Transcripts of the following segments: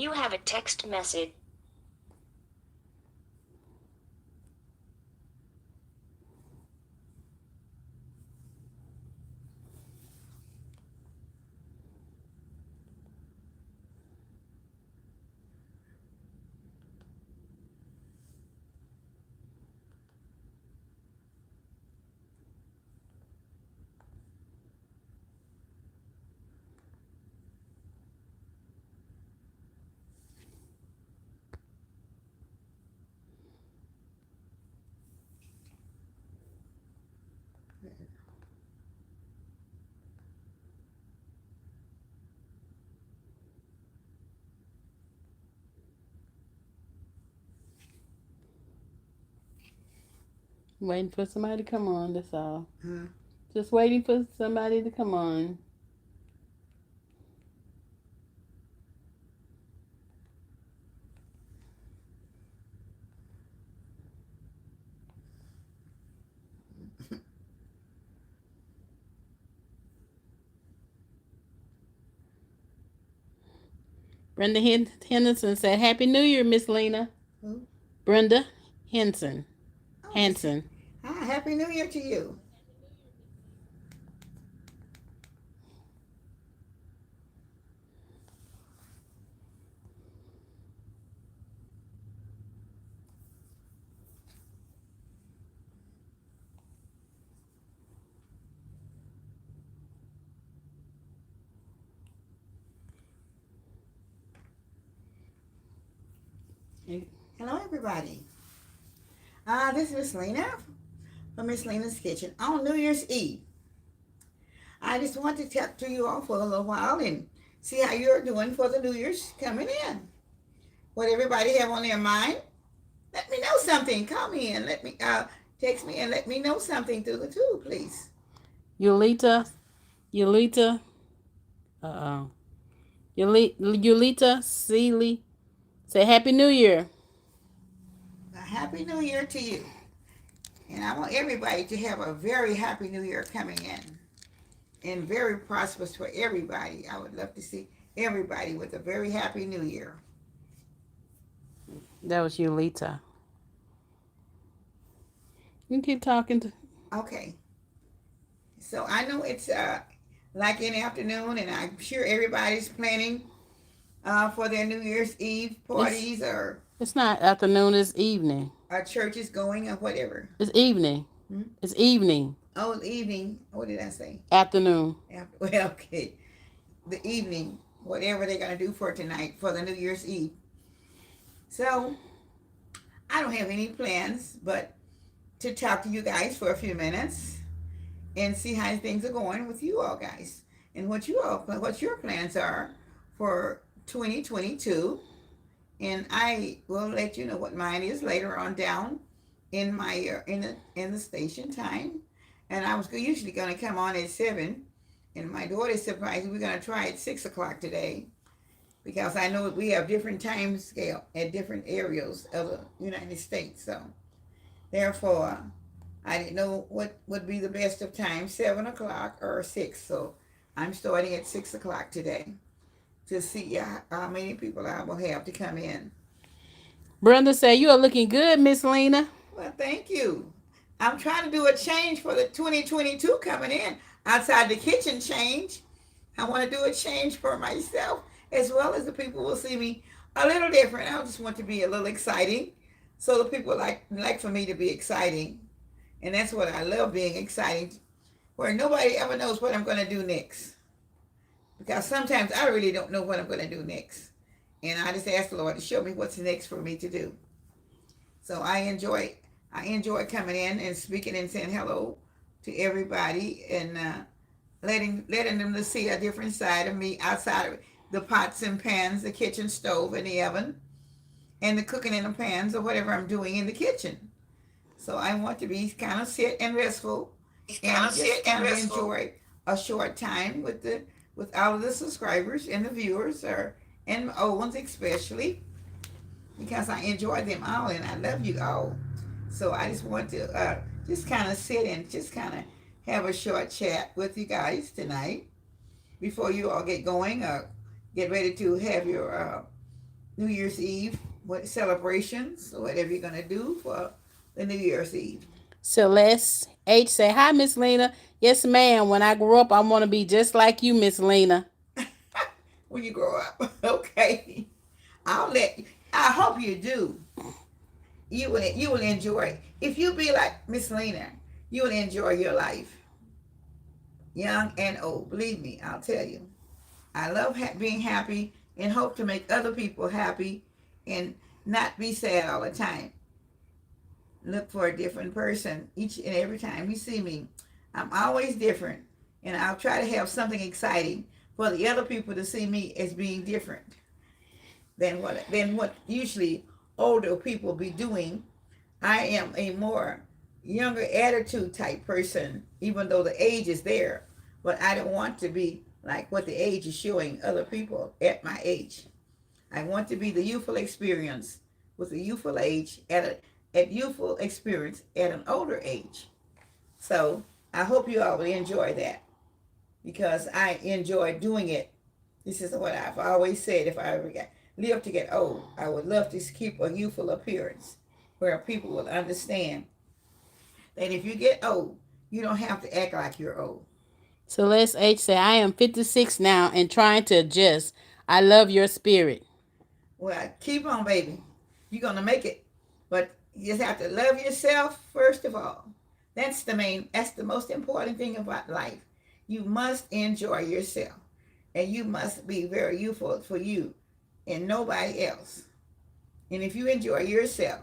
You have a text message. Waiting for somebody to come on, that's all. Huh? Just waiting for somebody to come on. Brenda Henderson said, Happy New Year, Miss Lena. Who? Brenda Henson. Oh, Miss. Hanson. Hi, Happy New Year to you. Hello, everybody. This is Miss Lena from Miss Lena's Kitchen on New Year's Eve. I just want to talk to you all for a little while and see how you're doing for the New Year's coming in. What everybody have on their mind? Let me know something. Call me and let me text me and let me know something through the tube, please. Yulita, uh-oh. Yulita Seeley say Happy New Year. A happy New Year to you. And I want everybody to have a very happy New Year coming in and very prosperous for everybody. I would love to see everybody with a very happy New Year. That was Yulita. You can keep talking. Okay. So I know it's like in the afternoon, and I'm sure everybody's planning for their New Year's Eve It's parties or it's not afternoon, it's evening. churches going or whatever. It's evening. Hmm? It's evening. Oh, evening. What did I say? Afternoon. After, well, okay. The evening, whatever they're going to do for tonight for the New Year's Eve. So I don't have any plans but to talk to you guys for a few minutes and see how things are going with you all guys and what your plans are for 2022. And I will let you know what mine is later on down in my in the station time. And I was usually going to come on at 7, and my daughter surprised me. We're going to try at 6 o'clock today because I know we have different time scale at different areas of the United States. So therefore, I didn't know what would be the best of time, 7 o'clock or 6. So I'm starting at 6 o'clock today to see how many people I will have to come in. Brenda said, You are looking good, Miss Lena. Well, thank you. I'm trying to do a change for the 2022 coming in outside the kitchen change. I want to do a change for myself as well as the people will see me a little different. I just want to be a little exciting, so the people like for me to be exciting, and that's what I love, being exciting, where nobody ever knows what I'm going to do next. Because sometimes I really don't know what I'm going to do next, and I just ask the Lord to show me what's next for me to do. So I enjoy coming in and speaking and saying hello to everybody and letting them to see a different side of me outside of the pots and pans, the kitchen stove and the oven, and the cooking in the pans or whatever I'm doing in the kitchen. So I want to be kind of sit and restful and just kind of enjoy a short time with all of the subscribers and the viewers, or and the old ones especially, because I enjoy them all and I love you all. So I just want to just kind of sit and just kind of have a short chat with you guys tonight before you all get going or get ready to have your New Year's Eve, what celebrations, or whatever you're gonna do for the New Year's Eve. Celeste H say, "Hi, Miss Lena. Yes, ma'am. When I grow up, I want to be just like you, Miss Lena." When you grow up, okay. I'll let. I hope you do. You will enjoy. If you be like Miss Lena, you will enjoy your life, young and old. Believe me, I'll tell you. I love being happy and hope to make other people happy, and not be sad all the time. Look for a different person each and every time you see me. I'm always different, and I'll try to have something exciting for the other people to see me as being different than what usually older people be doing. I am a more younger attitude type person, even though the age is there. But I don't want to be like what the age is showing other people at my age. I want to be the youthful experience with a youthful age at youthful experience at an older age. So I hope you all will enjoy that, because I enjoy doing it. This is what I've always said. If I ever live to get old, I would love to keep a youthful appearance where people will understand that if you get old, you don't have to act like you're old. Celeste H say, "I am 56 now and trying to adjust. I love your spirit." Well, keep on, baby. You're gonna make it, but you just have to love yourself first of all. That's the most important thing about life. You must enjoy yourself, and you must be very youthful for you and nobody else. And if you enjoy yourself,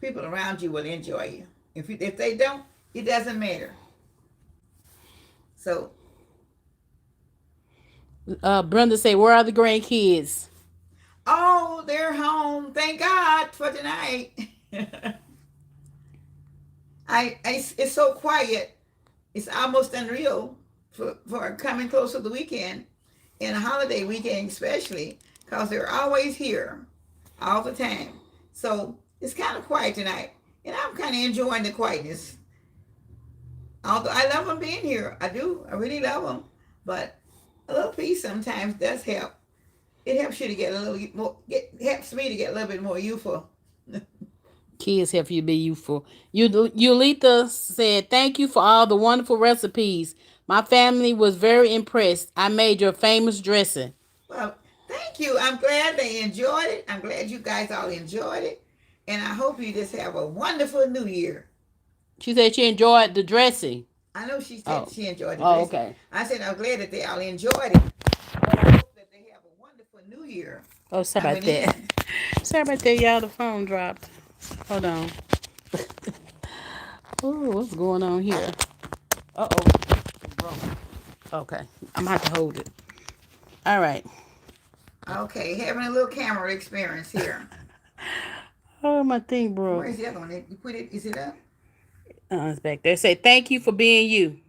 people around you will enjoy you. If they don't, it doesn't matter. So, Brenda say, "Where are the grandkids?" oh, they're home. Thank God for tonight. It's so quiet. It's almost unreal for coming close to the weekend and a holiday weekend, especially because they're always here all the time. So it's kind of quiet tonight, and I'm kind of enjoying the quietness. Although I love them being here, I do. I really love them, but a little peace sometimes does help. It helps you to get a little more. Helps me to get a little bit more youthful. Kids help you be youthful. Yulita said, "Thank you for all the wonderful recipes. My family was very impressed. I made your famous dressing." Well, thank you. I'm glad they enjoyed it. I'm glad you guys all enjoyed it, and I hope you just have a wonderful New Year. She said she enjoyed the dressing. I know she said Oh, she enjoyed the oh, dressing. okay. I said I'm glad that they all enjoyed it. But I hope that they have a wonderful New Year Oh, sorry about coming that. in. Sorry about that, y'all. The phone dropped. Hold on. Oh, what's going on here? Uh oh, it broke. Okay, I'm gonna have to hold it. All right. Okay, having a little camera experience here. Oh, my thing broke. Where's the other one? You put it? Is it up? It's back there. Say thank you for being you.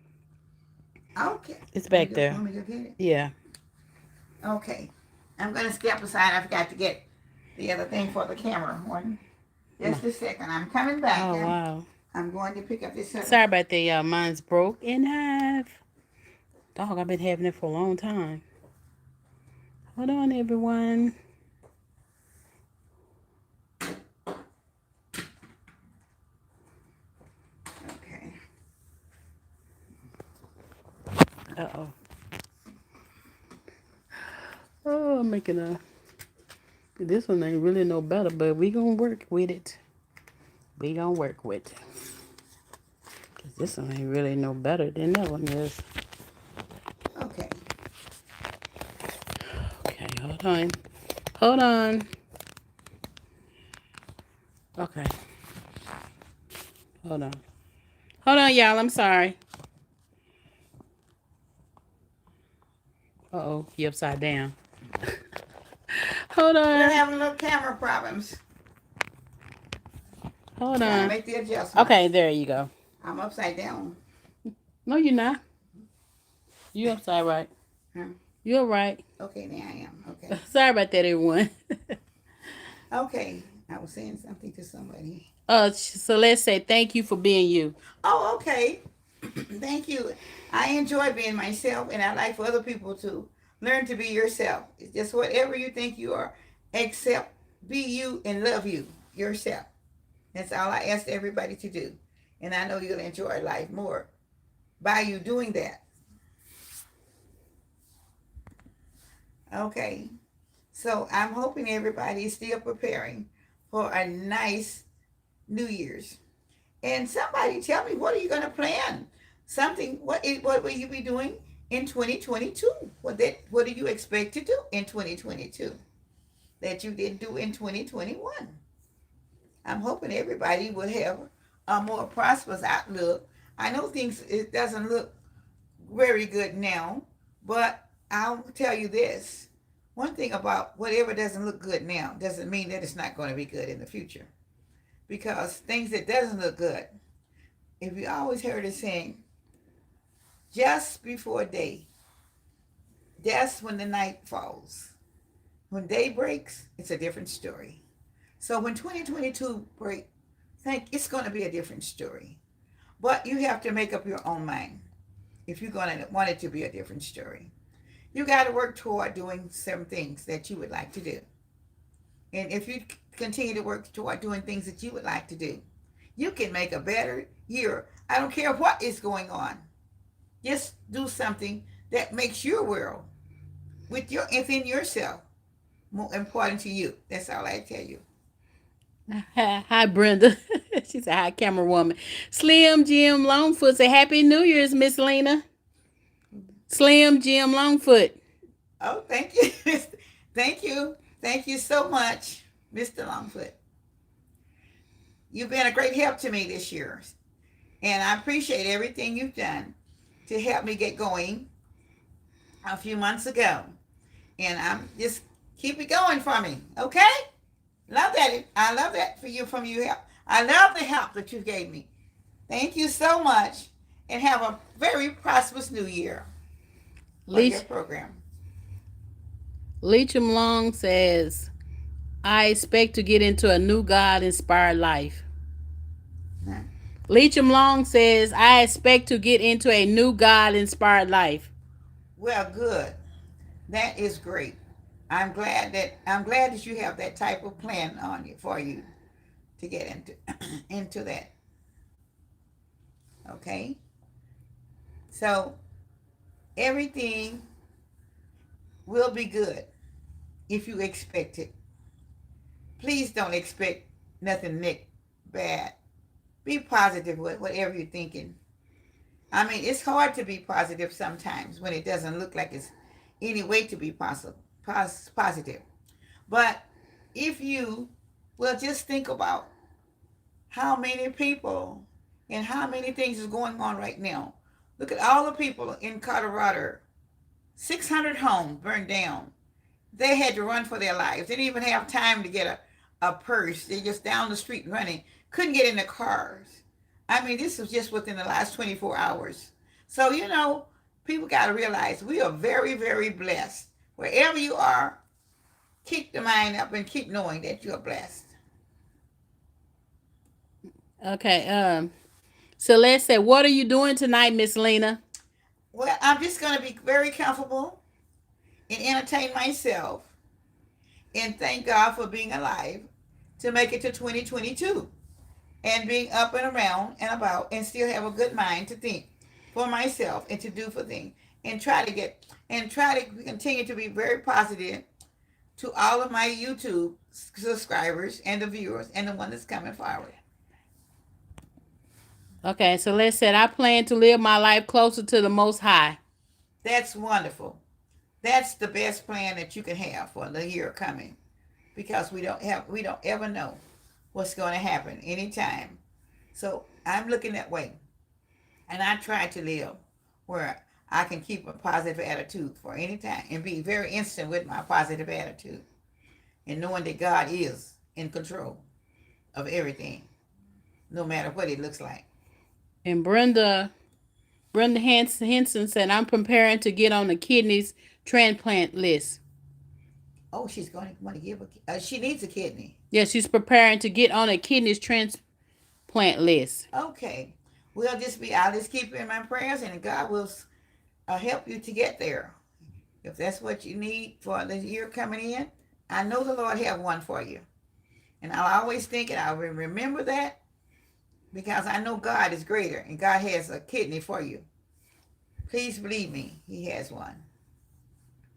Okay. It's Let me back go. there. Want me to go get it? Yeah. Okay. I'm gonna step aside. I forgot to get the other thing for the camera one. Just a second. I'm coming back. Oh wow. I'm going to pick up this other. Sorry about that, y'all. Mine's broke in half. Dog, I've been having it for a long time. Hold on, everyone. Okay. Uh oh. Oh, I'm making a. This one ain't really no better, but we gonna work with it. We gonna work with it. Cause this one ain't really no better than that one is. Okay. Okay, hold on. Hold on. Okay. Hold on. Hold on, y'all. I'm sorry. Uh oh, you upside down. Hold We're on. having little camera problems. Hold Trying to on. make the adjustment. Okay, there you go. I'm upside down. No, you're not. You upside right. Huh? You're right. Okay, now I am. Okay. Sorry about that, everyone. Okay. I was saying something to somebody. So let's say thank you for being you. Oh, okay. Thank you. I enjoy being myself, and I like for other people to learn to be yourself. It's just whatever you think you are. Accept, be you, and love you yourself. That's all I ask everybody to do. And I know you'll enjoy life more by you doing that. Okay. So I'm hoping everybody is still preparing for a nice New Year's. And somebody tell me, what are you going to plan? Something. What will you be doing in 2022? What do you expect to do in 2022 that you didn't do in 2021? I'm hoping everybody will have a more prosperous outlook. I know things it doesn't look very good now, but I'll tell you this. One thing about whatever doesn't look good now doesn't mean that it's not going to be good in the future. Because things that doesn't look good, if you always heard it saying, just before day, that's when the night falls. When day breaks, it's a different story. So when 2022 break, think it's going to be a different story. But you have to make up your own mind if you're going to want it to be a different story. You got to work toward doing some things that you would like to do. And if you continue to work toward doing things that you would like to do, you can make a better year. I don't care what is going on. Just do something that makes your world within yourself more important to you. That's all I tell you. Hi, Brenda. She said, hi, camera woman. Slim Jim Longfoot said, Happy New Year's, Miss Lena. Slim Jim Longfoot. Oh, thank you. Thank you. Thank you so much, Mr. Longfoot. You've been a great help to me this year. And I appreciate everything you've done to help me get going a few months ago. And I'm just keep it going for me. Okay? Love that. I love that for you from you help. I love the help that you gave me. Thank you so much. And have a very prosperous new year for your Leach, program. Leacham Long says, I expect to get into a new God inspired life. Huh? Leacham Long says, I expect to get into a new God inspired life. Well, good. That is great. I'm glad that you have that type of plan on you for you to get into into that. Okay? So everything will be good if you expect it. Please don't expect nothing bad. Be positive with whatever you're thinking. I mean, it's hard to be positive sometimes when it doesn't look like it's any way to be positive. But if you will just think about how many people and how many things is going on right now. Look at all the people in Colorado. 600 homes burned down. They had to run for their lives. They didn't even have time to get a purse. They just down the street running. Couldn't get in the cars. I mean, this was just within the last 24 hours. So, people got to realize we are very, very blessed. Wherever you are, keep the mind up and keep knowing that you're blessed. Okay. Celeste said, what are you doing tonight, Miss Lena? Well, I'm just going to be very comfortable and entertain myself and thank God for being alive to make it to 2022 and being up and around and about and still have a good mind to think for myself and to do for things and try to continue to be very positive to all of my YouTube subscribers and the viewers and the one that's coming forward. Okay, Celeste said, I plan to live my life closer to the Most High. That's wonderful. That's the best plan that you can have for the year coming because we don't ever know what's going to happen anytime. So I'm looking that way. And I try to live where I can keep a positive attitude for any time and be very instant with my positive attitude and knowing that God is in control of everything, no matter what it looks like. And Brenda Henson said, I'm preparing to get on the kidneys transplant list. Oh, she's going to want to give she needs a kidney. Yeah, she's preparing to get on a kidneys transplant list. Okay. I'll just keep you in my prayers and God will help you to get there. If that's what you need for the year coming in, I know the Lord have one for you. And I'll always think and I'll remember that because I know God is greater and God has a kidney for you. Please believe me, He has one.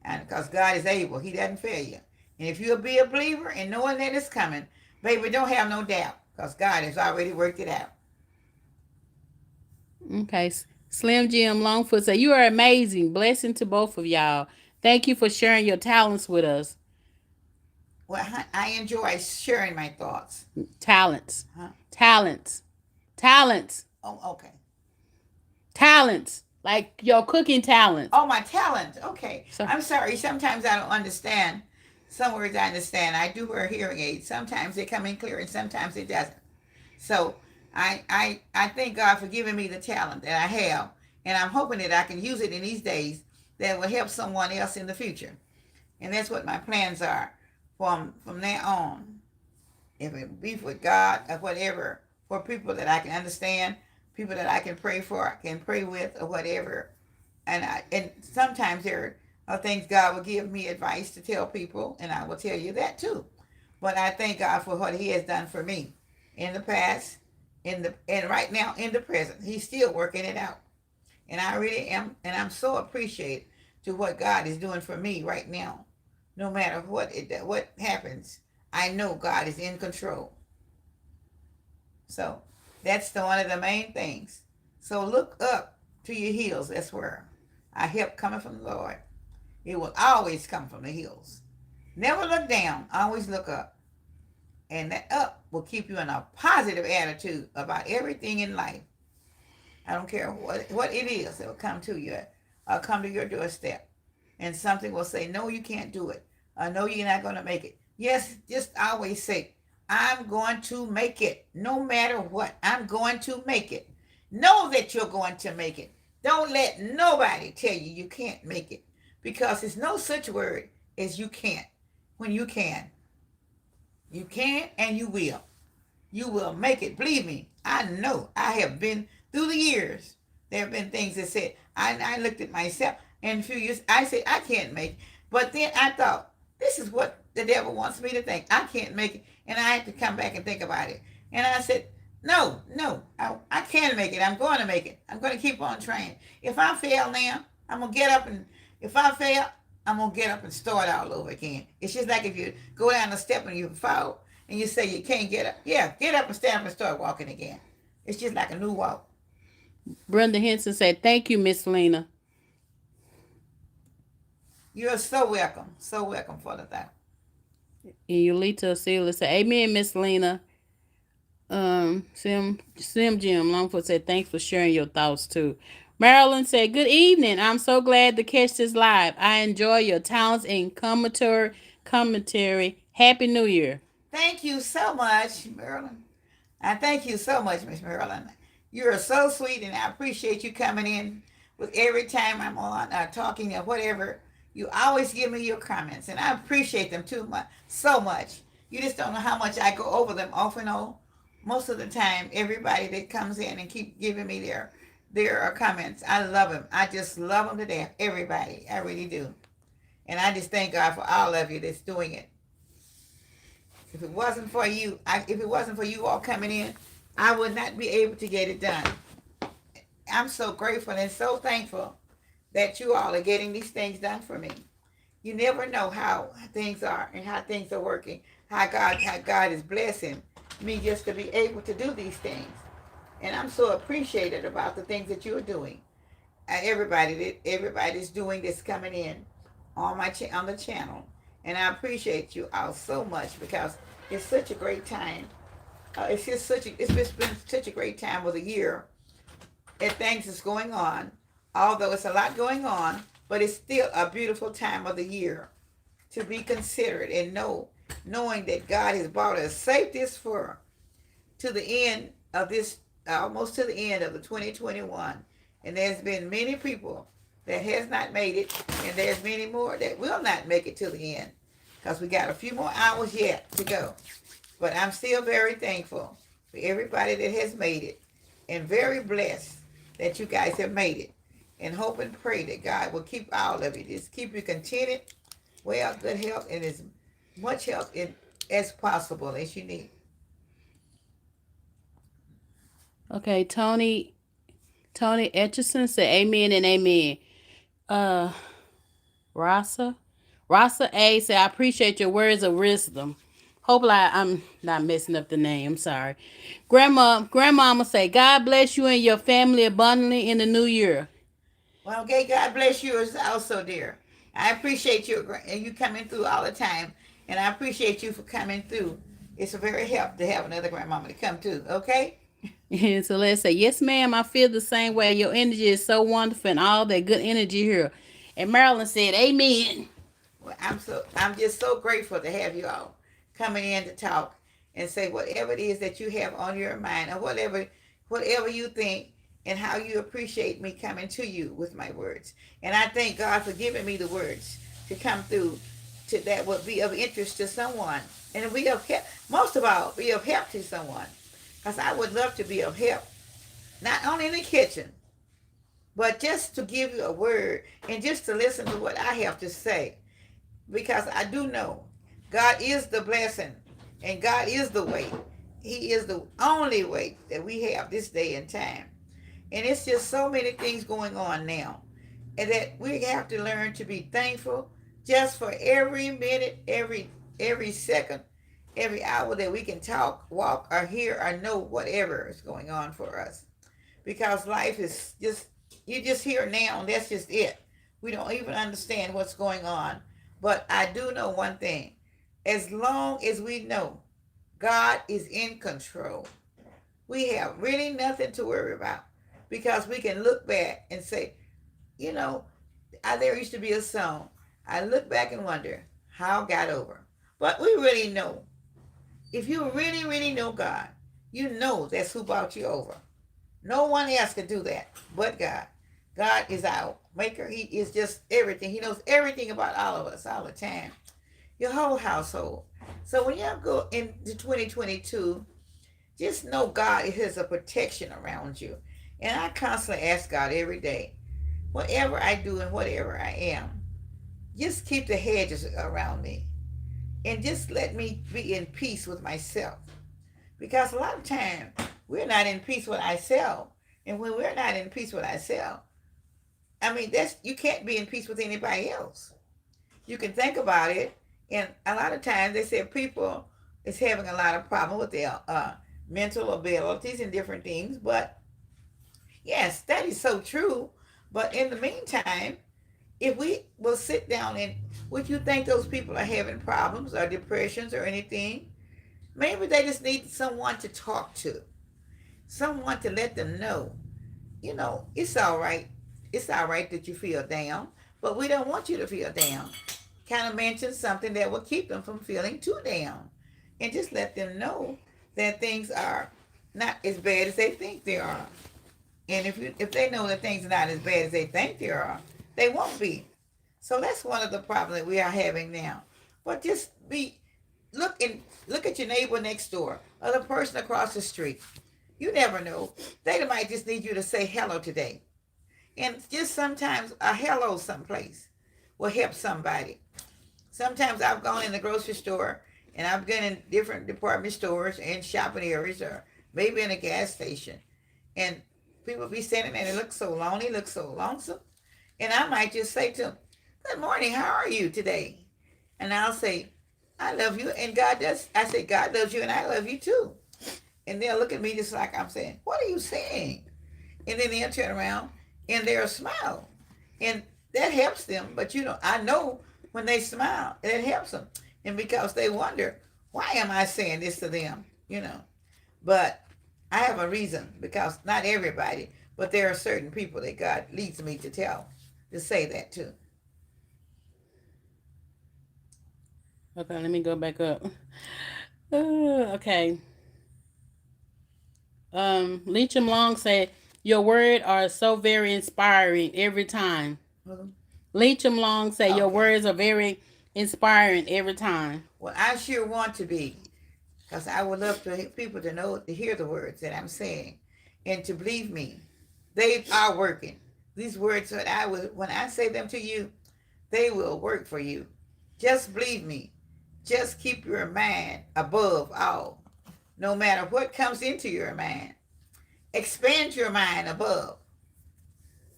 And because God is able, He doesn't fail you. And if you'll be a believer and knowing that it's coming, baby, don't have no doubt because God has already worked it out. Okay. Slim Jim Longfoot said, "You are amazing. Blessing to both of y'all. Thank you for sharing your talents with us. Well, I enjoy sharing my thoughts. Talents. Huh? Talents. Talents. Oh, okay. Talents. Like your cooking talents. Oh, my talent. Okay. So, I'm sorry. Sometimes I don't understand. Some words I understand. I do wear hearing aids. Sometimes they come in clear and sometimes it doesn't. So I thank God for giving me the talent that I have. And I'm hoping that I can use it in these days that will help someone else in the future. And that's what my plans are from now on. If it be with God or whatever, for people that I can understand, people that I can pray for, can pray with or whatever. And sometimes there are things God will give me advice to tell people, and I will tell you that too. But I thank God for what He has done for me in the past, and right now in the present. He's still working it out, and I really am, and I'm so appreciative to what God is doing for me right now. No matter what happens, I know God is in control. So that's one of the main things. So look up to your hills. That's where our help coming from the Lord. It will always come from the hills. Never look down. Always look up. And that up will keep you in a positive attitude about everything in life. I don't care what it is that will come to you, come to your doorstep. And something will say, no, you can't do it. No, you're not going to make it. Yes, just always say, I'm going to make it. No matter what, I'm going to make it. Know that you're going to make it. Don't let nobody tell you you can't make it. Because there's no such word as you can't when you can. You can and you will. You will make it. Believe me, I know. I have been through the years. There have been things that said, I looked at myself and a few years, I said, I can't make it. But then I thought, this is what the devil wants me to think. I can't make it. And I had to come back and think about it. And I said, no, I can make it. I'm going to make it. I'm going to keep on trying. If I fail now, I'm going to get up and, if I fail, I'm going to get up and start all over again. It's just like if you go down a step and you fall and you say you can't get up. Yeah, get up and stand up and start walking again. It's just like a new walk. Brenda Henson said, "Thank you, Miss Lena." You're so welcome. So welcome for the thought. And Yulita Sealer said, "Amen, Miss Lena." Sim Jim Longfoot said, "Thanks for sharing your thoughts too." Marilyn said, "Good evening. I'm so glad to catch this live. I enjoy your talents and commentary. Happy New Year." Thank you so much, Marilyn. I thank you so much, Miss Marilyn. You are so sweet, and I appreciate you coming in with every time I'm on talking or whatever. You always give me your comments, and I appreciate them too much, so much. You just don't know how much I go over them off and on. Most of the time, everybody that comes in and keep giving me their comments, I love them. I just love them to death. Everybody, I really do, and I just thank God for all of you that's doing it. If it wasn't for you, if it wasn't for you all coming in, I would not be able to get it done. I'm so grateful and so thankful that you all are getting these things done for me. You never know how things are and how things are working. How God is blessing me just to be able to do these things. And I'm so appreciated about the things that you're doing. Everybody's doing this coming in on on the channel, and I appreciate you all so much because it's such a great time. It's just been such a great time of the year and things is going on. Although it's a lot going on, but it's still a beautiful time of the year to be considered and knowing that God has brought us safe this far to the end of this, almost to the end of the 2021. And there's been many people that has not made it, and there's many more that will not make it to the end because we got a few more hours yet to go. But I'm still very thankful for everybody that has made it and very blessed that you guys have made it. And hope and pray that God will keep all of you. Just keep you contented, well, good health, and much help as possible as you need. Okay, Tony Etchison said amen and amen. Uh Rasa. Rasa A said, I appreciate your words of wisdom. Hopefully I'm not messing up the name. I'm sorry. Grandmama say, God bless you and your family abundantly in the new year. Well, okay, God bless you as also, dear. I appreciate you and you coming through all the time, and I appreciate you for coming through. It's a very help to have another grandmama to come to. Okay. And so let's say, yes, ma'am, I feel the same way. Your energy is so wonderful and all that good energy here. And Marilyn said, amen. Well, I'm just so grateful to have you all coming in to talk and say whatever it is that you have on your mind, or whatever you think, and how you appreciate me coming to you with my words. And I thank God for giving me the words to come through to that would be of interest to someone, and be of help. Most of all, be of help to someone, because I would love to be of help, not only in the kitchen, but just to give you a word and just to listen to what I have to say, because I do know God is the blessing and God is the way. He is the only way that we have this day and time. And it's just so many things going on now. And that we have to learn to be thankful just for every minute, every second, every hour that we can talk, walk, or hear, or know whatever is going on for us. Because life is just, you just here now, and that's just it. We don't even understand what's going on. But I do know one thing. As long as we know God is in control, we have really nothing to worry about, because we can look back and say, you know, there used to be a song. I look back and wonder how I got over. But we really know. If you really, really know God, you know that's who brought you over. No one else can do that but God. God is our maker. He is just everything. He knows everything about all of us all the time. Your whole household. So when you go into 2022, just know God has a protection around you. And I constantly ask God every day, whatever I do and whatever I am, just keep the hedges around me. And just let me be in peace with myself. Because a lot of times we're not in peace with ourselves. And when we're not in peace with ourselves, I mean, that's, you can't be in peace with anybody else. You can think about it, and a lot of times they say people is having a lot of problem with their mental abilities and different things. But yes, that is so true. But in the meantime, if we will sit down and, would you think those people are having problems or depressions or anything? Maybe they just need someone to talk to, someone to let them know, it's all right. It's all right that you feel down, but we don't want you to feel down. Kind of mention something that will keep them from feeling too down, and just let them know that things are not as bad as they think they are. And if they know that things are not as bad as they think they are, they won't be. So that's one of the problems that we are having now. But just be look at your neighbor next door or the person across the street. You never know. They might just need you to say hello today. And just sometimes a hello someplace will help somebody. Sometimes I've gone in the grocery store, and I've been in different department stores and shopping areas, or maybe in a gas station. And people be standing there and they look so lonely, look so lonesome. And I might just say to them, "Good morning, how are you today?" And I'll say, "I love you." And God does. I say, "God loves you and I love you too." And they'll look at me just like I'm saying, "What are you saying?" And then they'll turn around and they'll smile. And that helps them. But I know when they smile, it helps them. And because they wonder, why am I saying this to them? But I have a reason, because not everybody, but there are certain people that God leads me to say that to. Okay, let me go back up. Okay. Leecham Long said, your words are so very inspiring every time. Mhm. Leecham Long said, your Okay. words are very inspiring every time. Well, I sure want to be, because I would love to people to know, to hear the words that I'm saying, and to believe me, they are working. These words that when I say them to you, they will work for you. Just believe me. Just keep your mind above all, no matter what comes into your mind. Expand your mind above.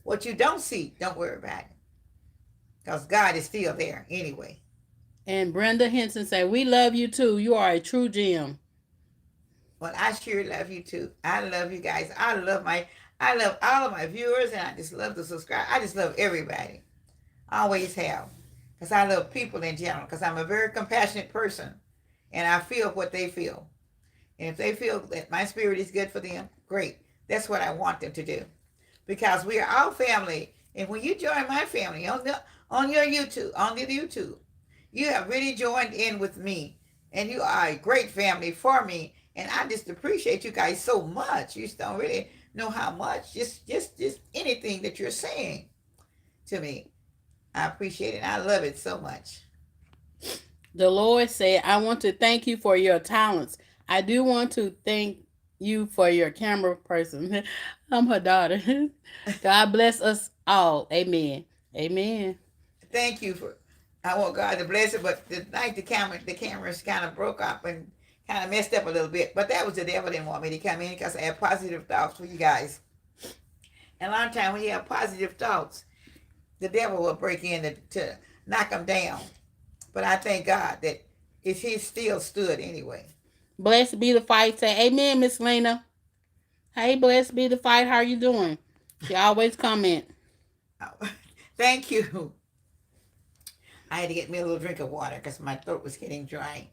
What you don't see, don't worry about it. Because God is still there anyway. And Brenda Henson said, "We love you too. You are a true gem." Well, I sure love you too. I love you guys. I love all of my viewers, and I just love the subscribe. I just love everybody. I always have. Because I love people in general. Because I'm a very compassionate person. And I feel what they feel. And if they feel that my spirit is good for them, great. That's what I want them to do. Because we are all family. And when you join my family on your YouTube, on the YouTube, you have really joined in with me. And you are a great family for me. And I just appreciate you guys so much. You just don't really know how much. Just anything that you're saying to me. I appreciate it. I love it so much. The Lord said, "I want to thank you for your talents. I do want to thank you for your camera person." I'm her daughter. God bless us all. Amen. Amen. Thank you for. I want God to bless it, but tonight the cameras kind of broke up and kind of messed up a little bit. But that was the devil didn't want me to come in because I had positive thoughts for you guys. And a lot of time when you have positive thoughts, the devil will break in to knock them down. But I thank God that he still stood anyway. Blessed be the fight. Say amen, Miss Lena. Hey, blessed be the fight. How are you doing? She always comment. Thank you. I had to get me a little drink of water because my throat was getting dry.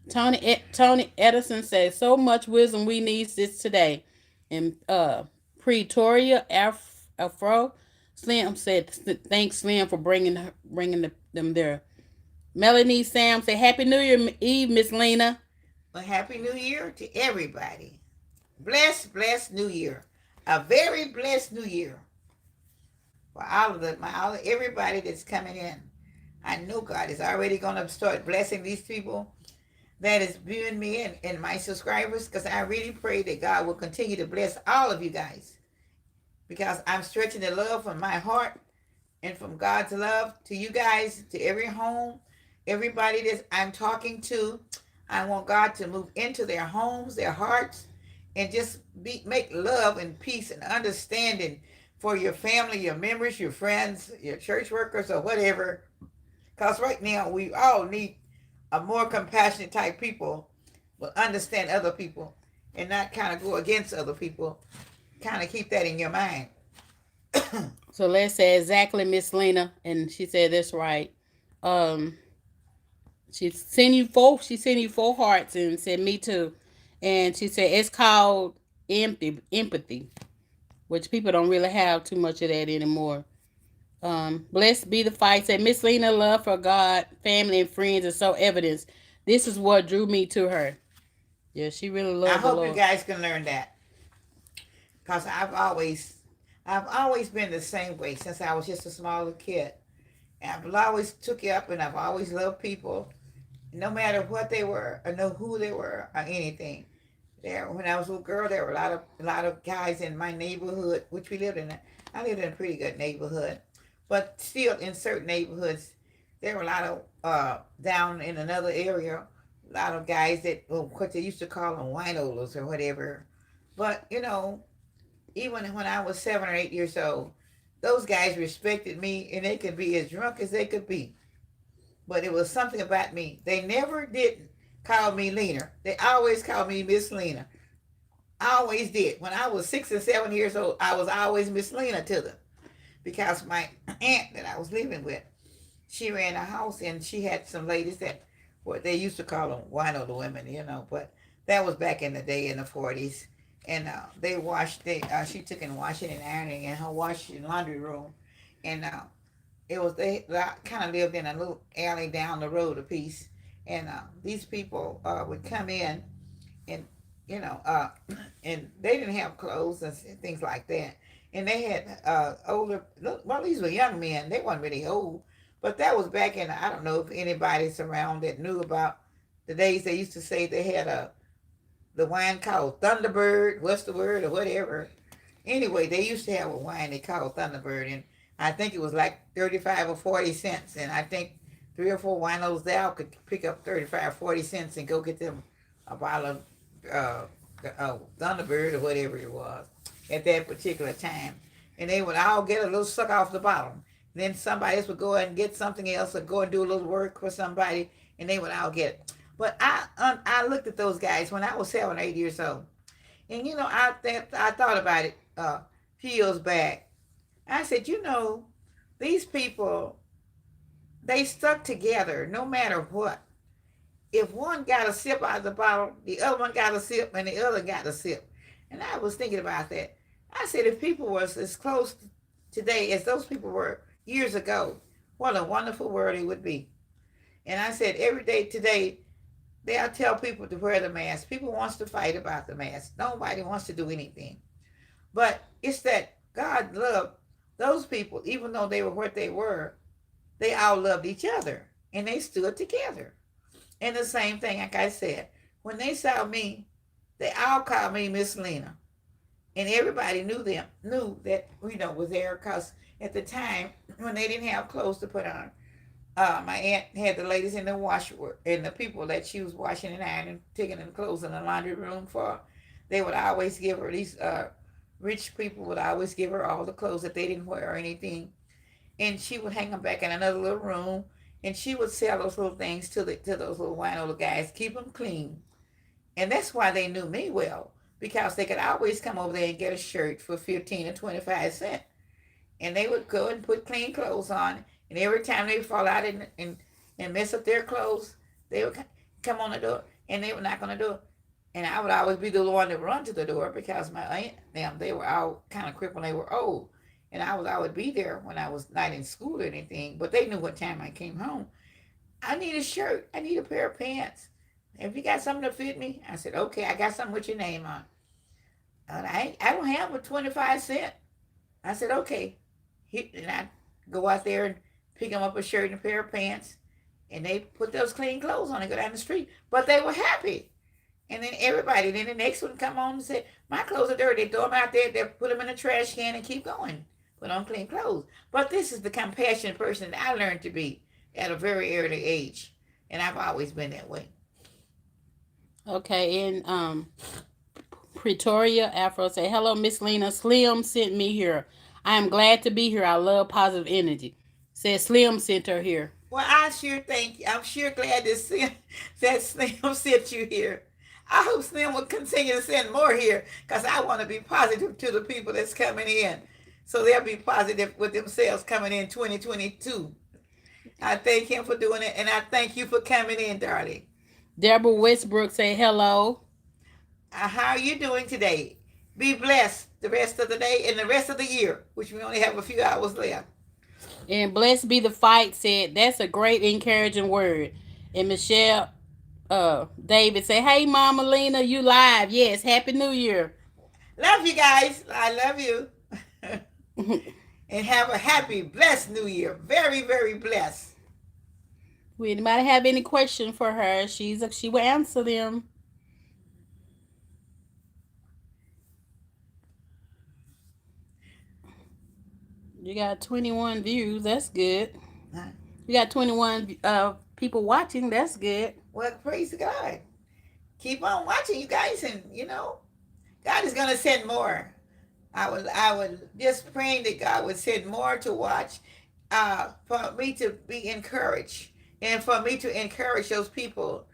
Tony Edison says so much wisdom we need this today. And Pretoria Afro Slim said thanks Slim for bringing them there. Melanie Sam said Happy New Year Eve, Miss Lena. Well, Happy New Year to everybody. Blessed New Year. A very blessed New Year for everybody that's coming in. I know God is already going to start blessing these people that is viewing me and my subscribers, because I really pray that God will continue to bless all of you guys, because I'm stretching the love from my heart and from God's love to you guys, to every home, everybody that I'm talking to. I want God to move into their homes, their hearts, and just make love and peace and understanding for your family, your members, your friends, your church workers, or whatever. Because right now we all need a more compassionate type people will understand other people and not kind of go against other people. Kind of keep that in your mind. So let's say exactly, Miss Lena, and she said that's right. Um, She sent you four hearts and said me too, and she said it's called empathy, which people don't really have too much of that anymore. Blessed be the fight. Said Miss Lena love for God, family, and friends is so evidence. This is what drew me to her. Yeah, she really I loved the hope you Lord. guys can learn that, because I've always been the same way since I was just a small kid. And I've always took you up, and I've always loved people, no matter what they were, or know who they were, or anything. There, when I was a little girl, there were a lot of guys in my neighborhood, which we lived in. I lived in a pretty good neighborhood, but still in certain neighborhoods, there were a lot of down in another area, a lot of guys that, well, what they used to call them winos or whatever. But even when I was 7 or 8 years old, those guys respected me, and they could be as drunk as they could be. But it was something about me. They never did call me Lena. They always called me Miss Lena. I always did. When I was 6 and 7 years old, I was always Miss Lena to them, because my aunt that I was living with, she ran a house, and she had some ladies that, what they used to call them wino the women. But that was back in the day in the 40s. And she took in washing and ironing in her washing laundry room. And they kind of lived in a little alley down the road a piece. And these people would come in, and you know, uh, and they didn't have clothes and things like that. And they had older, well, these were young men. They weren't really old, but that was back in. I don't know if anybody's around that knew about the days they used to say they had the wine called Thunderbird. What's the word or whatever? Anyway, they used to have a wine they called Thunderbird, and I think it was like 35 or 40 cents. And I think three or four winos there could pick up 35, 40 cents and go get them a bottle of Thunderbird or whatever it was at that particular time. And they would all get a little suck off the bottom. Then somebody else would go and get something else or go and do a little work for somebody, and they would all get it. But I looked at those guys when I was 7 or 8 years old, and I thought about it few years back. I said, these people, they stuck together no matter what. If one got a sip out of the bottle, the other one got a sip, and the other got a sip. And I was thinking about that. I said, if people were as close today as those people were years ago, what a wonderful world it would be. And I said, every day today, they'll tell people to wear the mask. People wants to fight about the mask. Nobody wants to do anything. But it's that God loved those people, even though they were what they were, they all loved each other and they stood together. And the same thing, like I said, when they saw me, they all called me Miss Lena. And everybody knew that, was there because at the time when they didn't have clothes to put on, my aunt had the ladies in the wash and the people that she was washing and ironing, taking the clothes in the laundry room for. They would always give her these rich people would always give her all the clothes that they didn't wear or anything, and she would hang them back in another little room, and she would sell those little things to those little wino guys, keep them clean, and that's why they knew me well because they could always come over there and get a shirt for 15 or 25 cents, and they would go and put clean clothes on. And every time they fall out and mess up their clothes, they would come on the door and they would knock on the door. And I would always be the one to run to the door because my aunt, they were all kind of crippled when they were old. And I would be there when I was not in school or anything, but they knew what time I came home. I need a shirt. I need a pair of pants. If you got something to fit me, I said, okay, I got something with your name on. And I don't have but 25 cents. I said, okay. And I go out there and pick them up a shirt and a pair of pants, and they put those clean clothes on and go down the street. But they were happy. And then then the next one come on and say, my clothes are dirty. They throw them out there, they put them in a trash can and keep going. Put on clean clothes. But this is the compassionate person that I learned to be at a very early age. And I've always been that way. Okay, and Pretoria Afro say, hello, Miss Lena. Slim sent me here. I am glad to be here. I love positive energy. Says Slim sent her here. Well, I sure thank you. I'm sure glad that Slim sent you here. I hope Slim will continue to send more here because I want to be positive to the people that's coming in. So they'll be positive with themselves coming in 2022. I thank him for doing it, and I thank you for coming in, darling. Deborah Westbrook say hello. How are you doing today? Be blessed the rest of the day and the rest of the year, which we only have a few hours left. And Blessed Be the Fight said, that's a great encouraging word. And Michelle David said, hey, Mama Lena, you live. Yes, Happy New Year. Love you guys. I love you. And have a happy, blessed New Year. Very, very blessed. Would anybody have any question for her? She will answer them. You got 21 views. That's good. Huh? You got 21 people watching. That's good. Well, praise God. Keep on watching, you guys, and God is gonna send more. I would just praying that God would send more to watch, for me to be encouraged, and for me to encourage those people.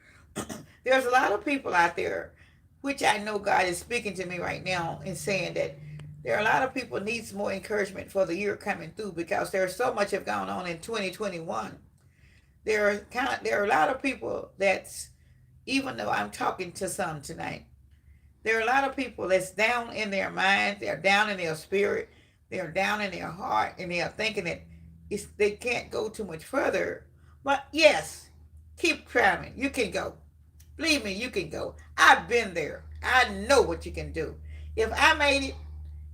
There's a lot of people out there, which I know God is speaking to me right now and saying that there are a lot of people needs more encouragement for the year coming through because there's so much have gone on in 2021. There are a lot of people that's, even though I'm talking to some tonight, there are a lot of people that's down in their mind, they're down in their spirit, they're down in their heart, and they are thinking that they can't go too much further. But yes, keep trying. You can go. Believe me, you can go. I've been there. I know what you can do. If I made it,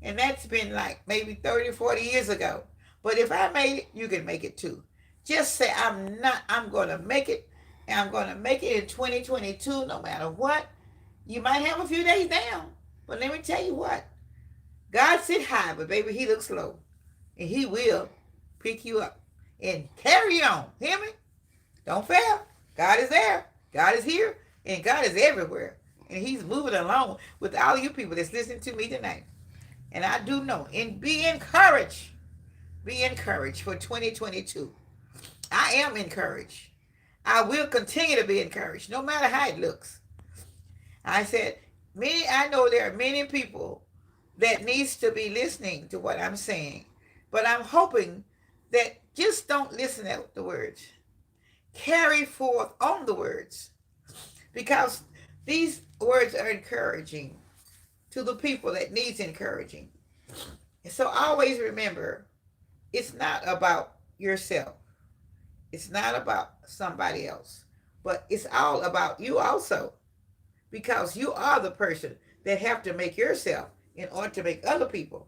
and that's been like maybe 30, 40 years ago, but if I made it, you can make it too. Just say, I'm going to make it, and I'm going to make it in 2022 no matter what. You might have a few days down, but let me tell you what. God sit high, but baby, he looks low. And he will pick you up and carry on. Hear me? Don't fail. God is there. God is here. And God is everywhere. And he's moving along with all you people that's listening to me tonight. And I do know. And be encouraged. Be encouraged for 2022. I am encouraged. I will continue to be encouraged, no matter how it looks. I said, I know there are many people that needs to be listening to what I'm saying. But I'm hoping that just don't listen at the words. Carry forth on the words. Because these words are encouraging to the people that needs encouraging. And so always remember, it's not about yourself. It's not about somebody else. But it's all about you also. Because you are the person that have to make yourself in order to make other people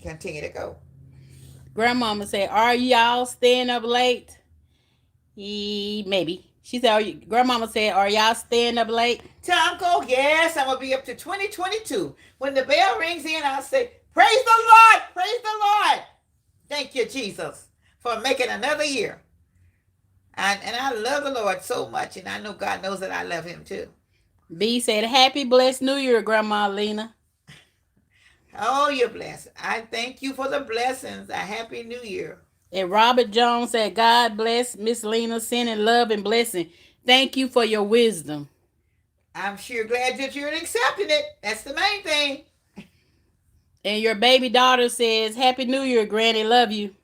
continue to go. Grandmama said, "Are y'all staying up late?" Maybe. She said, Grandmama said, "Are y'all staying up late?" Tomko, yes, I'm going to be up to 2022. When the bell rings in, I'll say, praise the Lord, praise the Lord. Thank you, Jesus, for making another year. And I love the Lord so much, and I know God knows that I love him too. B said, "Happy blessed New Year, Grandma Lena." Oh, you're blessed. I thank you for the blessings. A happy New Year. And Robert Jones said, "God bless Miss Lena, sending love and blessing. Thank you for your wisdom." I'm sure glad that you're accepting it. That's the main thing. And your baby daughter says, "Happy New Year, Granny. Love you."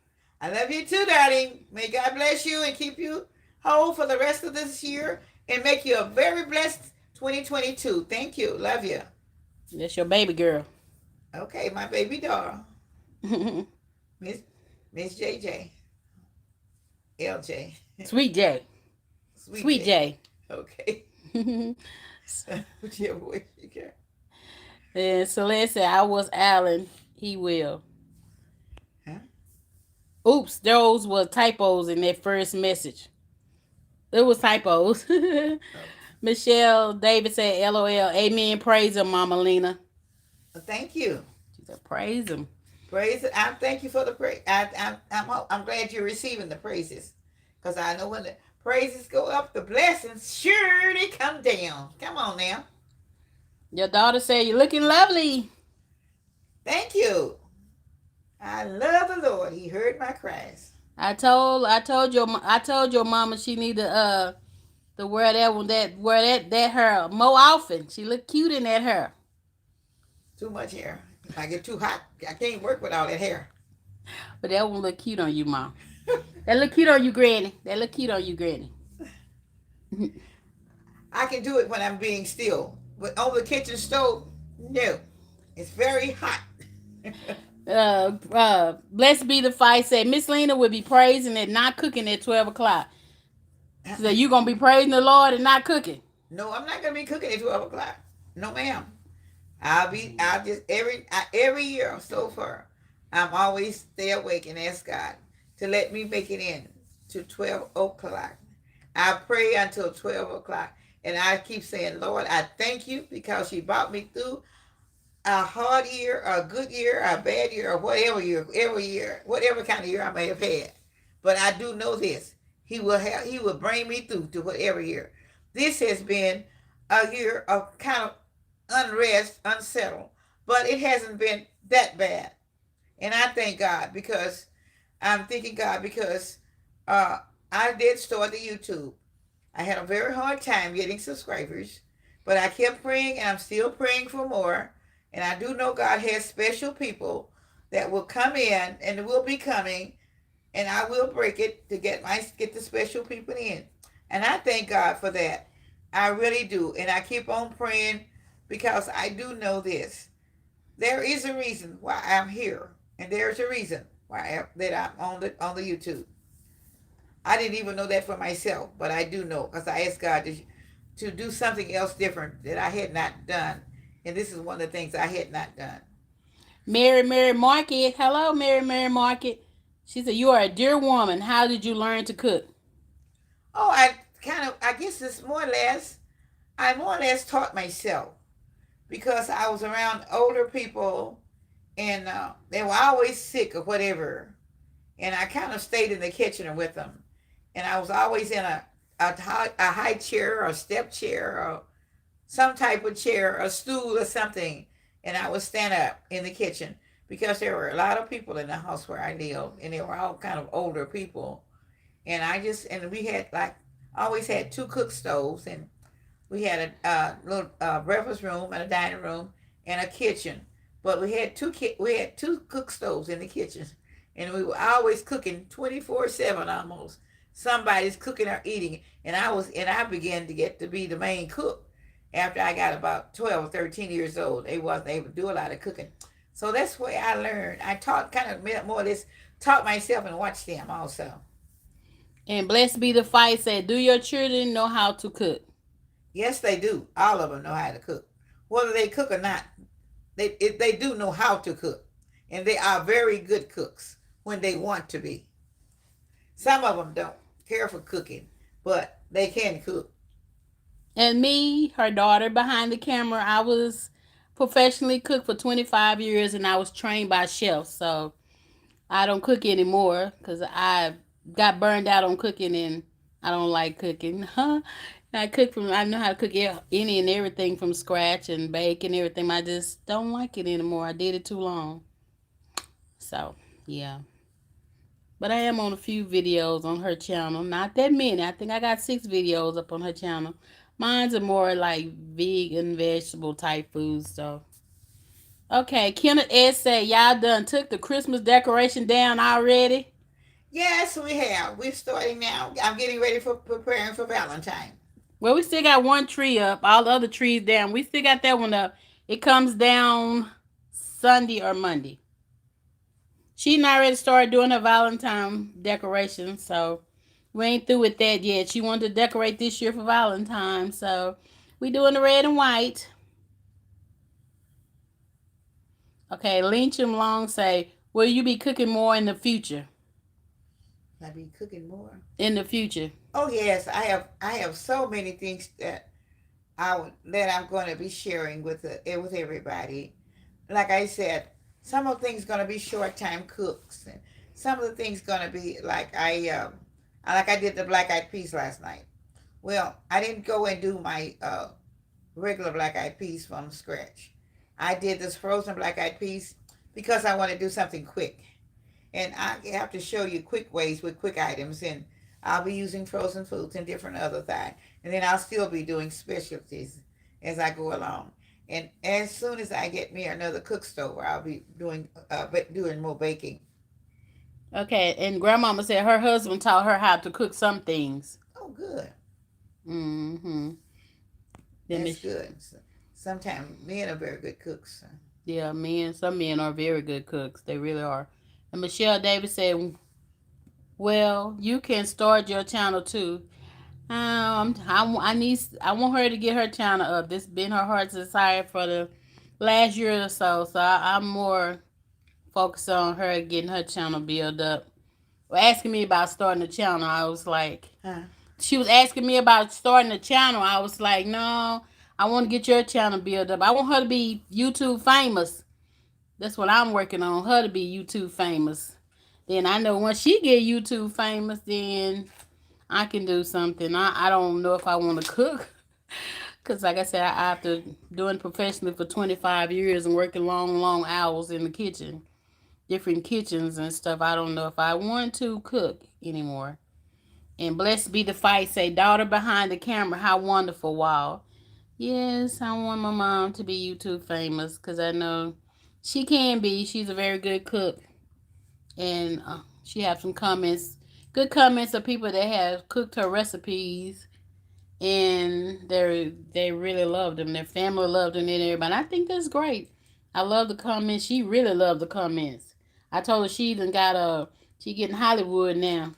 I love you too, darling. May God bless you and keep you whole for the rest of this year and make you a very blessed 2022. Thank you. Love you. That's your baby girl. Okay, my baby doll. Miss JJ. LJ. Sweet J. Sweet J. Okay. Whichever way you can. And Celeste said, "I was Alan. He will." Huh? Oops, those were typos in that first message. It was typos. Oh. Michelle David said, "LOL. Amen. Praise him, Mama Lena." Well, thank you. She said, "Praise him." Praise. I thank you for the praise. I'm glad you're receiving the praises, because I know when the praises go up, the blessings surely come down. Come on now. Your daughter said, "You're looking lovely." Thank you. I love the Lord. He heard my cries. I told your mama she need to wear that hair more often. She look cute in that hair. Too much hair. If I get too hot, I can't work with all that hair. But that won't look cute on you, Mom. That look cute on you, Granny. That look cute on you, Granny. I can do it when I'm being still. But on the kitchen stove, no. It's very hot. Blessed be the fight. Said Miss Lena will be praising and not cooking at 12 o'clock. So you gonna be praising the Lord and not cooking? No, I'm not gonna be cooking at 12 o'clock. No, ma'am. I'll just every year so far, I'm always stay awake and ask God to let me make it in to 12 o'clock. I pray until 12 o'clock. And I keep saying, Lord, I thank you because you brought me through a hard year, a good year, a bad year, or whatever year, every year, whatever kind of year I may have had. But I do know this. He will bring me through to whatever year. This has been a year of kind of unrest, unsettled, but it hasn't been that bad. And I thank God because I'm thanking God because I did start the YouTube. I had a very hard time getting subscribers, but I kept praying and I'm still praying for more. And I do know God has special people that will come in and will be coming, and I will break it to get the special people in. And I thank God for that. I really do. And I keep on praying because I do know this. There is a reason why I'm here. And there's a reason that I'm on the YouTube. I didn't even know that for myself, but I do know because I asked God to do something else different that I had not done. And this is one of the things I had not done. Mary Market. Hello, Mary Market. She said, "You are a dear woman. How did you learn to cook?" Oh, I guess it's I more or less taught myself because I was around older people and they were always sick or whatever. And I kind of stayed in the kitchen with them. and I was always in a high chair or a step chair or some type of chair, a stool or something, and I would stand up in the kitchen because there were a lot of people in the house where I lived, and they were all kind of older people. And we had like always had two cook stoves, and we had a little breakfast room and a dining room and a kitchen. But we had two cook stoves in the kitchen, and we were always cooking 24/7 almost. Somebody's cooking or eating, and I began to get to be the main cook after I got about 12 or 13 years old. They wasn't able to do a lot of cooking, so that's where I learned. I taught kind of more of this, taught myself and watched them also. And blessed be the fight said, do your children know how to cook? Yes, they do. All of them know how to cook, whether they cook or not. They do know how to cook, and they are very good cooks when they want to be. Some of them don't care for cooking, but they can cook. And me, her daughter, behind the camera, I was professionally cooked for 25 years and I was trained by chefs. So I don't cook anymore because I got burned out on cooking and I don't like cooking. Huh? I know how to cook any and everything from scratch and bake and everything. I just don't like it anymore. I did it too long. So, yeah. But I am on a few videos on her channel. Not that many. I think I got 6 videos up on her channel. Mine's are more like vegan, vegetable type foods. So, okay. Kenneth S said, y'all done took the Christmas decoration down already? Yes, we have. We're starting now. I'm getting ready for preparing for Valentine. Well, we still got one tree up. All the other trees down. We still got that one up. It comes down Sunday or Monday. She not ready to start doing her Valentine decoration, so we ain't through with that yet. She wanted to decorate this year for Valentine, so we doing the red and white. Okay, Lynch and Long say, will you be cooking more in the future? I'll be cooking more. In the future. Oh yes, I have so many things that I'm going to be sharing with everybody. Like I said, some of the things going to be short time cooks, and some of the things going to be like I did the black eyed peas last night. Well, I didn't go and do my regular black eyed peas from scratch. I did this frozen black eyed peas because I want to do something quick, and I have to show you quick ways with quick items, and I'll be using frozen foods and different other things, and then I'll still be doing specialties as I go along. And as soon as I get me another cook stove, I'll be doing more baking. Okay, and Grandmama said her husband taught her how to cook some things. Oh, good. Mm-hmm. That's good. So, sometimes men are very good cooks. So. Yeah, some men are very good cooks. They really are. And Michelle Davis said, well, you can start your channel too. I want her to get her channel up. This been her heart's desire for the last year or so. So I'm more focused on her getting her channel built up. Well, asking me about starting a channel, I was like, she was asking me about starting a channel. I was like, no, I want to get your channel built up. I want her to be YouTube famous. That's what I'm working on. Her to be YouTube famous. Then I know once she get YouTube famous, then I can do something. I don't know if I want to cook. Because like I said, after doing professionally for 25 years and working long, long hours in the kitchen, different kitchens and stuff, I don't know if I want to cook anymore. And blessed be the fight, say, daughter behind the camera, how wonderful, wow. Yes, I want my mom to be YouTube famous because I know she can be. She's a very good cook. And she have some comments, good comments of people that have cooked her recipes and they really loved them. Their family loved them and everybody. I think that's great. I love the comments. She really loved the comments. I told her she even got she getting Hollywood now.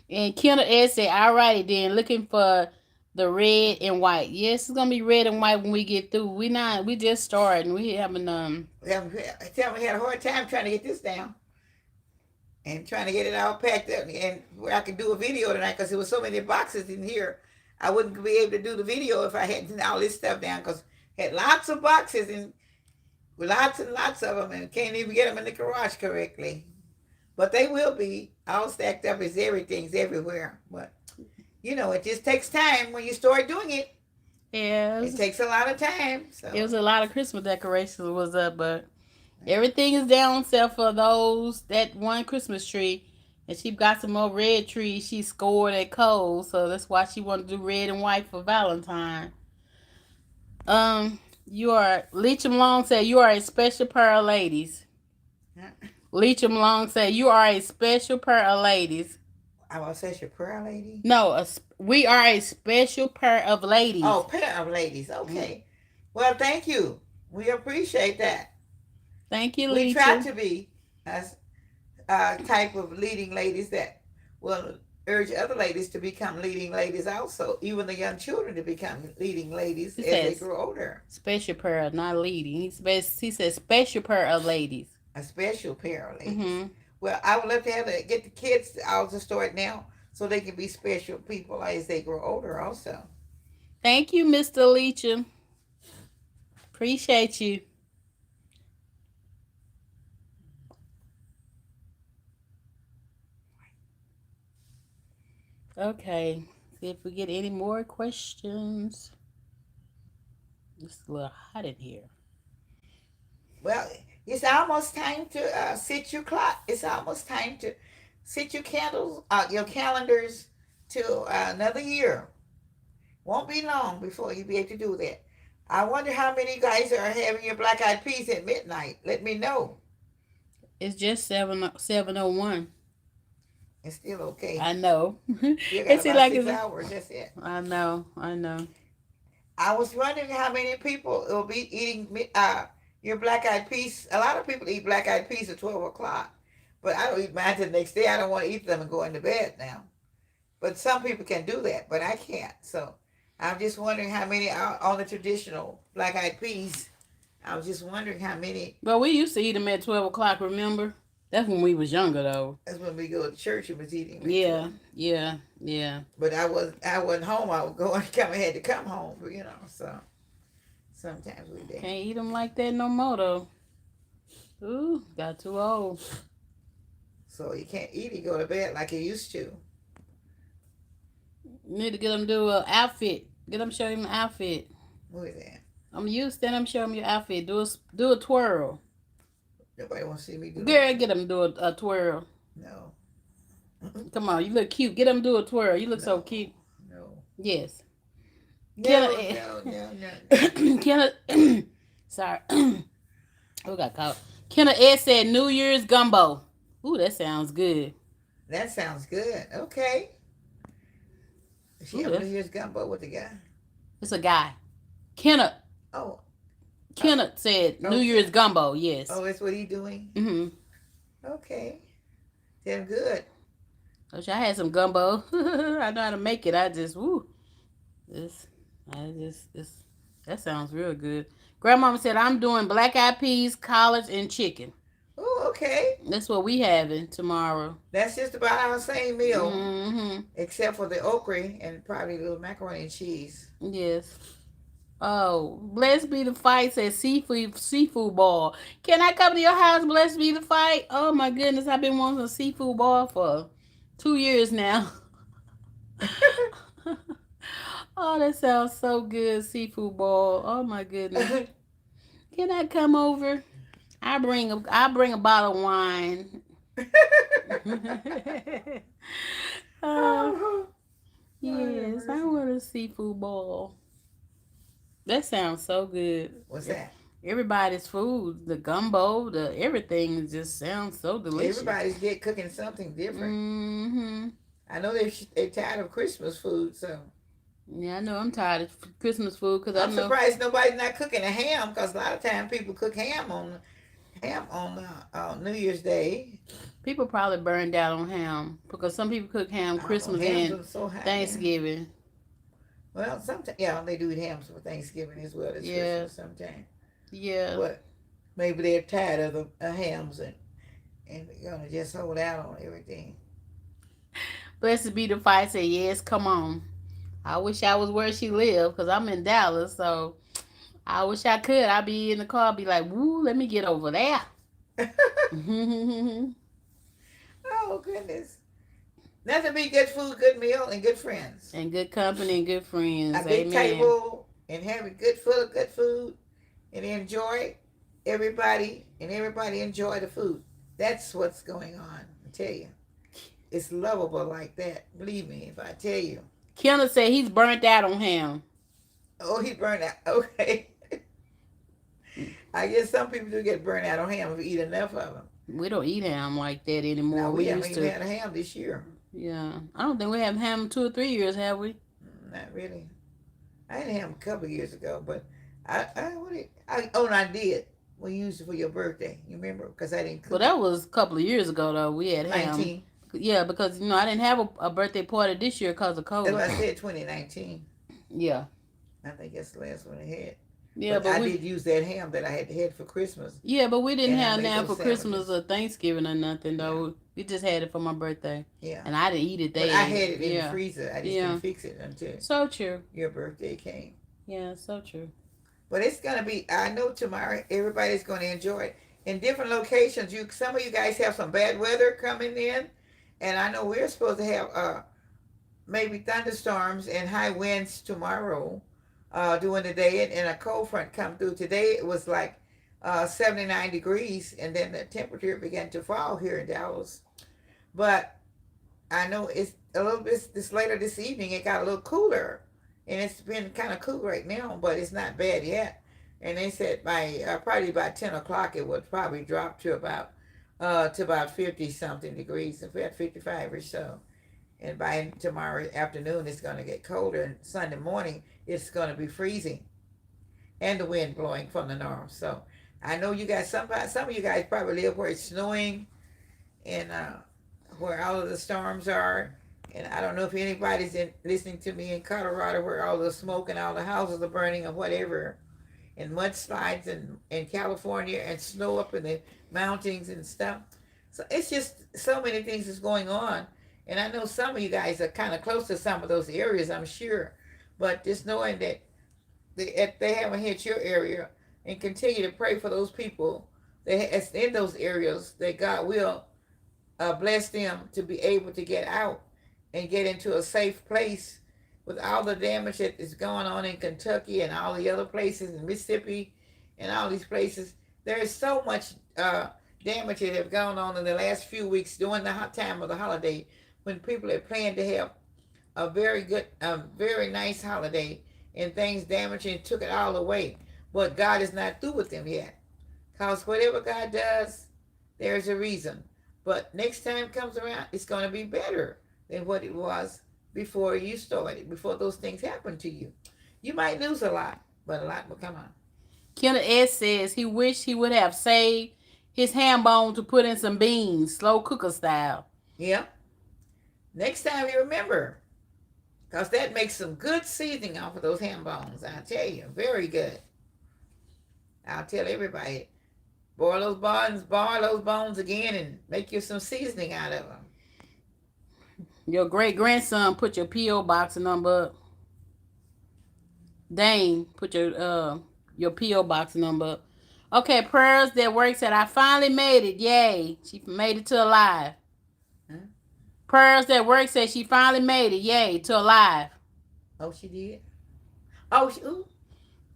And Kendall S said, all righty then, looking for the red and white. Yes, it's gonna be red and white when we get through. We just starting. We haven't Tell me, we had a hard time trying to get this down and trying to get it all packed up, and where I could do a video tonight because there was so many boxes in here. I wouldn't be able to do the video if I had all this stuff down because I had lots of boxes, and Lots and lots of them, and can't even get them in the garage correctly. But they will be all stacked up as everything's everywhere. But it just takes time when you start doing it. Yeah, It takes a lot of time. it So was a lot of Christmas decorations was up, but everything is down except for that one Christmas tree. And she got some more red trees she scored at Kohl's, so that's why she wanted to do red and white for Valentine. You are Leecham Long said you are a special pair of ladies. Leecham Long said you are a special pair of ladies. I was such a prayer lady. No, we are a special pair of ladies. Oh, pair of ladies. Okay. Well, thank you. We appreciate that. Thank you, We try Leecham. to be a type of leading ladies that will urge other ladies to become leading ladies also, even the young children to become leading ladies He as they says grow older. special pair, not leading. He says special pair of ladies. A special pair of ladies. Mm-hmm. Well, I would love to get the kids out to start now so they can be special people as they grow older also. Thank you, Mr. Leecham. Appreciate you. Okay. See if we get any more questions. It's a little hot in here. Well, it's almost time to set your clock. It's almost time to set your candles, your calendars to another year. Won't be long before you be able to do that. I wonder how many guys are having your black eyed peas at midnight. Let me know. It's just 7:01. It's still okay. I know. Still got It seems about like 6 hours. That's it. I know. I know. I was wondering how many people will be eating your black eyed peas. A lot of people eat black eyed peas at 12 o'clock, but I don't eat mine till the next day. I don't want to eat them and go into bed now. But some people can do that, but I can't. So I'm just wondering how many are on the traditional black eyed peas. I was just wondering how many. Well, we used to eat them at 12 o'clock. Remember? That's when we was younger, though. That's when we go to church and was eating at Yeah. 12. Yeah. Yeah. But I wasn't home. I would go and come. I had to come home. So sometimes we did. Can't eat them like that no more, though. Ooh, got too old. So you can't eat. You go to bed like you used to. Need to get them to do an outfit. Get them show him an outfit. What is that? I'm used to them show him your outfit. Do a twirl. Nobody wants to see me do Girl, that. get them to do a twirl. No. Come on, you look cute. Get them to do a twirl. You look so No. cute. No. Yes. No. Can I, No. No. No. can I, sorry. Oh, got caught. Kenna Ed said New Year's gumbo. Ooh, that sounds good. That sounds good. Okay. She Ooh, have New Year's gumbo with the guy. it's a guy. Kenna Oh. Kenneth said New Okay. Year's gumbo. Yes. Oh, that's what he doing. Mm-hmm. Okay. Damn good. Wish I had some gumbo. I know how to make it. I just woo. This. This. That sounds real good. Grandmama said I'm doing black eyed peas, collards, and chicken. Oh, okay. That's what we having tomorrow. That's just about our same meal, Mm-hmm. except for the okra and probably a little macaroni and cheese. Yes. Oh, blessed be the fight says seafood ball. Can I come to your house? Blessed be the fight. Oh my goodness, I've been wanting a seafood ball for 2 years now. Oh, that sounds so good, seafood ball. Oh my goodness. Can I come over? I bring a bottle of wine. uh, Oh, yes, I want a seafood ball. That sounds so good. what's that? Everybody's food, the gumbo, the everything just sounds so delicious. Everybody's cooking something different. Mm-hmm. I know they're tired of Christmas food, so Yeah, I know I'm tired of Christmas food because I I'm know surprised nobody's not cooking a ham because a lot of times people cook ham on New Year's Day. people probably burned out on ham because some people cook ham I don't know, Christmas hams and are so high now. Thanksgiving. Well, sometimes they do eat hams for Thanksgiving as well as Yeah. Christmas sometimes. Yeah. But maybe they're tired of the hams and they're gonna just hold out on everything. Blessed be the fight. Say yes, come on. I wish I was where she lived because I'm in Dallas, so I wish I could. I'd be in the car, be like, woo, let me get over there. And Oh goodness. Nothing be good food, good meal, and good friends. good company and good A friends. big Amen. table and having good food, good food, and enjoy everybody, and everybody enjoy the food. That's what's going on. I tell you, it's lovable like that. Believe me, if I tell you. Kendall said he's burnt out on ham. Oh, he burned out. Okay. I guess some people do get burned out on ham if you eat enough of them. We don't eat ham like that Now, anymore. we We haven't used even to. had a ham this year. Yeah. I don't think we have ham in 2 or 3 years, have we? Not really. I had a ham a couple of years ago, but oh, and I did. We used it for your birthday. You remember? Because I didn't Well, cook that it. was a couple of years ago, though. We had ham. 19. Yeah, because, I didn't have a birthday party this year because of That's COVID. what I said, 2019. Yeah. I think that's the last one I had. Yeah, But but I we. did use that ham that I had for Christmas, Yeah, but we didn't and I have made now those for Christmas sandwiches. or Thanksgiving or nothing Yeah, though. We just had it for my birthday, yeah. and I didn't eat it But I then. had it in the Yeah, freezer. I just didn't yeah. fix it until So true. your birthday came. Yeah, so true. But it's gonna be. I know tomorrow everybody's gonna enjoy it in different locations. Some of you guys have some bad weather coming in, and I know we're supposed to have maybe thunderstorms and high winds tomorrow during the day, and a cold front come through. Today it was like 79 degrees, and then the temperature began to fall here in Dallas. But I know it's a little bit this later this evening. It got a little cooler, and it's been kind of cool right now, but it's not bad yet. And they said by probably by 10 o'clock it would probably drop to about 50 something degrees, about 55 or so. And by tomorrow afternoon it's going to get colder, and Sunday morning it's going to be freezing, and the wind blowing from the north. So I know you guys. Some of you guys probably live where it's snowing, and where all of the storms are. And I don't know if anybody's listening to me in Colorado, where all the smoke and all the houses are burning or whatever, and mudslides in California, and snow up in the mountains and stuff. So it's just so many things is going on. And I know some of you guys are kind of close to some of those areas, I'm sure. But just knowing that if they haven't hit your area, and continue to pray for those people that's in those areas, that God will bless them to be able to get out and get into a safe place with all the damage that is going on in Kentucky and all the other places in Mississippi and all these places. There is so much damage that have gone on in the last few weeks during the hot time of the holiday, when people are planning to have a very good, very nice holiday, and things damaged and took it all away. But God is not through with them yet. Because whatever God does, there's a reason. But next time comes around, it's going to be better than what it was before you started, before those things happened to you. You might lose a lot, but a lot will come on. Kenneth S says he wished he would have saved his ham bone to put in some beans, slow cooker style. Yeah. Next time you remember, because that makes some good seasoning off of those ham bones. I tell you, very good. I'll tell everybody, boil those bones again, and make you some seasoning out of them. Your great grandson put your P.O. box number up. Dane put your P.O. box number up. Okay, prayers that work said I finally made it. Yay. She made it to alive. Huh? Prayers that work said she finally made it. Yay, to alive. Oh, she did. Oh, ooh.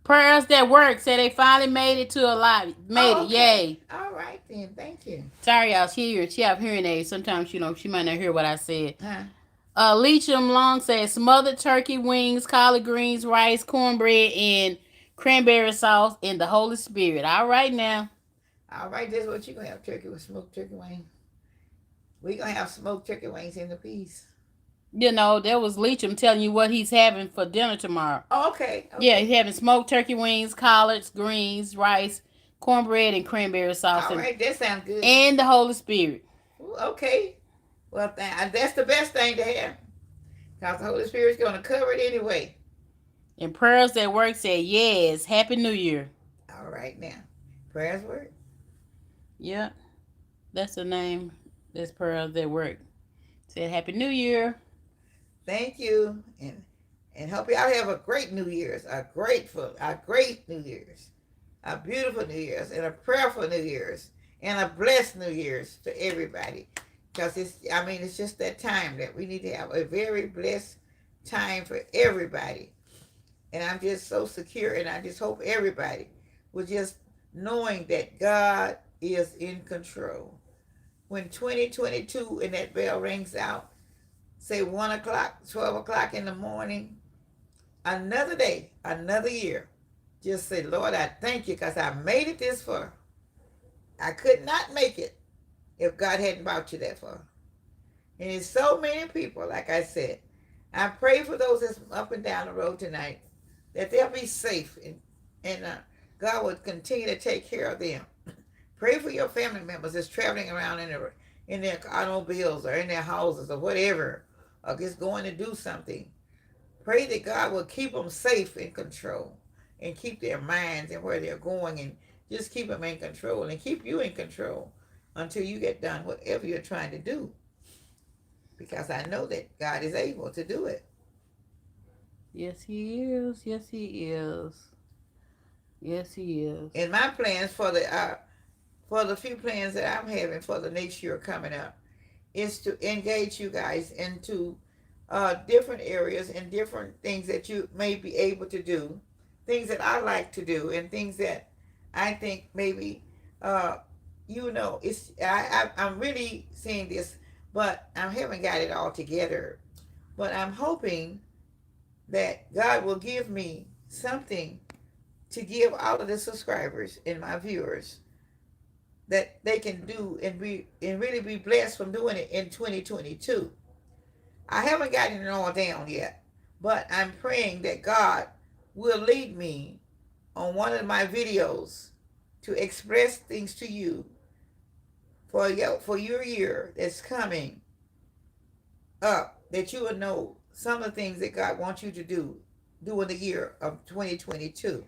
Prayers that work said they finally made it to alive. Made Oh, it. okay. Yay. All right then. Thank you. Sorry, y'all. She have hearing aids. Sometimes, she might not hear what I said. Huh? Leacham Long says smothered turkey wings, collard greens, rice, cornbread, and cranberry sauce in the Holy Spirit. All right now. All right, that's what you're going to have, turkey with smoked turkey wings. We're going to have smoked turkey wings in the piece. There was Leacham telling you what he's having for dinner tomorrow. Oh, okay. Yeah, he's having smoked turkey wings, collards, greens, rice, cornbread, and cranberry sauce. All right, that sounds good. And the Holy Spirit. Ooh, okay. Well, that's the best thing to have, because the Holy Spirit's going to cover it anyway. And prayers that work said, yes, Happy New Year. All right now. Prayers work. Yep. That's the name. That's prayers that work. Said Happy New Year. Thank you. And hope y'all have a great New Year's, a great New Year's, a beautiful New Year's, and a prayerful New Year's, and a blessed New Year's to everybody. Because it's just that time that we need to have a very blessed time for everybody. And I'm just so secure, and I just hope everybody will just knowing that God is in control. When 2022 and that bell rings out, say 1 o'clock, 12 o'clock in the morning, another day, another year, just say, Lord, I thank you because I made it this far. I could not make it if God hadn't brought you that far. And it's so many people, like I said. I pray for those that's up and down the road tonight that they'll be safe and God will continue to take care of them. Pray for your family members that's traveling around in their automobiles or in their houses or whatever, or just going to do something. Pray that God will keep them safe in control and keep their minds and where they're going and just keep them in control and keep you in control until you get done whatever you're trying to do. Because I know that God is able to do it. Yes, he is. Yes, he is. Yes, he is. And my plans for the few plans that I'm having for the next year coming up is to engage you guys into different areas and different things that you may be able to do, things that I like to do, and things that I think maybe I'm really seeing this, but I haven't got it all together. But I'm hoping that God will give me something to give all of the subscribers and my viewers that they can do and really be blessed from doing it in 2022. I haven't gotten it all down yet, but I'm praying that God will lead me on one of my videos to express things to you for your year that's coming up, that you will know some of the things that God wants you to do during the year of 2022.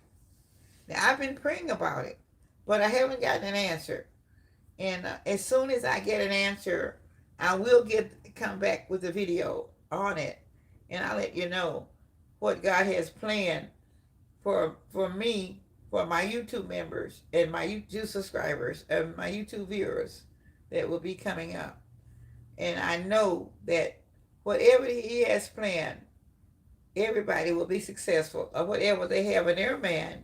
Now, I've been praying about it, but I haven't gotten an answer. And as soon as I get an answer, I will come back with a video on it, and I'll let you know what God has planned for me, for my YouTube members and my YouTube subscribers and my YouTube viewers that will be coming up. And I know that whatever He has planned, everybody will be successful, or whatever they have in their mind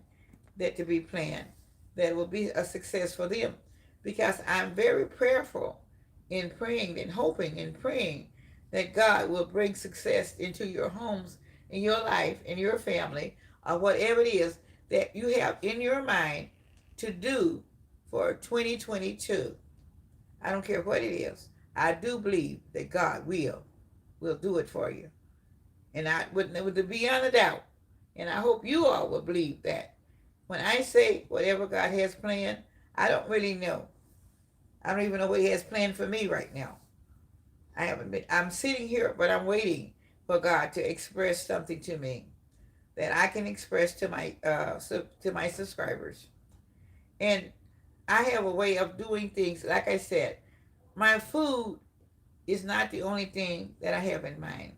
that to be planned, that will be a success for them. Because I'm very prayerful in praying and hoping and praying that God will bring success into your homes, in your life, in your family, or whatever it is that you have in your mind to do for 2022. I don't care what it is. I do believe that God will do it for you. And I would beyond a doubt. And I hope you all will believe that. When I say whatever God has planned, I don't really know. I don't even know what He has planned for me right now. I'm sitting here, but I'm waiting for God to express something to me that I can express to my subscribers. And I have a way of doing things. Like I said, my food is not the only thing that I have in mind.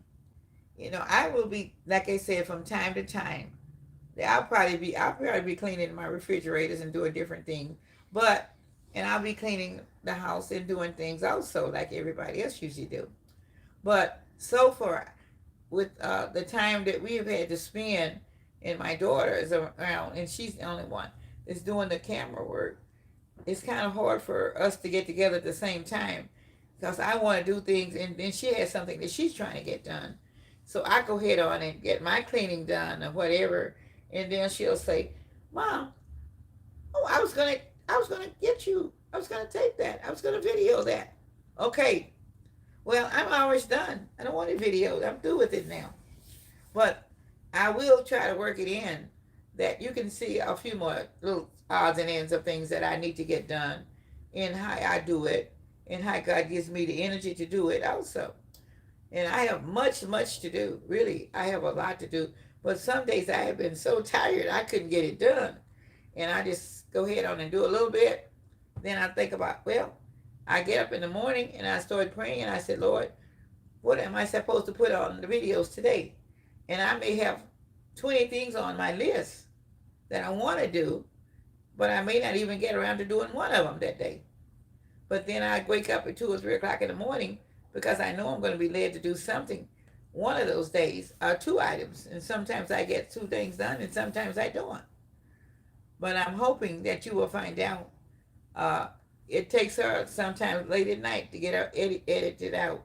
I will be, like I said, from time to time. I'll probably be cleaning my refrigerators and doing different things, and I'll be cleaning the house and doing things also like everybody else usually do. But so far, with the time that we have had to spend, and my daughter is around, and she's the only one that's doing the camera work, it's kind of hard for us to get together at the same time because I want to do things, and then she has something that she's trying to get done. So I go ahead on and get my cleaning done or whatever, and then she'll say, "Mom, oh, I was gonna tape that. I was gonna video that." Okay, well, I'm always done. I don't want it videoed. I'm through with it now. But I will try to work it in that you can see a few more little odds and ends of things that I need to get done and how I do it and how God gives me the energy to do it also. And I have much, much to do. Really, I have a lot to do. But some days I have been so tired I couldn't get it done. And I just go ahead on and do a little bit. Then I think about, well, I get up in the morning and I start praying and I said, Lord, what am I supposed to put on the videos today? and I may have 20 things on my list that I want to do, but I may not even get around to doing one of them that day. But then I wake up at 2 or 3 o'clock in the morning because I know I'm going to be led to do something one of those days, or two items. And sometimes I get two things done and sometimes I don't. But I'm hoping that you will find out. Uh, it takes her sometimes late at night to get her edited out.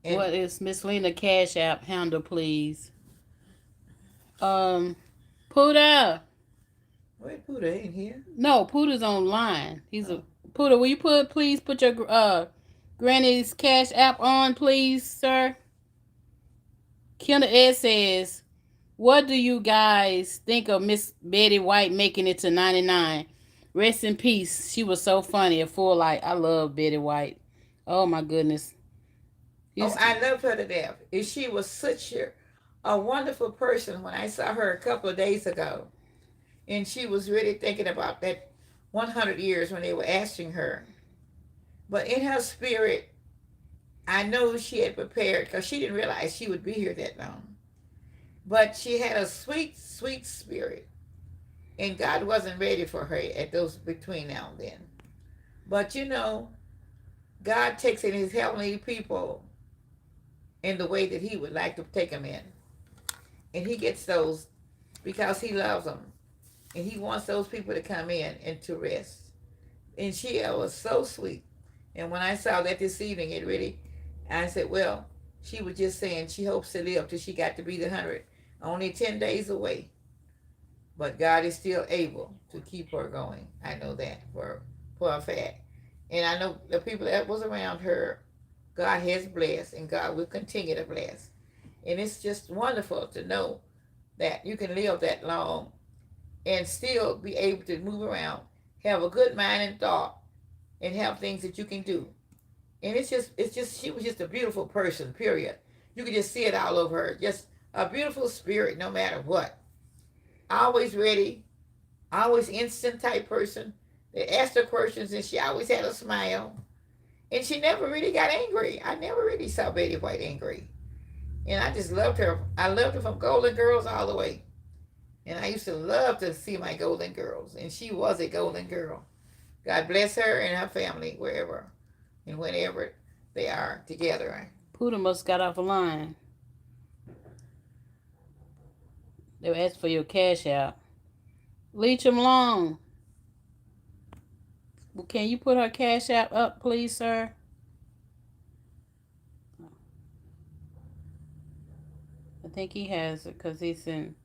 And What is Miss Lena Cash App handle, please? Um, Puda. wait, Buddha ain't here. No, Puda's online. He's Oh, a Puda. Will you please put your granny's Cash App on, please, sir? Kendall Ed says, "What do you guys think of Miss Betty White making it to 99? Rest in peace. She was so funny at full light. I love Betty White. Oh my goodness. oh, He's, I loved her to death. And she was such a wonderful person when I saw her a couple of days ago. And she was really thinking about that 100 years when they were asking her. But in her spirit, I know she had prepared because she didn't realize she would be here that long. But she had a sweet, sweet spirit. And God wasn't ready for her at those between now and then. But God takes in his heavenly people in the way that he would like to take them in. And he gets those because he loves them. And he wants those people to come in and to rest. And she was so sweet. And when I saw that this evening, I said, well, she was just saying she hopes to live till she got to be the 100. Only 10 days away. But God is still able to keep her going. I know that for a fact. And I know the people that was around her, God has blessed and God will continue to bless. And it's just wonderful to know that you can live that long and still be able to move around, have a good mind and thought, and have things that you can do. And she was just a beautiful person, period. You could just see it all over her. Just a beautiful spirit no matter what. Always ready, always instant type person. They asked her questions and she always had a smile. And she never really got angry. I never really saw Betty White angry. And I just loved her. I loved her from Golden Girls all the way. And I used to love to see my Golden Girls. And she was a Golden Girl. God bless her and her family wherever and whenever they are together. Puda must got off the line. They were asking for your Cash App. Leech them long. Well, can you put her Cash App up, please, sir? I think he has it because he's in.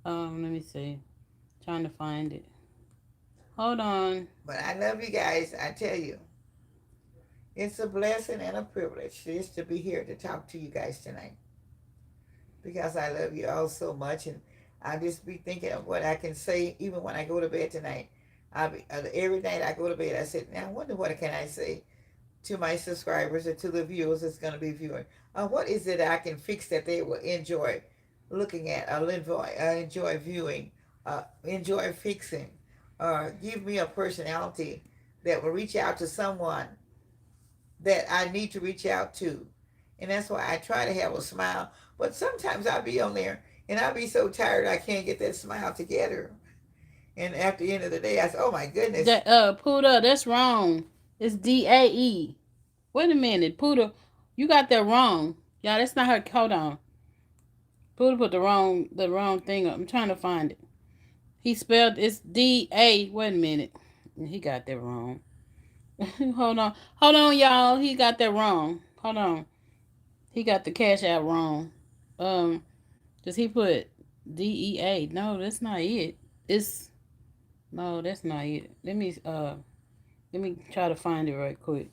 Let me see. Trying to find it. Hold on. But I love you guys. I tell you, it's a blessing and a privilege just to be here to talk to you guys tonight because I love you all so much. And I'll just be thinking of what I can say even when I go to bed tonight. Every night I go to bed, I said, now I wonder what can I say to my subscribers or to the viewers that's going to be viewing. What is it I can fix that they will enjoy looking at, enjoy viewing, enjoy fixing, or give me a personality that will reach out to someone that I need to reach out to. And that's why I try to have a smile. But sometimes I'll be on there and I'll be so tired I can't get that smile together. And at the end of the day, I say, oh my goodness. That Puda, that's wrong. It's DAE. Wait a minute, Puda, you got that wrong. Yeah, that's not her. Hold on. Puda put the wrong thing up. I'm trying to find it. He spelled it's DA. Wait a minute. He got that wrong. Hold on, y'all. He got that wrong. Hold on. He got the Cash App wrong. Does he put DEA? No, that's not it. It's no, that's not it. Let me try to find it right quick.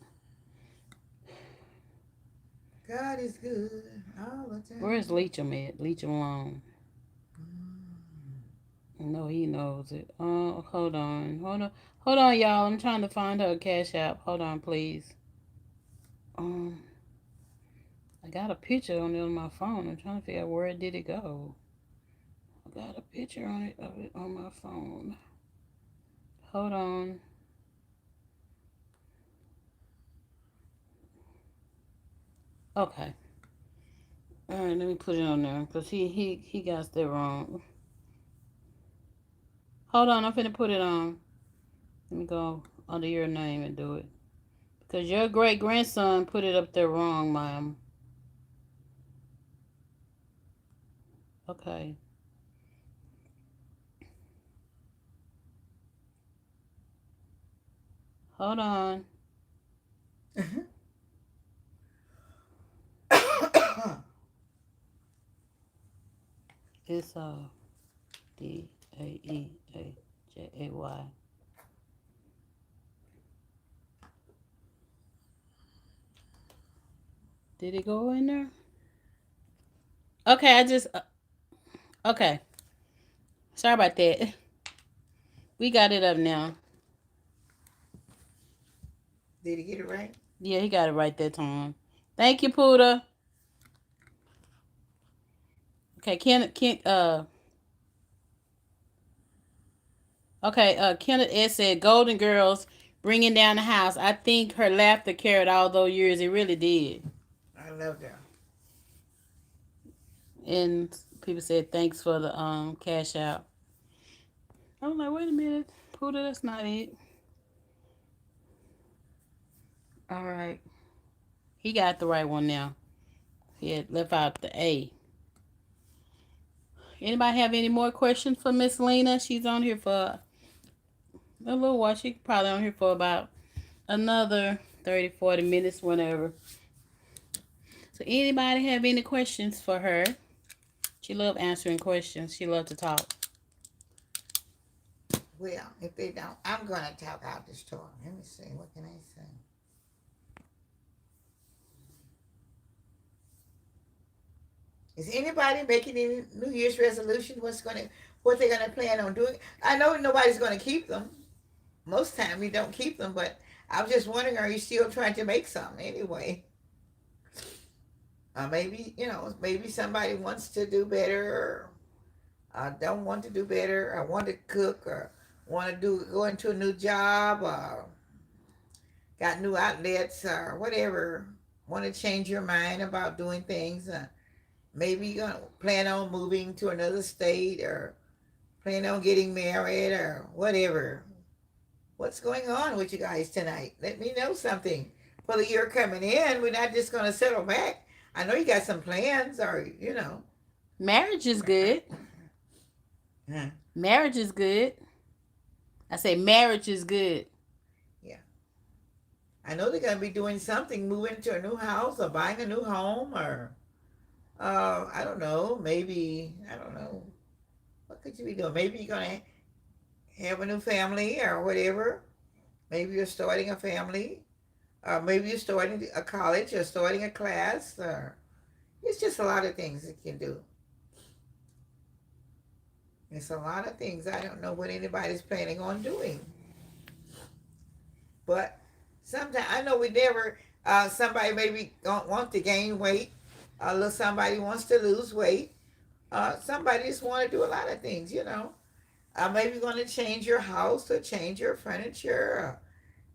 God is good all the Where's time. Leechum at? Leechum alone. No, he knows it. Hold on, y'all. I'm trying to find her Cash App. Hold on, please. Um, I got a picture on it on my phone. I'm trying to figure out where did it go. I got a picture on it of it on my phone. Hold on. Okay. All right, let me put it on there because he got that wrong. Hold on, I'm finna put it on. Let me go under your name and do it because your great grandson put it up there wrong, ma'am. Okay, hold on. It's Daeajay. Did it go in there? Okay, I just okay. Sorry about that. We got it up now. Did he get it right? Yeah, he got it right that time. Thank you, Puda. Okay, Kenneth S said, "Golden Girls bringing down the house. I think her laughter carried all those years. It really did." I love that. And people said, "Thanks for the cash out." I was like, "Wait a minute, Puda, that's not it." All right, he got the right one now. He had left out the A. Anybody have any more questions for Miss Lena? She's on here for a little while. She probably on here for about another 30, 40 minutes, whenever. So anybody have any questions for her? She love answering questions. She love to talk. Well, if they don't, I'm going to talk out the store. Let me see. What can I say? Is anybody making any New Year's resolution? What they're gonna plan on doing? I know nobody's gonna keep them. Most time we don't keep them, but I was just wondering, are you still trying to make some anyway? Maybe maybe somebody wants to do better, or don't want to do better, or want to cook, or want to go into a new job, or got new outlets, or whatever. Want to change your mind about doing things? Maybe you're gonna plan on moving to another state, or plan on getting married, or whatever. What's going on with you guys tonight? Let me know something for the year coming in. We're not just gonna settle back. I know you got some plans, or Marriage is good. Huh. Marriage is good. I say marriage is good. Yeah. I know they're gonna be doing something, moving to a new house, or buying a new home, or I don't know. Maybe I don't know. What could you be doing? Maybe you're gonna have a new family, or whatever. Maybe you're starting a family. Maybe you're starting a college, or starting a class, or it's just a lot of things it can do. It's a lot of things. I don't know what anybody's planning on doing, but sometimes I know we never. Somebody maybe don't want to gain weight. Somebody wants to lose weight. Somebody just want to do a lot of things. Maybe going to change your house, or change your furniture.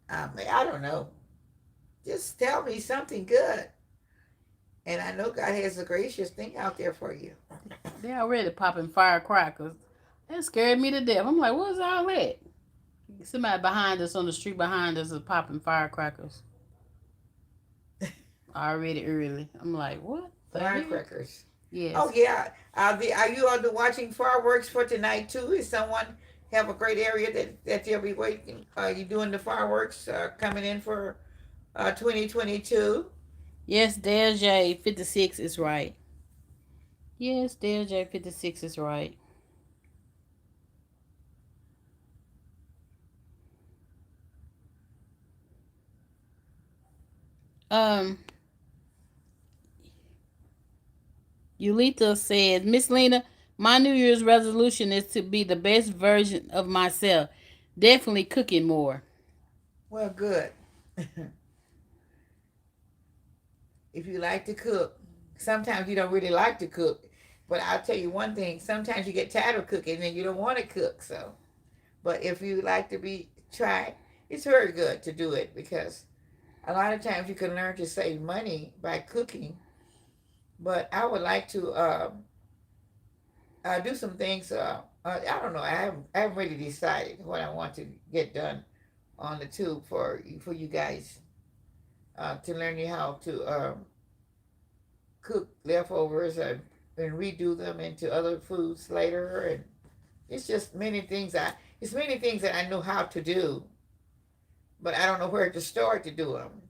I don't know. Just tell me something good. And I know God has a gracious thing out there for you. They already popping firecrackers. That scared me to death. I'm like, what's all that? Somebody behind us on the street behind us is popping firecrackers already early. I'm like, what the hell? Firecrackers. Oh Yes. yeah. Are you all watching fireworks for tonight too? Is someone have a great area that they'll be waiting? Are you doing the fireworks coming in for 2022? Yes, Dale J 56 is right. Yes, Dale J 56 is right. Um, Yulita says, Miss Lena, my New Year's resolution is to be the best version of myself. Definitely cooking more. Well, good. If you like to cook, sometimes you don't really like to cook, but I'll tell you one thing: sometimes you get tired of cooking and you don't want to cook. So, but if you like to try, it's very good to do it because a lot of times you can learn to save money by cooking But I would like to do some things. I don't know. I haven't really decided what I want to get done on the tube for you guys to learn you how to cook leftovers and redo them into other foods later. And it's just many things. It's many things that I know how to do, but I don't know where to start to do them.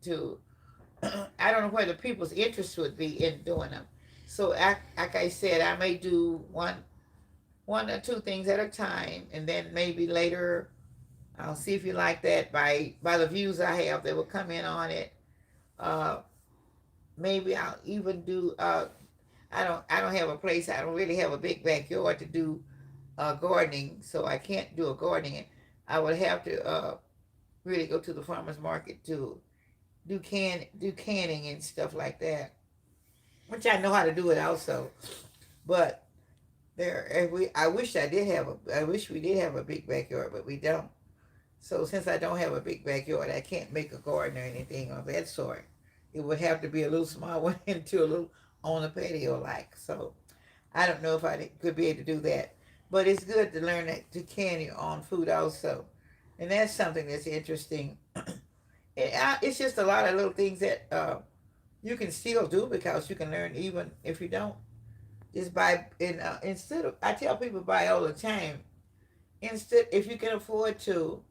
I don't know where the people's interest would be in doing them. So, like I said, I may do one or two things at a time, and then maybe later I'll see if you like that by the views I have that will come in on it. Uh, Maybe I'll even do. I don't have a place. I don't really have a big backyard to do gardening, so I can't do a gardening. I would have to really go to the farmers market to do canning and stuff like that, which I know how to do it also. But I wish I wish we did have a big backyard, but we don't. So since I don't have a big backyard, I can't make a garden or anything of that sort. It would have to be a little small one into a little on a patio like. So I don't know if I could be able to do that. But it's good to learn to can your own food also. And that's something that's interesting. It's just a lot of little things that you can still do because you can learn even if you don't. Just buy, and instead of, I tell people buy all the time. Instead, if you can afford to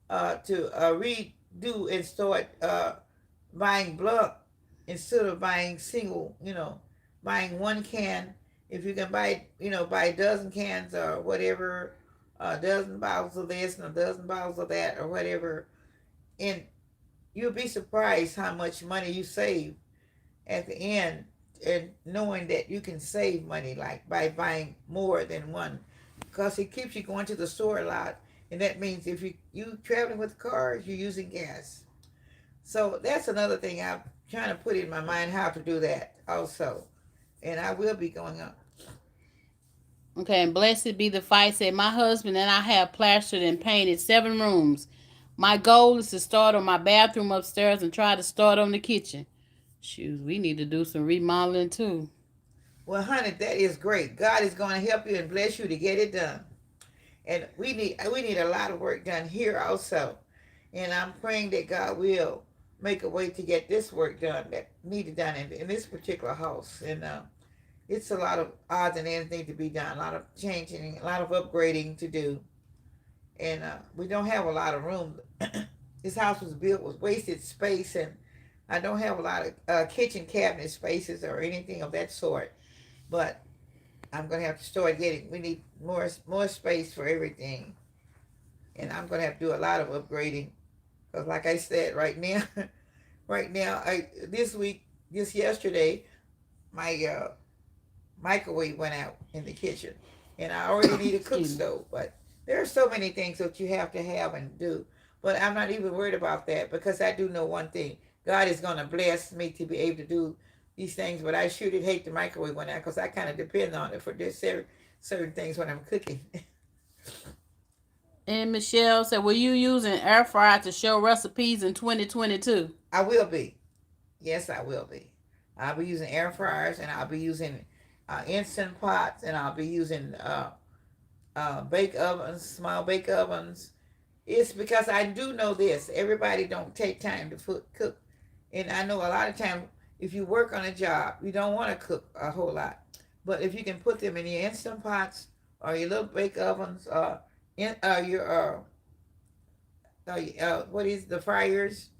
redo and start buying bulk instead of buying single, buying one can. If you can buy a dozen cans or whatever, a dozen bottles of this and a dozen bottles of that or whatever, and you'll be surprised how much money you save at the end, and knowing that you can save money like by buying more than one, because it keeps you going to the store a lot, and that means if you traveling with cars, you're using gas. So that's another thing I'm trying to put in my mind how to do that also, and I will be going up. Okay, and blessed be the fight said, my husband and I have plastered and painted 7 rooms. My goal is to start on my bathroom upstairs and try to start on the kitchen. Shoot, we need to do some remodeling too. Well, honey, that is great. God is going to help you and bless you to get it done. And we need a lot of work done here also. And I'm praying that God will make a way to get this work done that needed done in this particular house. And it's a lot of odds and ends need to be done, a lot of changing, a lot of upgrading to do. And we don't have a lot of room. This house was built with wasted space, and I don't have a lot of kitchen cabinet spaces or anything of that sort. But I'm gonna have to start getting. We need more space for everything, and I'm gonna have to do a lot of upgrading. Because, like I said, right now, right now, this yesterday, my microwave went out in the kitchen, and I already need a cook Excuse me. stove. But there are so many things that you have to have and do. But I'm not even worried about that because I do know one thing: God is gonna bless me to be able to do these things. But I sure did hate the microwave went out because I kind of depend on it for this certain things when I'm cooking. And Michelle said, will you use an air fryer to show recipes in 2022? I will be. Yes, I will be. I'll be using air fryers, and I'll be using instant pots, and I'll be using bake ovens, small bake ovens. It's because I do know this. Everybody don't take time to cook, and I know a lot of time if you work on a job, you don't want to cook a whole lot. But if you can put them in your instant pots or your little bake ovens, in your what is the fryers,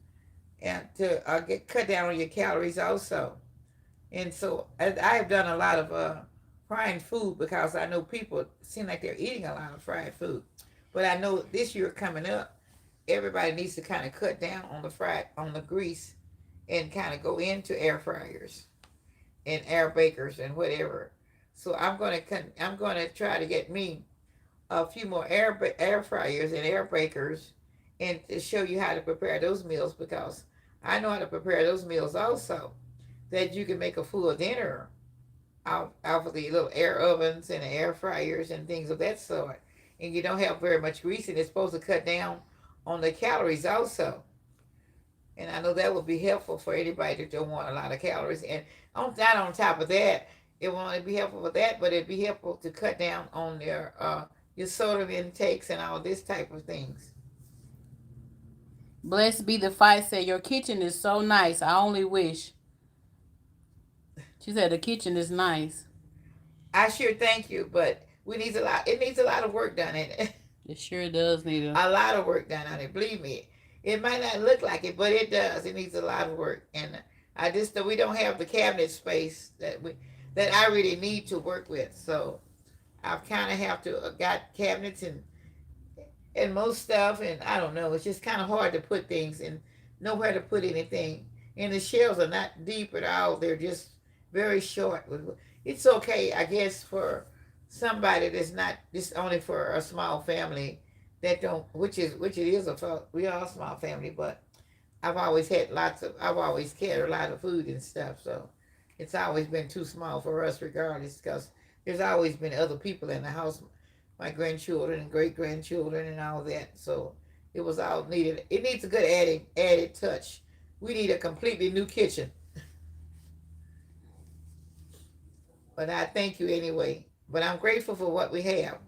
and to get cut down on your calories also. And so I have done a lot of frying food because I know people seem like they're eating a lot of fried food. But I know this year coming up, everybody needs to kind of cut down on the grease and kind of go into air fryers and air bakers and whatever. So I'm gonna try to get me a few more air fryers and air bakers, and to show you how to prepare those meals because I know how to prepare those meals also. That you can make a full dinner out of the little air ovens and air fryers and things of that sort. And you don't have very much grease, and it's supposed to cut down on the calories also. And I know that would be helpful for anybody that don't want a lot of calories. And not on top of that, it won't only be helpful for that, but it'd be helpful to cut down on your soda intakes and all this type of things. Blessed be the fight said, your kitchen is so nice. I only wish. She said the kitchen is nice. I sure thank you, but we needs a lot. It needs a lot of work done in it. It sure does need a. A lot of work done on it. Believe me, it might not look like it, but it does. It needs a lot of work, and I just we don't have the cabinet space that I really need to work with. So I've kind of have to got cabinets and most stuff, and I don't know. It's just kind of hard to put things and nowhere to put anything. And the shelves are not deep at all. They're just very short. It's okay, I guess, for somebody that's not just only for a small family that don't, which it is we are a small family, but I've always carried a lot of food and stuff, so it's always been too small for us, regardless, because there's always been other people in the house, my grandchildren and great grandchildren and all that. So it was all needed. It needs a good added touch. We need a completely new kitchen. But I thank you anyway. But I'm grateful for what we have.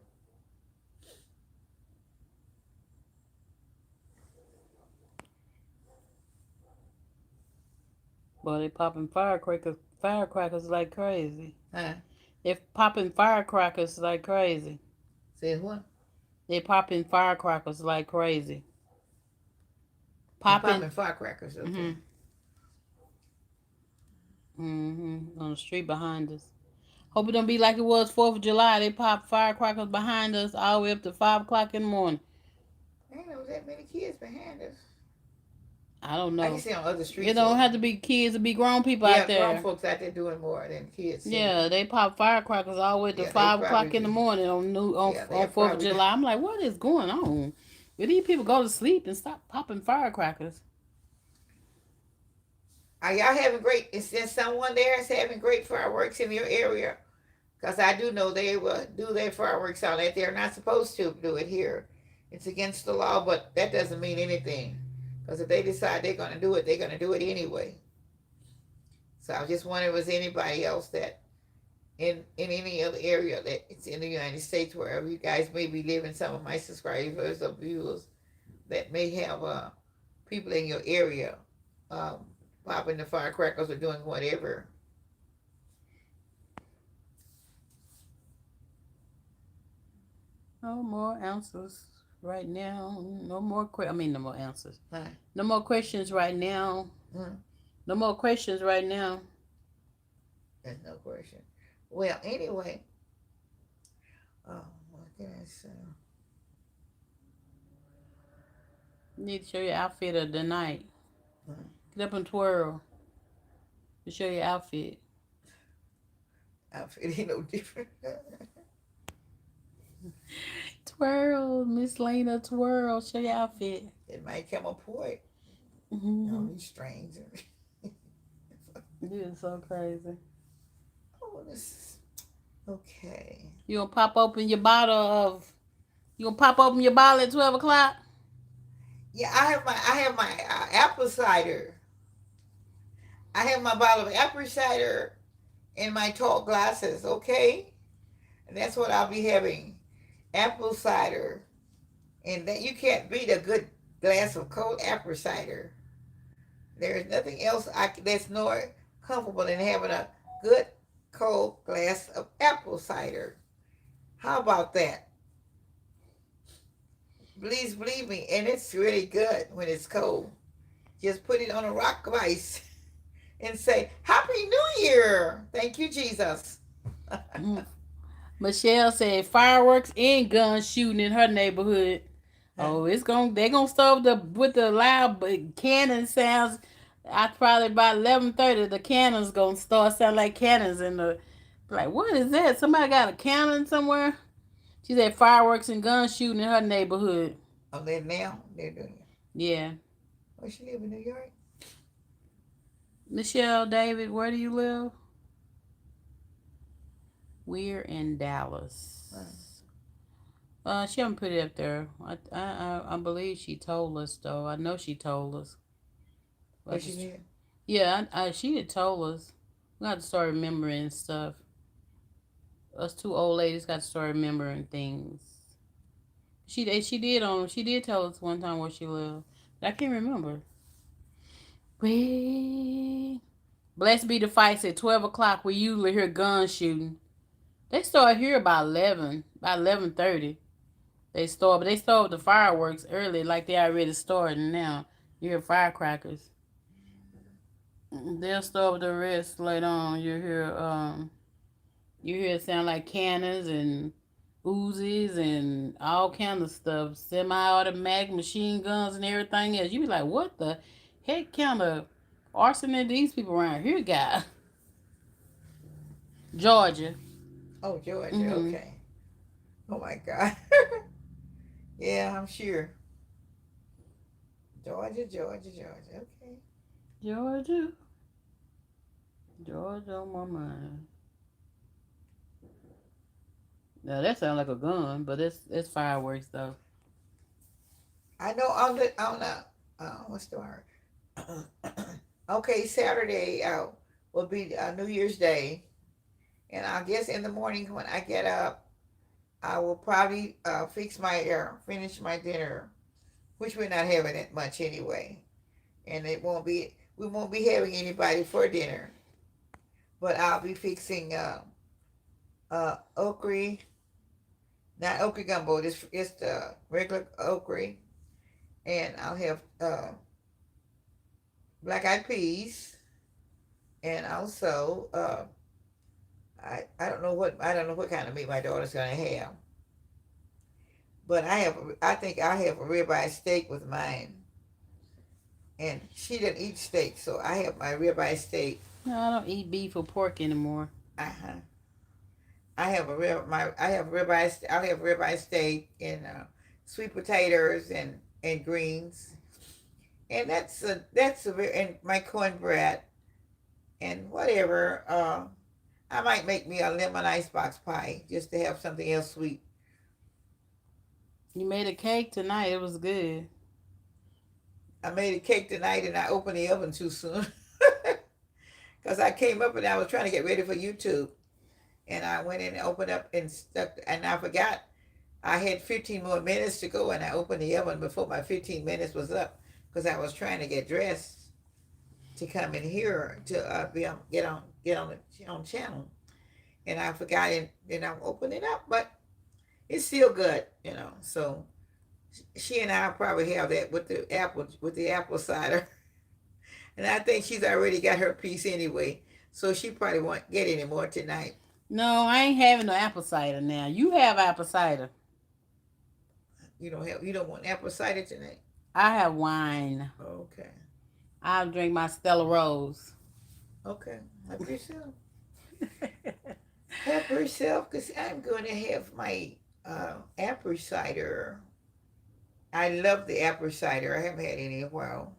Boy, they popping firecrackers like crazy. Huh? They popping firecrackers like crazy. Says what? They popping firecrackers like crazy. They're Popping. popping firecrackers. Okay. Mhm. Mhm. On the street behind us. Hope it don't be like it was 4th of July. They pop firecrackers behind us all the way up to 5 o'clock in the morning. Ain't know that many kids behind us. I don't I can know. see on other It streets. don't have to be kids. It be grown people out Yeah, grown there. folks out there doing more than kids seem. Yeah, they pop firecrackers all the way to Yeah, they 5 o'clock probably in the do. morning on Yeah, they on 4th of probably do. July. I'm like, what is going on? Where these people go to sleep and stop popping firecrackers? Are y'all having great? Is there someone there is having great fireworks in your area? Because I do know they will do their fireworks out there. They're not supposed to do it here. It's against the law, but that doesn't mean anything. Because if they decide they're going to do it, they're going to do it anyway. So I just wondering if there's anybody else that in any other area that it's in the United States, wherever you guys may be living, some of my subscribers or viewers that may have people in your area um, popping the firecrackers or doing whatever. No more answers right now. No more no more answers. Huh? No more questions right now. Hmm? No more questions right now. There's no question. Well, anyway, what can I say? You need to show your outfit of the night. Hmm? Get up and twirl to show your outfit. Outfit ain't no different. Twirl, Miss Lena, twirl. Show your outfit. It might come a point. Mm-hmm. These strings. You are so crazy. Oh, this. Okay. You gonna pop open your bottle of. You gonna pop open your bottle at 12 o'clock? Yeah, I have my apple cider. I have my bottle of apple cider in my tall glasses. Okay, and that's what I'll be having. Apple cider, and that you can't beat a good glass of cold apple cider. There is nothing else that's more comfortable than having a good cold glass of apple cider. How about that? Please believe me, and it's really good when it's cold. Just put it on a rock of ice and say, Happy New Year! Thank you, Jesus. Mm. Michelle said fireworks and guns shooting in her neighborhood. Oh, they're gonna start with the loud cannon sounds. I probably by 11:30 the cannons gonna start sounding like cannons in the like what is that? Somebody got a cannon somewhere? She said fireworks and guns shooting in her neighborhood. Oh, they're doing it. Yeah. Oh, she live in New York? Michelle, David, where do you live? We're in Dallas. She haven't put it up there. I believe she told us though. I know she told us. I What you just, did? yeah, she had told us we got to start remembering stuff. Us two old ladies got to start remembering things. She did tell us one time where she lived. But I can't remember. Wait. Blessed be the fights at 12 o'clock. We usually hear guns shooting. They start here about 11, about 11:30. But they start with the fireworks early, like they already started now. You hear firecrackers. They'll start with the rest later on. You hear it sound like cannons and Uzis and all kind of stuff, semi-automatic machine guns and everything else. You be like, what the heck kind of arson are these people around here got? Georgia. Oh, Georgia. Mm-hmm. Okay. Oh my God. Yeah, I'm sure. Georgia, Georgia, Georgia. Okay. Georgia. Georgia on my mind. Now that sounds like a gun, but it's fireworks though. I know on the what's the word? Okay, Saturday will be New Year's Day, and I guess in the morning when I get up, I will probably finish my dinner, which we're not having it much anyway, and we won't be having anybody for dinner, but I'll be fixing okra, not okra gumbo, it's the regular okra, and I'll have black eyed peas, and also I don't know what kind of meat my daughter's gonna have, but I think I have a ribeye steak with mine, and she didn't eat steak, so I have my ribeye steak. No, I don't eat beef or pork anymore. Uh huh. I'll have ribeye steak and sweet potatoes and greens, and and my cornbread and whatever. I might make me a lemon icebox pie just to have something else sweet. You made a cake tonight. It was good. I made a cake tonight and I opened the oven too soon because I came up and I was trying to get ready for YouTube, and I went in and opened up and stuck, and I forgot I had 15 more minutes to go, and I opened the oven before my 15 minutes was up because I was trying to get dressed to come in here to get on the on channel, and I forgot it. Then I opened it up, but it's still good, you know. So she and I will probably have that with the apple cider, and I think she's already got her piece anyway, so she probably won't get any more tonight. No, I ain't having no apple cider now. You have apple cider. You don't want apple cider tonight. I have wine. Okay, I'll drink my Stella Rose. okay, help yourself. Help yourself, because I'm going to have my apple cider. I love the apple cider. I haven't had any in a while.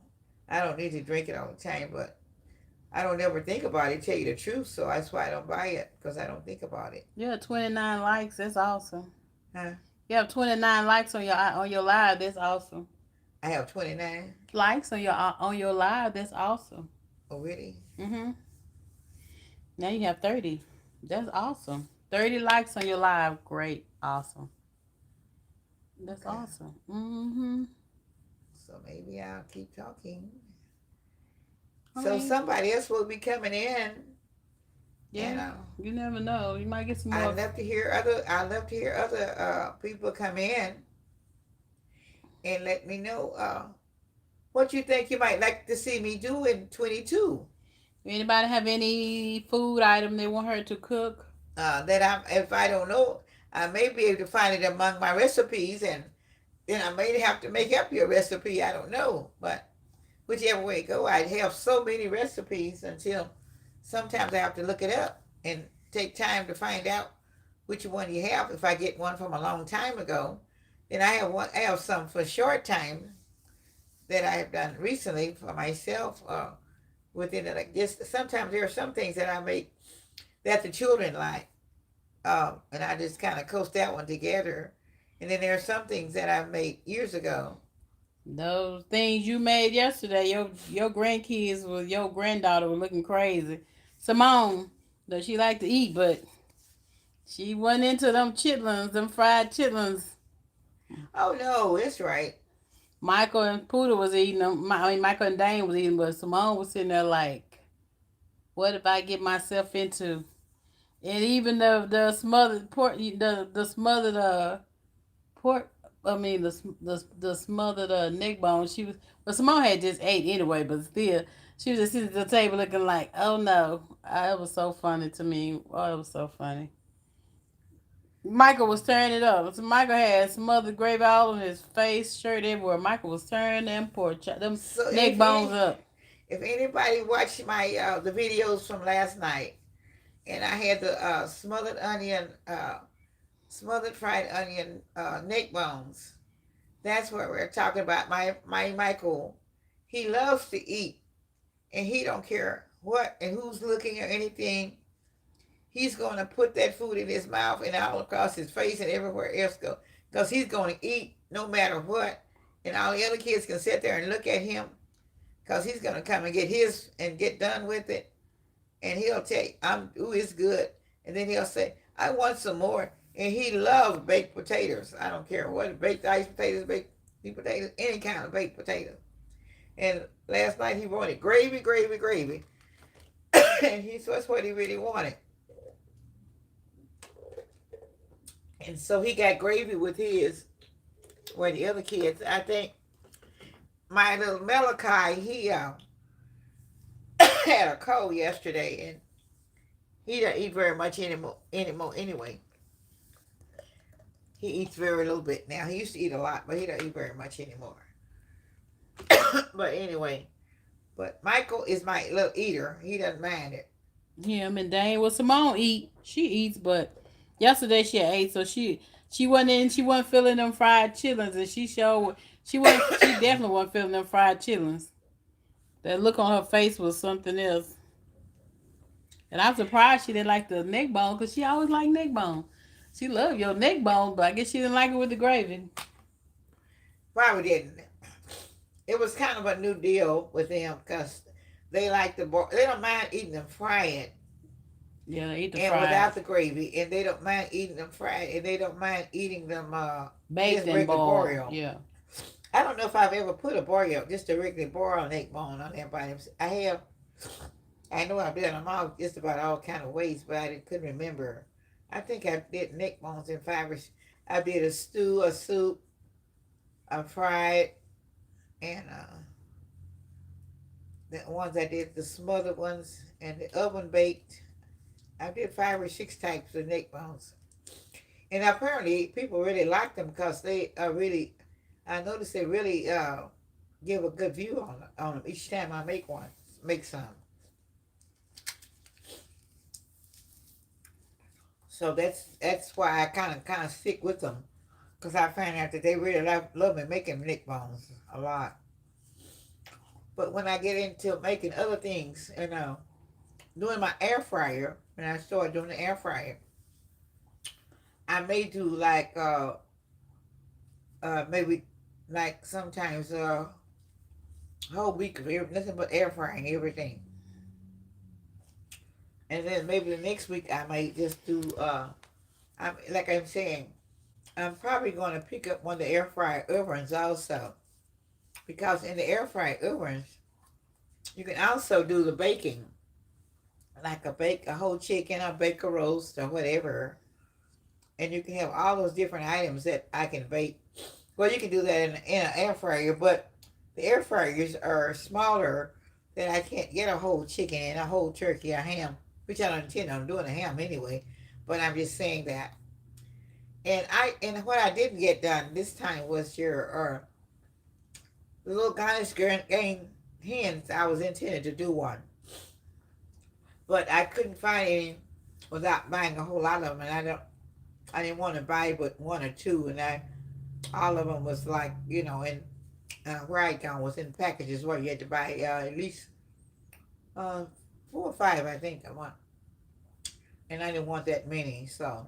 I don't need to drink it all the time, but I don't ever think about it, tell you the truth. So that's why I don't buy it, because I don't think about it. You have 29 likes. That's awesome. Huh? You have 29 likes on your live. That's awesome. I have 29 Likes on your live. That's awesome. already. Mhm. Now you have 30. That's awesome. 30 likes on your live. Great. Awesome. That's Okay. awesome. Mhm. So maybe I'll keep talking. I So mean, somebody else will be coming in, and yeah. You never know. You might get some I more. love to hear other people come in and let me know what you think you might like to see me do in 22. Anybody have any food item they want her to cook? If I don't know, I may be able to find it among my recipes, and then I may have to make up your recipe. I don't know, but whichever way it go, I have so many recipes until sometimes I have to look it up and take time to find out which one you have. If I get one from a long time ago, then I have one. I have some for short time that I have done recently for myself. Within it, like this, sometimes there are some things that I make that the children like, and I just kind of coast that one together. And then there are some things that I made years ago Those things you made yesterday, your grandkids with your granddaughter were looking crazy. Simone, does she like to eat, but she went into them chitlins, them fried chitlins. Oh no, it's right. Michael and Pooter was eating them. I mean, Michael and Dane was eating, but Simone was sitting there like, "What if I get myself into?" And even the smothered pork, the smothered pork. I mean the smothered neck bone. She was, but Simone had just ate anyway, but still, she was just sitting at the table looking like, "Oh no!" It was so funny to me. Oh, it was so funny. Michael was tearing it up. So Michael had smothered gravy all on his face, shirt everywhere. Michael was tearing them So neck bones up. if anybody watched my the videos from last night, and I had the smothered fried onion neck bones. That's what we're talking about. My Michael, he loves to eat, and he don't care what and who's looking or anything. He's going to put that food in his mouth and all across his face and everywhere else go, because he's going to eat no matter what, and all the other kids can sit there and look at him, because he's going to come and get his and get done with it, and he'll tell you, ooh, it's good," and then he'll say, "I want some more." And he loves baked potatoes. I don't care what, baked iced potatoes, baked sweet potatoes, any kind of baked potatoes. And last night he wanted gravy, gravy, gravy, and that's what he really wanted. And so he got gravy with his. Where the other kids, I think my little Malachi, he had a cold yesterday, and he don't eat very much anymore. Anyway, he eats very little bit now. He used to eat a lot, but he don't eat very much anymore. But anyway, but Michael is my little eater. He doesn't mind it. Him and Dane. Well, Simone eat. She eats, but yesterday she ate, so she wasn't in. She wasn't feeling them fried chitlins, and she showed she wasn't. She definitely wasn't feeling them fried chitlins. That look on her face was something else. And I'm surprised she didn't like the neck bone because she always liked neck bone. She loved your neck bone, but I guess she didn't like it with the gravy. Probably didn't. It was kind of a new deal with them, because they like they don't mind eating them fried Yeah, they eat the and fried, without the gravy, and they don't mind eating them fried, and they don't mind eating them baked just and regular boiled. boiled. Yeah. I don't know if I've ever put a boiled, just a regular boiled neck bone on there by themselves. I have. I know I've done them all just about all kind of ways, but I couldn't remember. I think I did neck bones in five or I did a stew, a soup, a fried, and the ones I did, the smothered ones, and the oven baked. I did five or six types of neck bones. And apparently people really like them, because they are really, I noticed they really give a good view on them each time I make some. So that's why I kind of stick with them, because I find out that they really love me making neck bones a lot. But when I get into making other things, doing my air fryer, when I started doing the air fryer, I may do like maybe like sometimes a whole week of nothing but air frying everything, and then maybe the next week I might just do I'm like I'm saying, I'm probably going to pick up one of the air fryer ovens also, because in the air fryer ovens you can also do the baking, like a whole chicken or bake a roast or whatever, and you can have all those different items that I can bake. Well, you can do that in an air fryer, but the air fryers are smaller, that I can't get a whole chicken and a whole turkey, a ham, which I don't intend on doing a ham anyway. But I'm just saying that. And what I didn't get done this time was your the little garnish game hens. I was intended to do one, but I couldn't find any without buying a whole lot of them, and I didn't want to buy but one or two, and all of them was like, in where I gone was in packages where you had to buy at least uh, four or five, I think I want, and I didn't want that many. So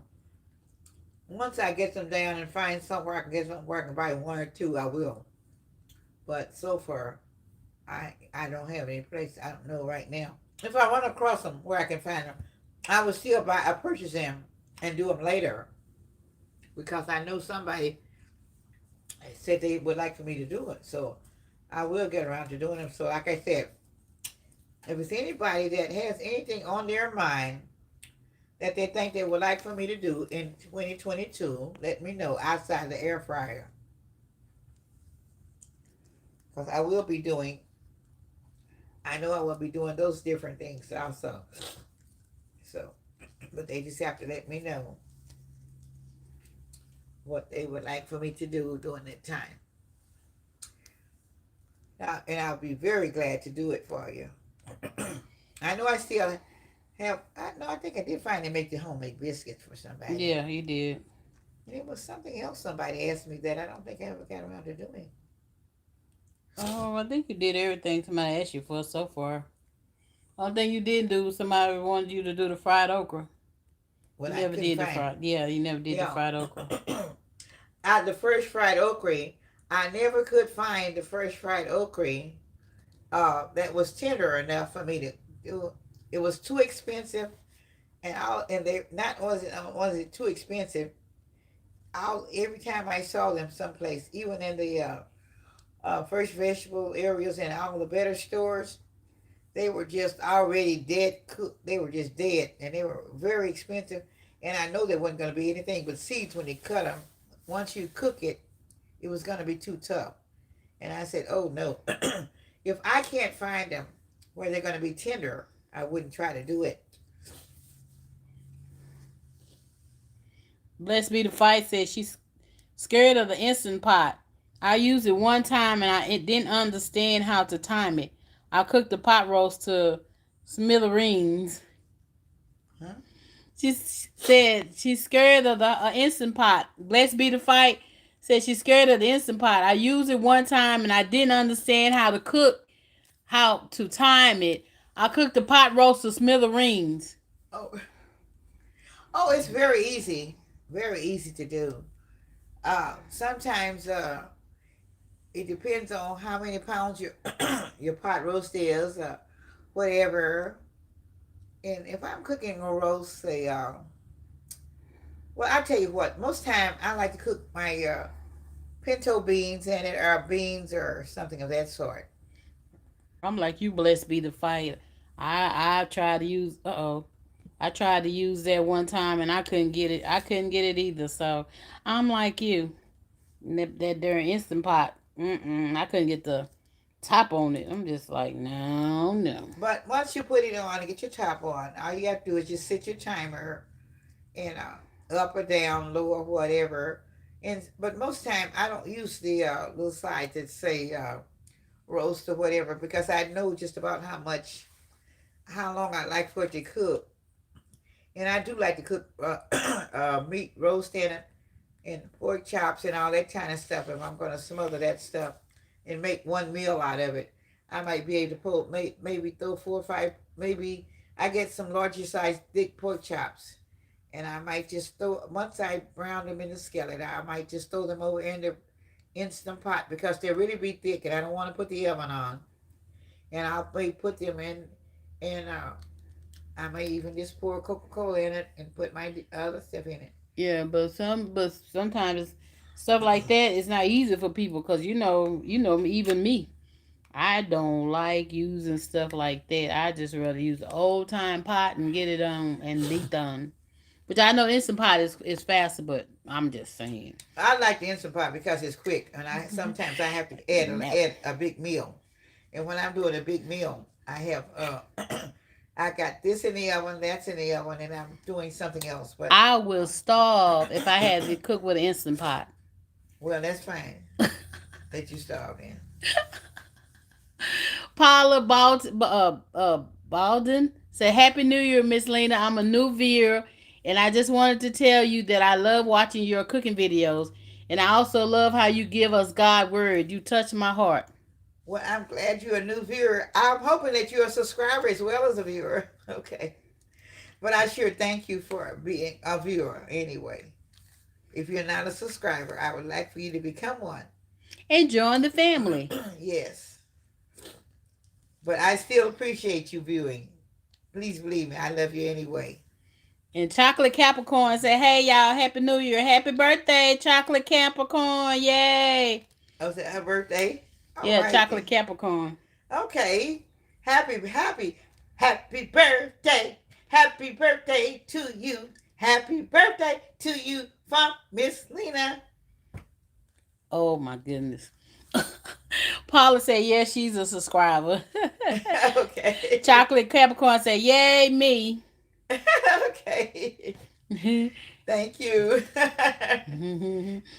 once I get them down and find somewhere I can get somewhere I can buy one or two, I will. But so far, I don't have any place. I don't know right now. If I run across them where I can find them, I will still purchase them and do them later because I know somebody said they would like for me to do it. So I will get around to doing them. So like I said, if it's anybody that has anything on their mind that they think they would like for me to do in 2022, let me know outside the air fryer because I know I will be doing those different things also. So, but they just have to let me know what they would like for me to do during that time. And I'll be very glad to do it for you. I know I still I know I think I did finally make the homemade biscuits for somebody. Yeah, you did. And it was something else somebody asked me that I don't think I ever got around to doing. Oh, I think you did everything somebody asked you for so far. Only thing you didn't do was somebody wanted you to do the fried okra. When You I never couldn't did the find fried. Yeah, you never did the yeah. fried okra. The first fried okra, I never could find the first fried okra that was tender enough for me to do. It was too expensive, and they not was it too expensive. Every time I saw them someplace, even in the fresh vegetable areas and all the better stores, they were just already dead cooked. They were just dead, and they were very expensive. And I know there wasn't going to be anything but seeds when they cut them. Once you cook it, it was going to be too tough. And I said, "Oh no, if I can't find them where they're going to be tender, I wouldn't try to do it." Blessed be the fight said she's scared of the instant pot. I used it one time and didn't understand how to time it. I cooked the pot roast to smithereens. Huh? She said she's scared of the instant pot. Blessed be the fight said she's scared of the instant pot. I used it one time and I didn't understand how to time it. I cooked the pot roast to smithereens. Oh, oh, it's very easy to do. Sometimes it depends on how many pounds your your pot roast is, whatever. And if I'm cooking a roast, say, well, I tell you what, most time I like to cook my pinto beans in it, or beans, or something of that sort. I'm like you, blessed be the fight. I tried to use I tried to use that one time and I couldn't get it. I couldn't get it either. So I'm like you. That during instant pot, I couldn't get the top on it. I'm just like, no, no. But once you put it on and get your top on, all you have to do is just set your timer and up or down, low or whatever. And but most time I don't use the little side that say roast or whatever because I know just about how long I like for it to cook. And I do like to cook meat roast in it and pork chops and all that kind of stuff. If I'm going to smother that stuff and make one meal out of it, I might be able to pull maybe throw four or five. Maybe I get some larger size thick pork chops, and I might just throw once I brown them in the skillet. I might just throw them over in the instant pot because they really be thick, and I don't want to put the oven on. And I'll put them in, and I may even just pour Coca-Cola in it and put my other stuff in it. Yeah, but sometimes stuff like that is not easy for people because even me. I don't like using stuff like that. I just rather use the old time pot and get it on and be done. Which I know instant pot is faster, but I'm just saying. I like the instant pot because it's quick, and I sometimes I have to Never. add a big meal. And when I'm doing a big meal, I have I got this in the oven, that's in the oven, and I'm doing something else. But I will starve if I had to cook with an instant pot. well, that's fine. Let you starve in. Paula Balden said, Happy New Year, Miss Lena. I'm a new viewer, and I just wanted to tell you that I love watching your cooking videos, and I also love how you give us God word. You touch my heart. Well, I'm glad you're a new viewer. I'm hoping that you're a subscriber as well as a viewer. Okay. But I sure thank you for being a viewer anyway. If you're not a subscriber, I would like for you to become one. And join the family. Yes, but I still appreciate you viewing. Please believe me, I love you anyway. And Chocolate Capricorn said, hey y'all, Happy New Year. Happy birthday, Chocolate Capricorn. Yay. Oh, was it her birthday? All Yeah, right Chocolate then. Capricorn. Okay. Happy birthday. Happy birthday to you. Happy birthday to you from Miss Lena. Oh my goodness. Paula said, yeah, she's a subscriber. Okay. Chocolate Capricorn said, yay, me. Okay. Thank you.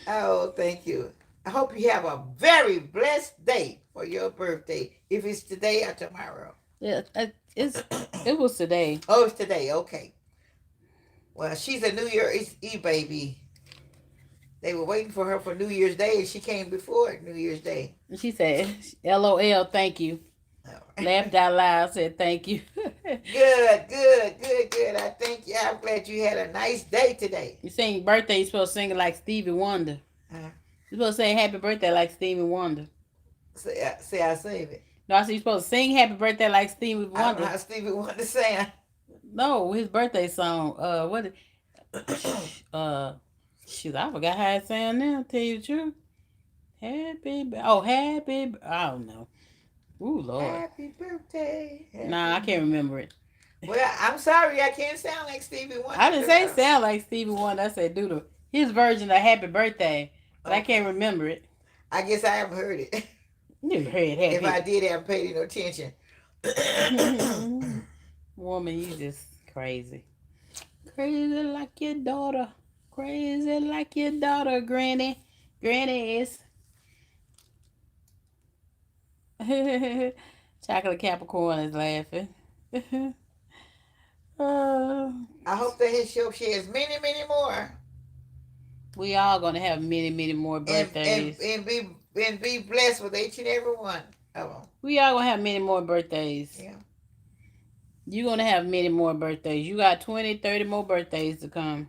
Oh, thank you. I hope you have a very blessed day for your birthday. If it's today or tomorrow. Yeah, it was today. Oh, it's today. Okay. Well, she's a New Year's Eve baby. They were waiting for her for New Year's Day, and she came before New Year's Day. She said, LOL, thank you. Laughed out loud, said thank you. Good. I think, yeah, I'm glad you had a nice day today. You sing birthday, you're supposed to sing it like Stevie Wonder. Uh, You're supposed to say happy birthday like Stevie Wonder. say I save it. No, I said you're supposed to sing happy birthday like Stevie I don't know Wonder. how Stevie wanted to say. No, his birthday song. Uh, shoot, I forgot how it sound now. Tell you the truth. Happy. I don't know. Ooh, Lord. Happy birthday. Nah, I Happy. can't remember it. Well, I'm sorry, I can't sound like Stevie I Wonder didn't because say I don't. sound like Stevie Wonder. I said do his version of Happy Birthday, but I can't Okay. remember it. I guess I haven't heard it. You heard If I happy. did, I haven't paid no attention. Woman, you just crazy. Crazy like your daughter. Crazy like your daughter, Granny. Granny is. Chocolate Capricorn is laughing. uh, I hope that his show shares many more, we all gonna have many more and and birthdays. and be and be blessed with each and every one of them. We all gonna have many more birthdays. Yeah, You gonna have many more birthdays. You got 20, 30 more birthdays to come.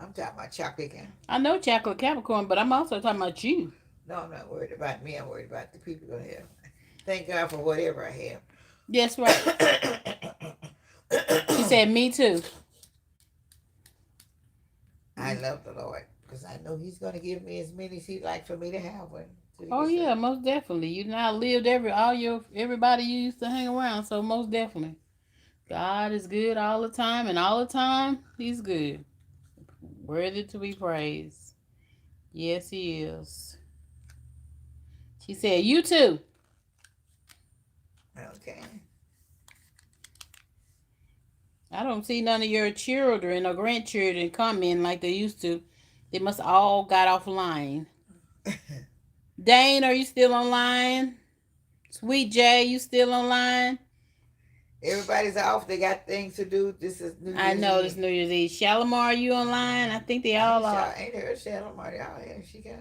I'm talking about chocolate again. I know Chocolate Capricorn, but I'm also talking about you. No, I'm not worried about me. I'm worried about the people gonna have. Thank God for whatever I That's right. She have. said, me too. I love the Lord because I know He's gonna give me as many as He'd like for me to have when till He Oh gets yeah, ready. most definitely. You now lived everybody you used to hang around, so most definitely. God is good all the time, and all the time He's good. Worthy to be praised. Yes, He is. She said, you too. Okay. I don't see none of your children or grandchildren coming like they used to. They must all got offline. Dane, are you still online? Sweet J, you still online? Everybody's off. They got things to do. This is New I Year's know it's Eve. New Year's Eve. Shalimar, are you online? I think they all are. I ain't heard Shannon Marty out here. She got.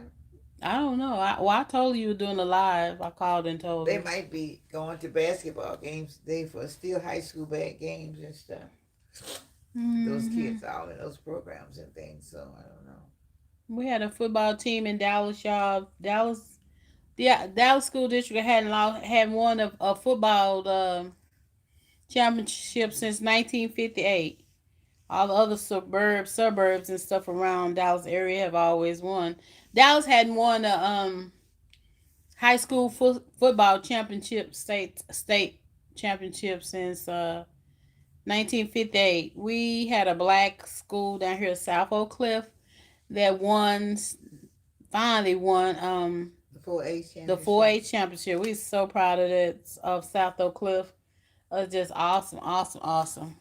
I don't know. I told you were doing a live. I called and told They her. might be going to basketball games. They for still high school bad games and stuff. Those Hmm. kids all in those programs and things. So I don't know. We had a football team in Dallas, y'all. Dallas School District hadn't won a football championship since 1958. All the other suburbs and stuff around Dallas area have always won. Dallas hadn't won a high school football championship state championship since 1958. We had a black school down here, South Oak Cliff, that finally won The 4A the 4A championship. championship. We so proud of that, of South Oak Cliff. It was just awesome.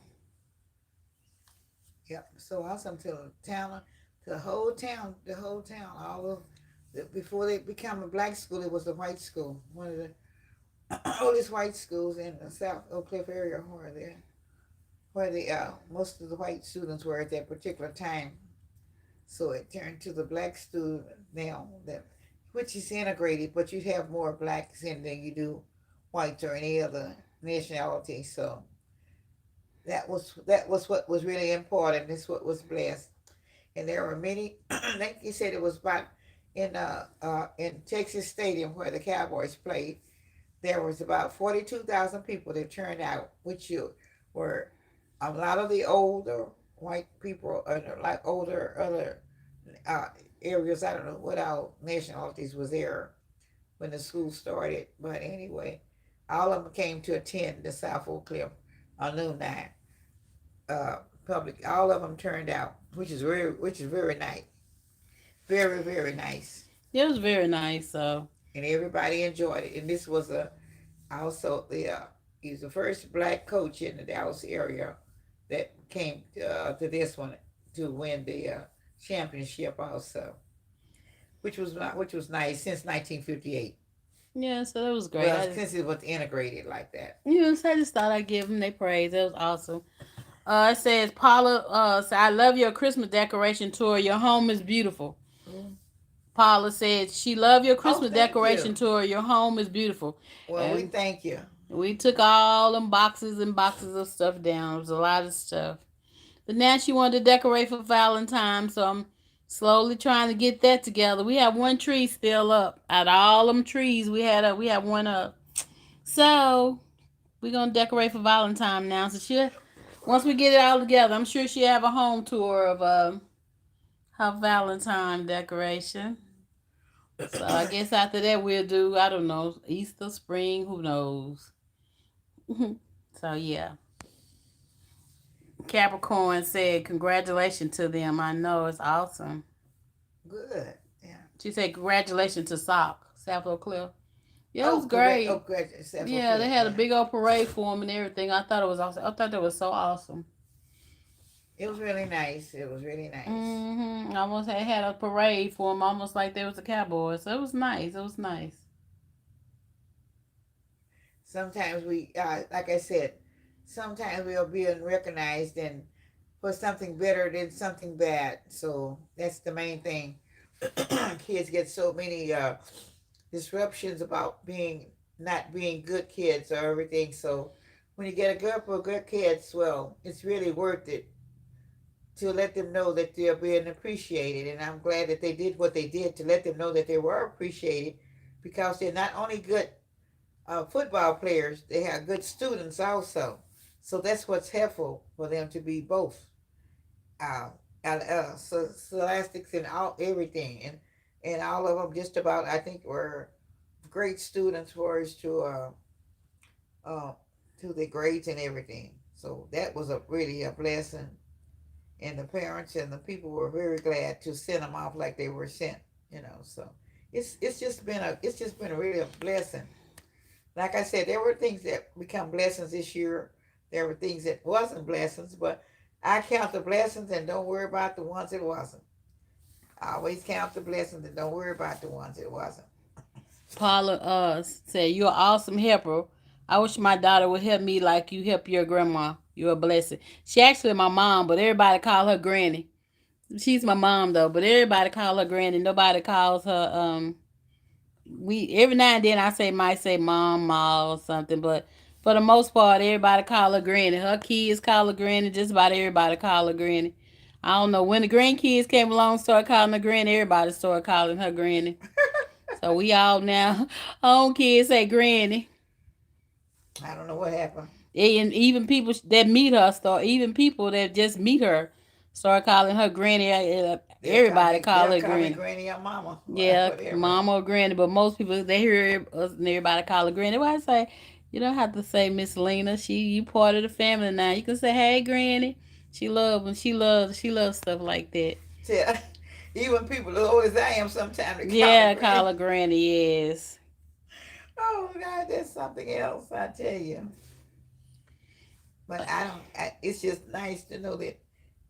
Yep. So awesome to the town, the whole town, all of. Before they became a black school, it was a white school. One of the oldest white schools in the South Oak Cliff area, where the most of the white students were at that particular time. So it turned to the black student now, that which is integrated, but you have more blacks in than you do whites or any other nationality. So that was what was really important. That's what was blessed. And there were many. Like you said, it was about in Texas Stadium where the Cowboys played. There was about 42,000 people that turned out, which were a lot of the older white people, like older other uh, areas. I don't know what our nationalities was there when the school started, but anyway, all of them came to attend the South Oak Cliff alumni public. All of them turned out, which is very nice, very very nice, It was very nice. So and everybody enjoyed it. And this was a also the he's the first black coach in the Dallas area that came to this one to win the championship also, which was nice since 1958. yeah, so that was great. Well, since it was integrated like that. So I just thought I'd give them their praise. It was awesome. It says Paula. I love your Christmas decoration tour. Your home is beautiful. Mm. Paula said she loved your Oh, Christmas thank decoration you. tour. Your home is beautiful, Well, we and thank you. we took all them boxes and boxes of stuff down. It was a lot of stuff. But now she wanted to decorate for Valentine's, so I'm slowly trying to get that together. We have one tree still up. Out of all them trees we have one up. So we're gonna decorate for Valentine now. So she, once we get it all together, I'm sure she'll have a home tour of her Valentine decoration. So I guess after that we'll do, I don't know, Easter, spring, who knows. So yeah. Capricorn said congratulations to them. I know it's awesome. Good. Yeah. She said congratulations to South Cliff. Yeah, it was Oh, correct. Oh, great. correct. Several Yeah, they clip. had a Yeah. big old parade for them and everything. I thought it was awesome. I thought that was so awesome. It was really nice. It was really nice. I almost had a parade for them, almost like they was the Cowboys. So it was nice. It was nice. Sometimes we, like I said, sometimes we are being recognized and for something better than something bad. So that's the main thing. Kids get so many disruptions about being not being good kids or everything. So when you get a good for good kids, well, it's really worth it to let them know that they're being appreciated. And I'm glad that they did what they did to let them know that they were appreciated because they're not only good football players, they have good students also. So that's what's helpful for them to be both uh, scholastics and all everything, and all of them just about I think were great students for us uh, to the grades and everything. So that was a really a blessing, and the parents and the people were very glad to send them off like they were sent. So it's just been really a blessing. Like I said, there were things that become blessings this year. There were things that wasn't blessings, but I count the blessings and don't worry about the ones that wasn't. I always count the blessings and don't worry about the ones that wasn't. Paula said, "You're an awesome helper. I wish my daughter would help me like you help your grandma. You're a blessing." She actually my mom, but everybody call her Granny. She's my mom though, but everybody call her Granny. Nobody calls her we every now and then might say mom, ma or something, but for the most part everybody call her Granny. Her kids call her Granny, just about everybody call her Granny. I don't know when the grandkids came along, started calling her Granny, everybody started calling her Granny. So we all now own kids say Granny. I don't know what happened. And even people that meet her start, even people that just meet her start calling her Granny. Everybody call They'll her call me Granny. granny or mama, Yeah, whatever. mama or granny, but most people they hear us and everybody call her granny. Why I say you don't have to say Miss Lena. You part of the family now. You can say hey granny. She loves stuff like that. Tell, even people as old as I am, sometimes they call me Yeah, call granny. her granny. Yes. Oh God, that's something else. I tell you. But I don't. It's just nice to know that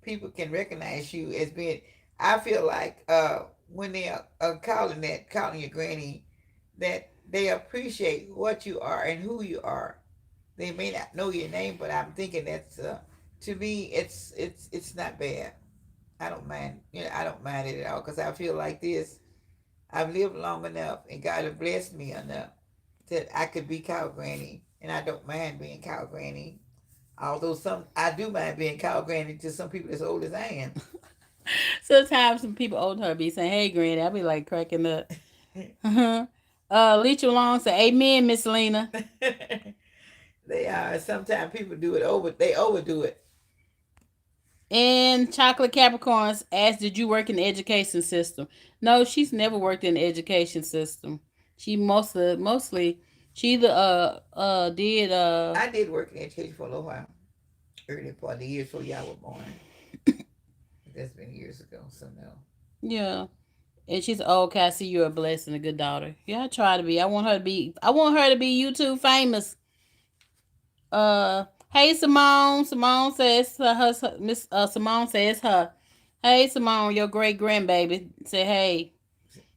people can recognize you as being. I feel like when they are calling your granny, that they appreciate what you are and who you are. They may not know your name, but I'm thinking that's to me, it's not bad. I don't mind. I don't mind it at all because I feel like this. I've lived long enough, and God has blessed me enough that I could be called granny, and I don't mind being called granny. Although some, I do mind being called granny to some people as old as I am. Sometimes some people older than her be saying, "Hey, Granny," I be like cracking up. Leech along say, "Amen, Miss Lena." They are. Sometimes people do it over. They overdo it. And Chocolate Capricorns asked, "Did you work in the education system?" No, she's never worked in the education system. She mostly she either did I did work in education for a little while, early part of the years before y'all were born. That's been years ago. So no. yeah. And she's oh, okay. I see you're a blessing, a good daughter. Yeah, I try to be. I want her to be. I want her to be YouTube famous. Hey Simone. Simone says her Miss Simone says her. Hey Simone, your great grandbaby. Say hey.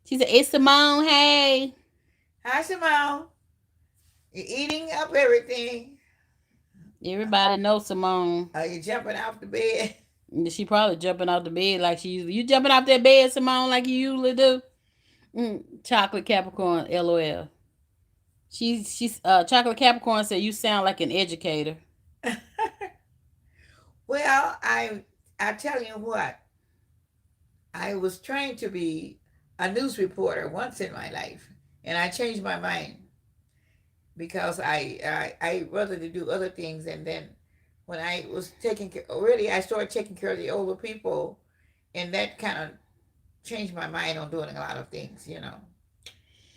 She said it's Simone. Hey. Hi, Simone. You're eating up everything. Everybody knows Simone. Are you jumping off the bed? She probably jumping off the bed like she usually. You jumping off that bed, Simone, like you usually do. Chocolate Capricorn, LOL. She's Chocolate Capricorn said you sound like an educator. Well, I tell you what. I was trained to be a news reporter once in my life, and I changed my mind because I rather to do other things. And then when I was taking care, really, I started taking care of the older people, and that kind of changed my mind on doing a lot of things,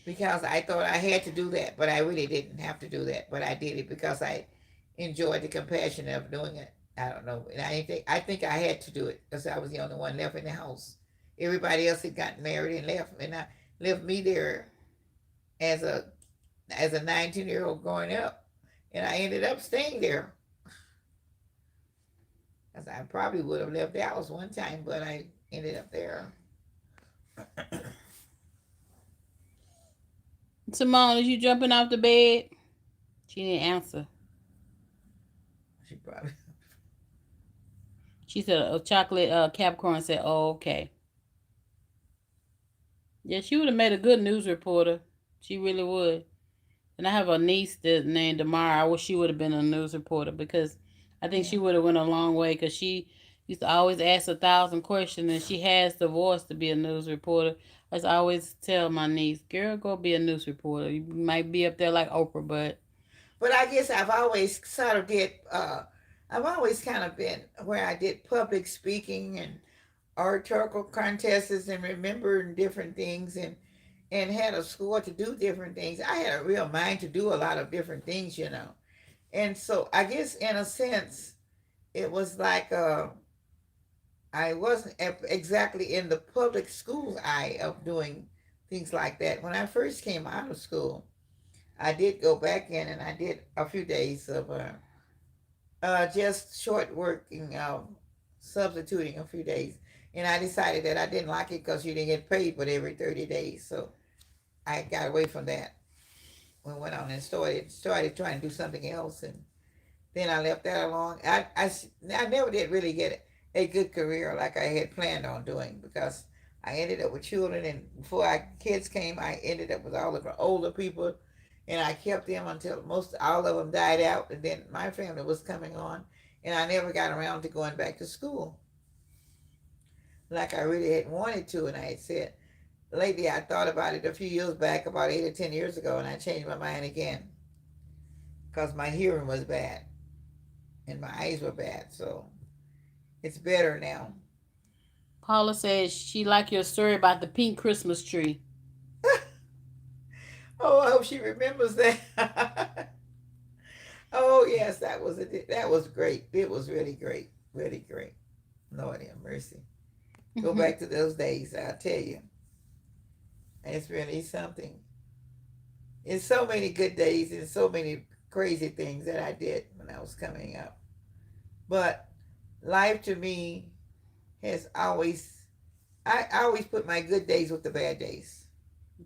because I thought I had to do that, but I really didn't have to do that. But I did it because I enjoyed the compassion of doing it. I don't know, and I think I had to do it because I was the only one left in the house. Everybody else had gotten married and left, and I left me there as a 19-year-old growing up, and I ended up staying there. Because I probably would have left Dallas one time, but I ended up there. Simone, is you jumping off the bed? She didn't answer. She probably. She said chocolate Capricorn said, "Oh, okay." Yeah, she would have made a good news reporter. She really would. And I have a niece that named Damara. I wish she would have been a news reporter because I think Yeah. she would have went a long way because she used to always ask 1,000 questions and she has the voice to be a news reporter. As I always tell my niece, girl, go be a news reporter. You might be up there like Oprah, but But I guess I've always sort of did. I've always kind of been where I did public speaking and oratorical contests and remembering different things and had a score to do different things. I had a real mind to do a lot of different things. And so I guess in a sense it was like I wasn't exactly in the public school's eye of doing things like that. When I first came out of school, I did go back in and I did a few days of just short working, substituting a few days. And I decided that I didn't like it because you didn't get paid but every 30 days. So I got away from that. We went on and started trying to do something else. And then I left that alone. I never did really get a good career like I had planned on doing because I ended up with children. And before kids came, I ended up with all of the older people. And I kept them until most all of them died out. And then my family was coming on. And I never got around to going back to school like I really had wanted to. And I had said, lately I thought about it a few years back, about 8 or 10 years ago, and I changed my mind again because my hearing was bad and my eyes were bad. So it's better now. Paula says she like your story about the pink Christmas tree. Oh, I hope she remembers that. Oh yes, that was great. It was really great. Lord have mercy. Go back to those days. I'll tell you, it's really something. It's so many good days and so many crazy things that I did when I was coming up. But life to me has always, I always put my good days with the bad days.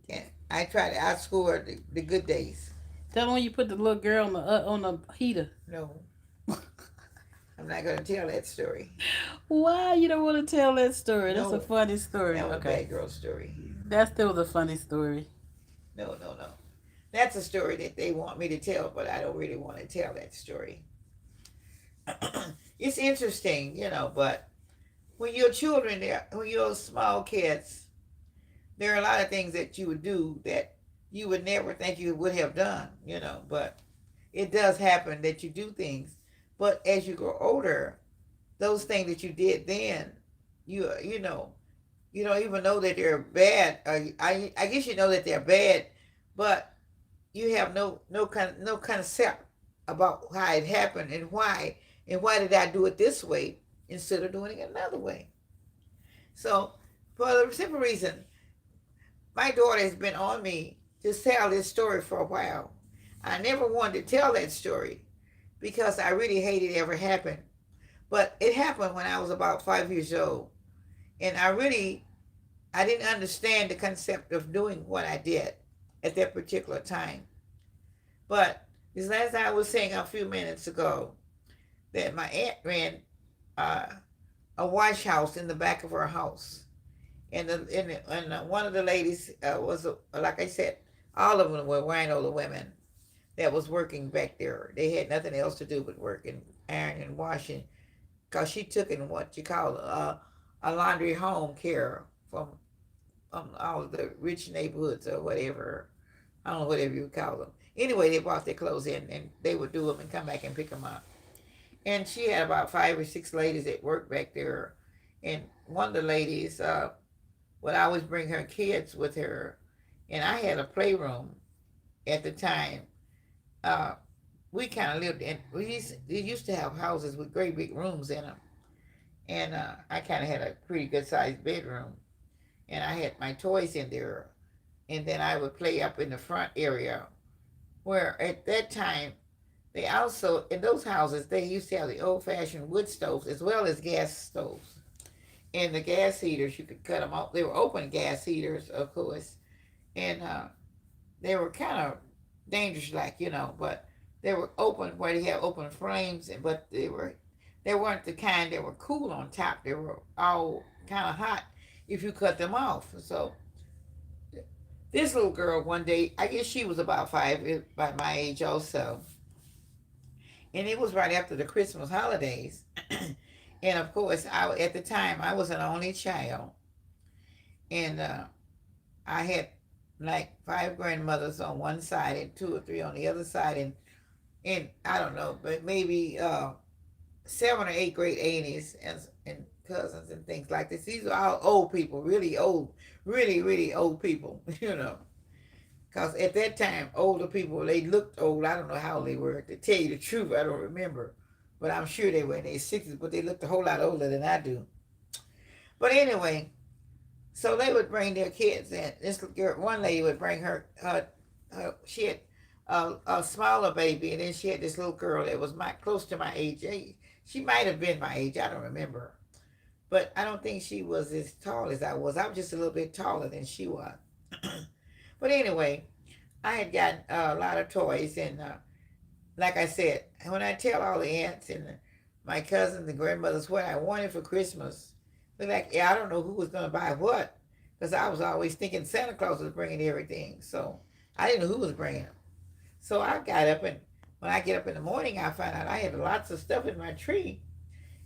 And I try to outscore the good days. Tell them when you put the little girl on the heater. No, I'm not going to tell that story. Why you don't want to tell that story? That's a No, funny story. that was a Okay, bad girl story. that still was a funny story. No, no, no. That's a story that they want me to tell, but I don't really want to tell that story. It's interesting, but when you're children, there, when you're small kids, there are a lot of things that you would do that you would never think you would have done, but it does happen that you do things. But as you grow older, those things that you did then, you know, you don't even know that they're bad. I guess you know that they're bad, but you have no concept about how it happened and why did I do it this way instead of doing it another way. So for the simple reason, my daughter has been on me to tell this story for a while. I never wanted to tell that story because I really hated it ever happened. But it happened when I was about 5 years old. And I didn't understand the concept of doing what I did at that particular time. But as I was saying a few minutes ago, that my aunt ran uh, a wash house in the back of her house. And one of the ladies was, like I said, all of them were Winola women that was working back there. They had nothing else to do but work and iron and washing because she took in what you call a laundry home care from all of the rich neighborhoods or whatever. I don't know, whatever you would call them. Anyway, they brought their clothes in and they would do them and come back and pick them up. And she had about 5 or 6 ladies that worked back there. And one of the ladies would always bring her kids with her. And I had a playroom at the time. Uh, we kind of lived in, we used to have houses with great big rooms in them. And I kind of had a pretty good sized bedroom. And I had my toys in there. And then I would play up in the front area where at that time, they also, in those houses, they used to have the old fashioned wood stoves as well as gas stoves. And the gas heaters, you could cut them off. They were open gas heaters, of course. And they were kind of dangerous, but they were open where they had open flames, but they weren't the kind that were cool on top. They were all kind of hot if you cut them off. So this little girl one day, I guess she was about 5, by my age also, and it was right after the Christmas holidays. And of course, at the time I was an only child, and I had like 5 grandmothers on one side and 2 or 3 on the other side, and I don't know, but maybe 7 or 8 great aunties and cousins and things like this. These are all old people, really old, really really old people, Because at that time, older people, they looked old. I don't know how old they were. To tell you the truth, I don't remember. But I'm sure they were in their 60s, but they looked a whole lot older than I do. But anyway, so they would bring their kids in. This girl, one lady would bring her she had a smaller baby, and then she had this little girl that was close to my age. She might have been my age. I don't remember. But I don't think she was as tall as I was. I was just a little bit taller than she was. But anyway, I had gotten a lot of toys, and like I said, when I tell all the aunts and my cousins and grandmothers what I wanted for Christmas, they're like, yeah, I don't know who was going to buy what, because I was always thinking Santa Claus was bringing everything, so I didn't know who was bringing them. So I got up, and when I get up in the morning, I find out I had lots of stuff in my tree,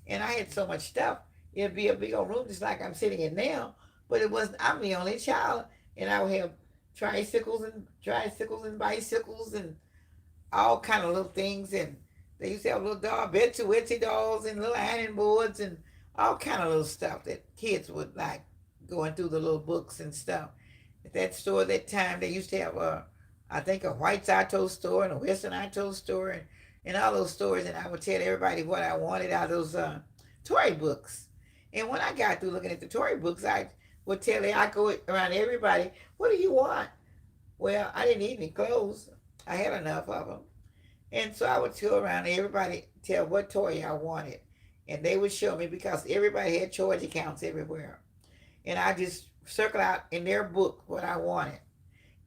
and I had so much stuff, it'd be a big old room just like I'm sitting in now, but it wasn't, I'm the only child, and I would have tricycles and bicycles and all kind of little things. And they used to have little Betsy dolls and little ironing boards and all kind of little stuff that kids would like, going through the little books and stuff. At that store at that time, they used to have I think a White's Auto store and a Western Auto store and all those stores. And I would tell everybody what I wanted out of those toy books. And when I got through looking at the toy books, I would I go around everybody, what do you want? Well, I didn't need any clothes. I had enough of them. And so I would go around everybody, tell what toy I wanted. And they would show me because everybody had choice accounts everywhere. And I just circle out in their book what I wanted.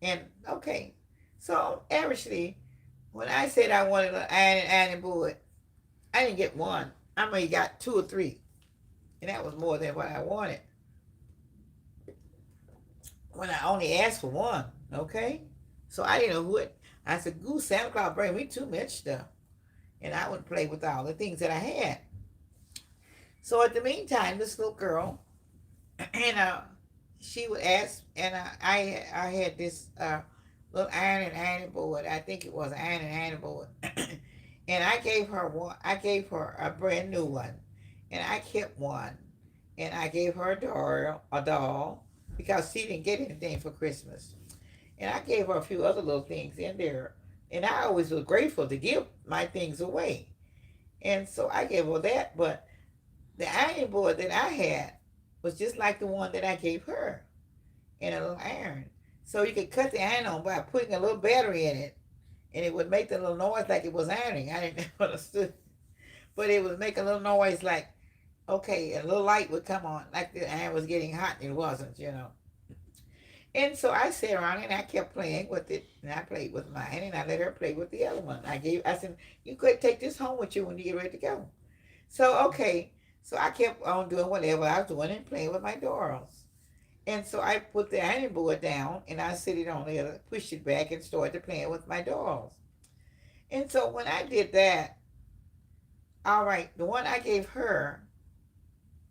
And okay, so averagely, when I said I wanted an ironing board, I didn't get one. I may got 2 or 3. And that was more than what I wanted. When I only asked for one, okay? So I didn't know what. I said, "Goose, Santa Claus bring me too much stuff." And I would play with all the things that I had. So at the meantime, this little girl, and she would ask, and I had this little iron and ironing board. I think it was iron and ironing board, and I gave her one. I gave her a brand new one, and I kept one, and I gave her a doll, because she didn't get anything for Christmas, and I gave her a few other little things in there, and I always was grateful to give my things away, and so I gave her that, but the ironing board that I had was just like the one that I gave her in a little iron. So you could cut the iron on by putting a little battery in it, and it would make the little noise like it was ironing. I didn't understand, but it would make a little noise like, okay, a little light would come on, like the iron was getting hot, and it wasn't. And so I sat around and I kept playing with it, and I played with mine, and I let her play with the other one. I said, you could take this home with you when you get ready to go. So okay, so I kept on doing whatever I was doing and playing with my dolls. And so I put the ironing board down and I set it on there, pushed it back, and started playing with my dolls. And so when I did that, all right, the one I gave her,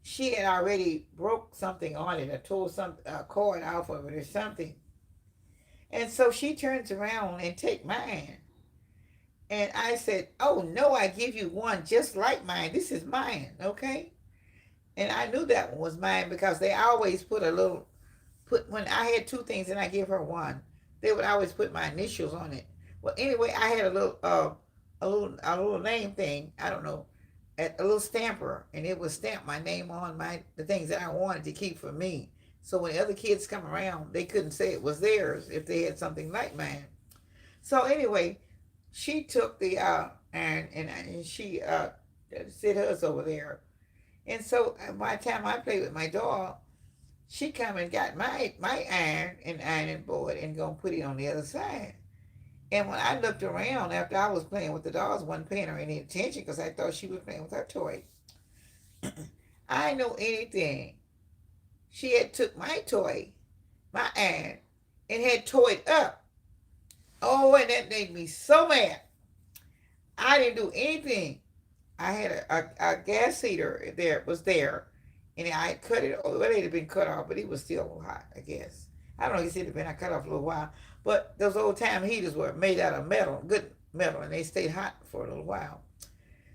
she had already broke something on it or tore some cord off of it or something. And so she turns around and take mine. And I said, oh no, I give you one just like mine. This is mine, okay? And I knew that one was mine because they always put when I had two things and I gave her one, they would always put my initials on it. Well, anyway, I had a little name thing. I don't know, a little stamper, and it would stamp my name on the things that I wanted to keep for me. So when the other kids come around, they couldn't say it was theirs if they had something like mine. So anyway, she took the and she set hers over there. And so by the time I played with my doll, she come and got my iron and ironing board and gonna put it on the other side. And when I looked around after I was playing with the dolls, wasn't paying her any attention because I thought she was playing with her toy. I know anything. She had took my toy, my iron, and had tore it up. Oh, and that made me so mad. I didn't do anything. I had a gas heater there, and I had cut it. Well, it had been cut off, but it was still hot. I guess I don't know. He said it had been cut off a little while, but those old time heaters were made out of metal, good metal, and they stayed hot for a little while.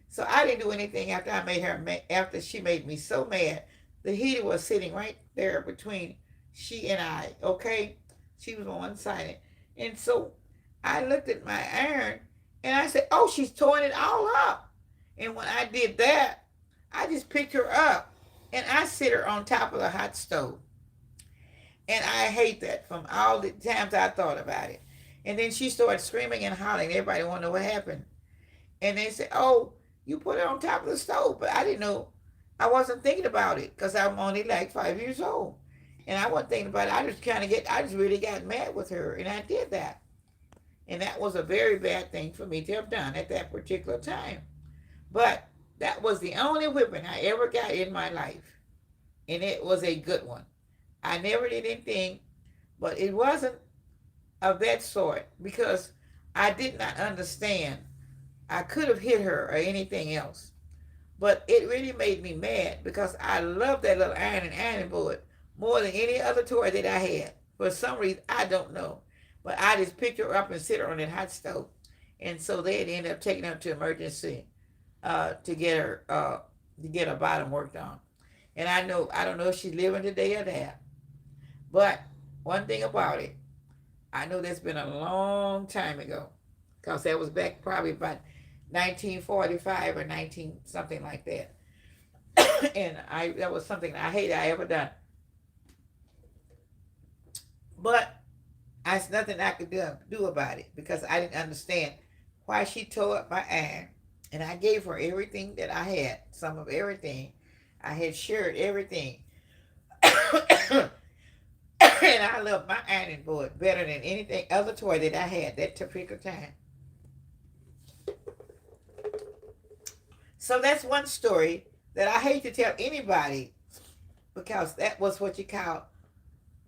So I didn't do anything after I made her. After she made me so mad, the heater was sitting right there between she and I. Okay, she was on one side, and so I looked at my iron, and I said, "Oh, she's torn it all up." And when I did that, I just picked her up and I sit her on top of the hot stove. And I hate that from all the times I thought about it. And then she started screaming and hollering. Everybody wanted to know what happened. And they said, oh, you put it on top of the stove. But I didn't know. I wasn't thinking about it because I'm only like 5 years old. And I wasn't thinking about it. I just really got mad with her. And I did that. And that was a very bad thing for me to have done at that particular time. But that was the only whipping I ever got in my life. And it was a good one. I never did anything, but it wasn't of that sort because I did not understand. I could have hit her or anything else. But it really made me mad because I loved that little iron and ironing board more than any other toy that I had. For some reason, I don't know. But I just picked her up and sit her on that hot stove. And so they had ended up taking her to emergency to get her bottom worked on. And I don't know if she's living today or that. But one thing about it, I know that's been a long time ago, because that was back probably about 1945 or 19 something like that. And that was something I hate I ever done. But there's nothing I could do about it because I didn't understand why she tore up my iron. And I gave her everything that I had, some of everything. I had shared everything. And I love my ironing board better than anything other toy that I had that particular time. So that's one story that I hate to tell anybody because that was what you call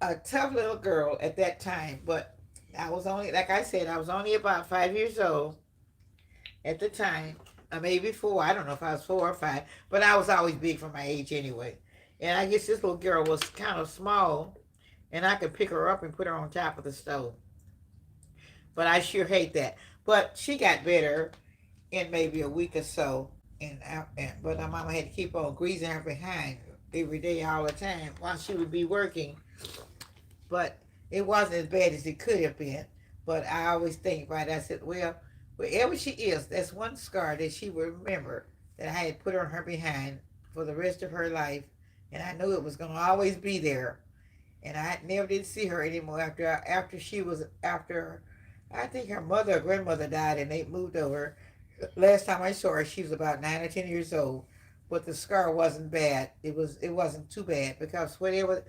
a tough little girl at that time. But I was only, like I said, I was only about 5 years old at the time. maybe 4. I don't know if I was 4 or 5, but I was always big for my age anyway. And I guess this little girl was kind of small, and I could pick her up and put her on top of the stove. But I sure hate that. But she got better in maybe a week or so, but my mama had to keep on greasing her behind every day, all the time, while she would be working. But it wasn't as bad as it could have been. But I always think about it. I said, well, wherever she is, that's one scar that she will remember that I had put on her behind for the rest of her life. And I knew it was going to always be there. And I never did see her anymore after she was after I think her mother or grandmother died and they moved over. Last time I saw her, she was about 9 or 10 years old, but the scar wasn't bad. It wasn't too bad because whatever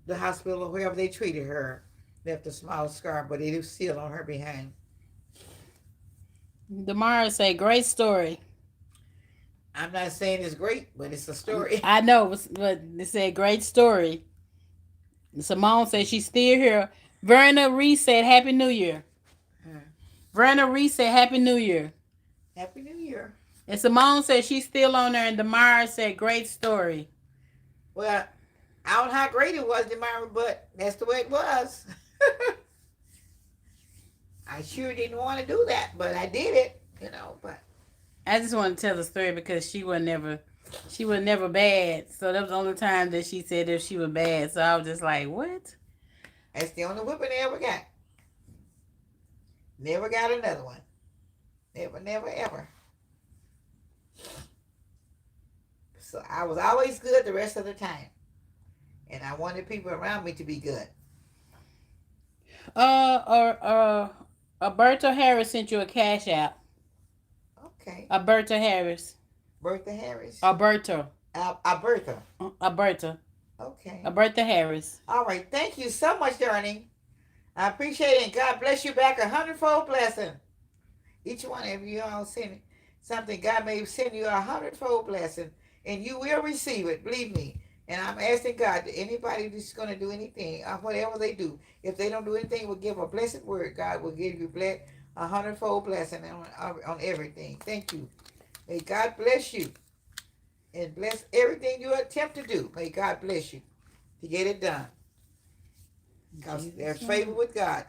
the hospital or wherever they treated her left a small scar, but it was still on her behind. Damara say, great story. I'm not saying it's great, but it's a story. I know, but they said great story. Simone said she's still here. Verna Reese said Happy New Year. Verna Reese said Happy New Year. Happy New Year. And Simone said she's still on there. And Damara said great story. Well, I don't know how great it was, Demira, but that's the way it was. I sure didn't want to do that, but I did it. But I just want to tell the story because she was never bad. So that was the only time that she said if she was bad. So I was just like, what? that's the only whipping I ever got. Never got another one. Never, never, ever. So I was always good the rest of the time. And I wanted people around me to be good. Alberta Harris sent you a cash app. Okay. Alberta Harris. Bertha Harris. Alberta. Alberta. Alberta. Okay. Alberta Harris. All right. Thank you so much, darling. I appreciate it. And God bless you back 100-fold blessing. Each one of you all send something. God may send you 100-fold blessing, and you will receive it. Believe me. And I'm asking God that anybody that's going to do anything, whatever they do, if they don't do anything, will give a blessed word. God will give you 100-fold blessing on everything. Thank you. May God bless you and bless everything you attempt to do. May God bless you to get it done. Because there's favor with God.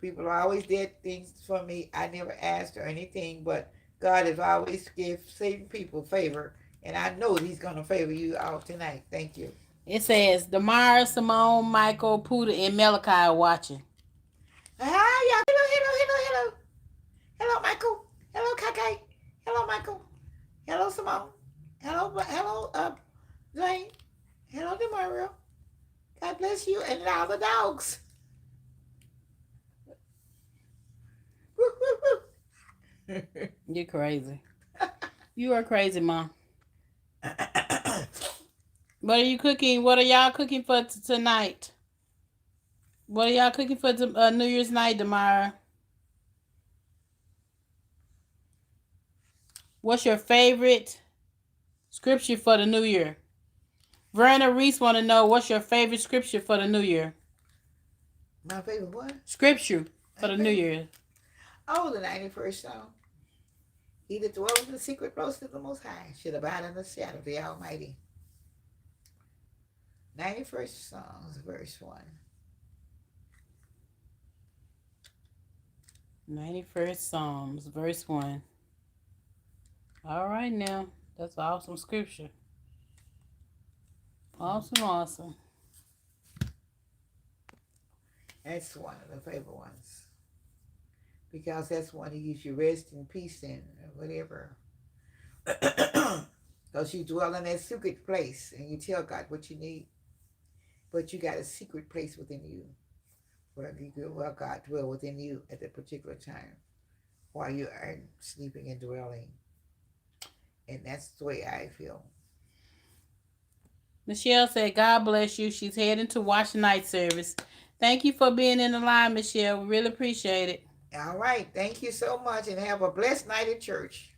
People always did things for me. I never asked or anything, but God has always give saving people favor. And I know he's going to favor you all tonight. Thank you. It says Damara, Simone, Michael, Puda, and Malachi are watching. Hi, y'all. Hello. Hello, Michael. Hello, Kake. Hello, Michael. Hello, Simone. Hello, Jane. Hello, Demario. God bless you and all the dogs. You're crazy. You are crazy, Mom. What are you cooking? What are y'all cooking for tonight? What are y'all cooking for New Year's night, Damara? What's your favorite scripture for the new year? Verna Reese want to know what's your favorite scripture for the new year? My favorite what? Scripture for the new year. Oh, the 91st Psalm. He that dwells in the secret place of the Most High should abide in the shadow of the Almighty. 91st Psalms, verse 1. 91st Psalms, verse 1. All right now. That's awesome scripture. Awesome. That's one of the favorite ones. Because that's one he gives you rest and peace in, or whatever. Because you dwell in that secret place and you tell God what you need. But you got a secret place within you where God dwell within you at that particular time while you are sleeping and dwelling. And that's the way I feel. Michelle said, God bless you. She's heading to watch night service. Thank you for being in the line, Michelle. We really appreciate it. All right. Thank you so much and have a blessed night at church.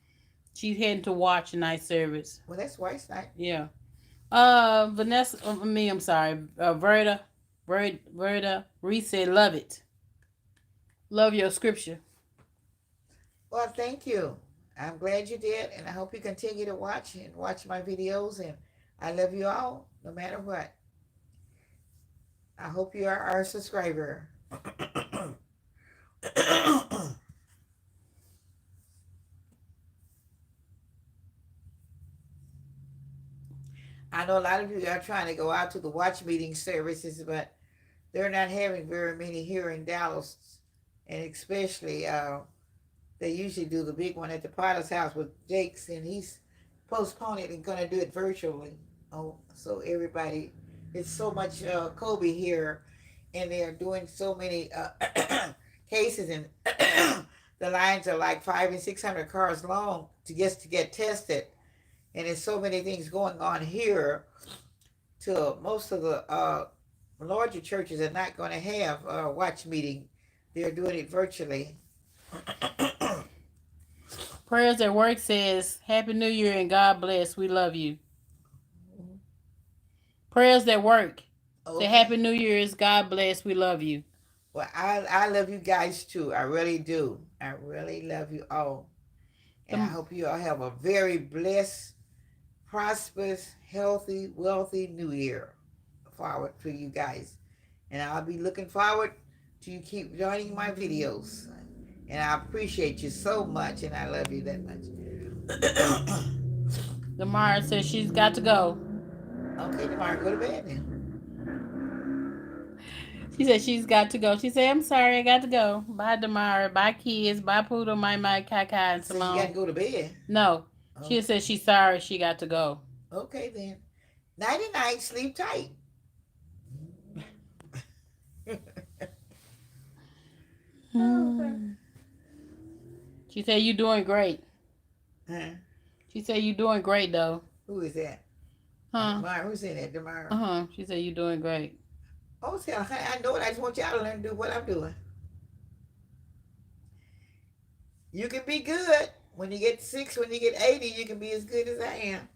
She's heading to watch night service. Well, that's White's night. Yeah. Vanessa, I'm sorry. Verda, Reese said, love it. Love your scripture. Well, thank you. I'm glad you did, and I hope you continue to watch and watch my videos. And I love you all, no matter what. I hope you are our subscriber. I know a lot of you are trying to go out to the watch meeting services, but they're not having very many here in Dallas, and especially they usually do the big one at the Potter's house with Jake's, and he's postponed it and going to do it virtually. Oh, so everybody, it's so much Kobe here, and they are doing so many cases, and the lines are like 500 and 600 cars long to get tested, and there's so many things going on here. To most of the larger churches are not going to have a watch meeting; they're doing it virtually. Prayers at Work says, Happy New Year and God bless. We love you. Prayers at Work say, Happy Okay. New Year's. God bless. We love you. Well, I love you guys too. I really do. I really love you all. And I The, hope you all have a very blessed, prosperous, healthy, wealthy new year forward for you guys. And I'll be looking forward to you keep joining my videos. And I appreciate you so much, and I love you that much. Mara says she's got to go. Okay, tomorrow, go to bed now. She said she's got to go. She said, I'm sorry, I got to go. Bye, Damara. Bye, kids. Bye, Poodle, my Kaka, and So you got to Simone. go to bed. No. She Okay. said she's sorry she got to go. Okay then. Nighty night. Sleep tight. Okay. Hmm. She said you doing great. Huh? She said you doing great, though. Who is that? Huh? Demar. Who's in that? Demar. Uh-huh. She said you doing great. Oh, tell I know it. I just want y'all to learn to do what I'm doing. You can be good. When you get 6, when you get 80, you can be as good as I am.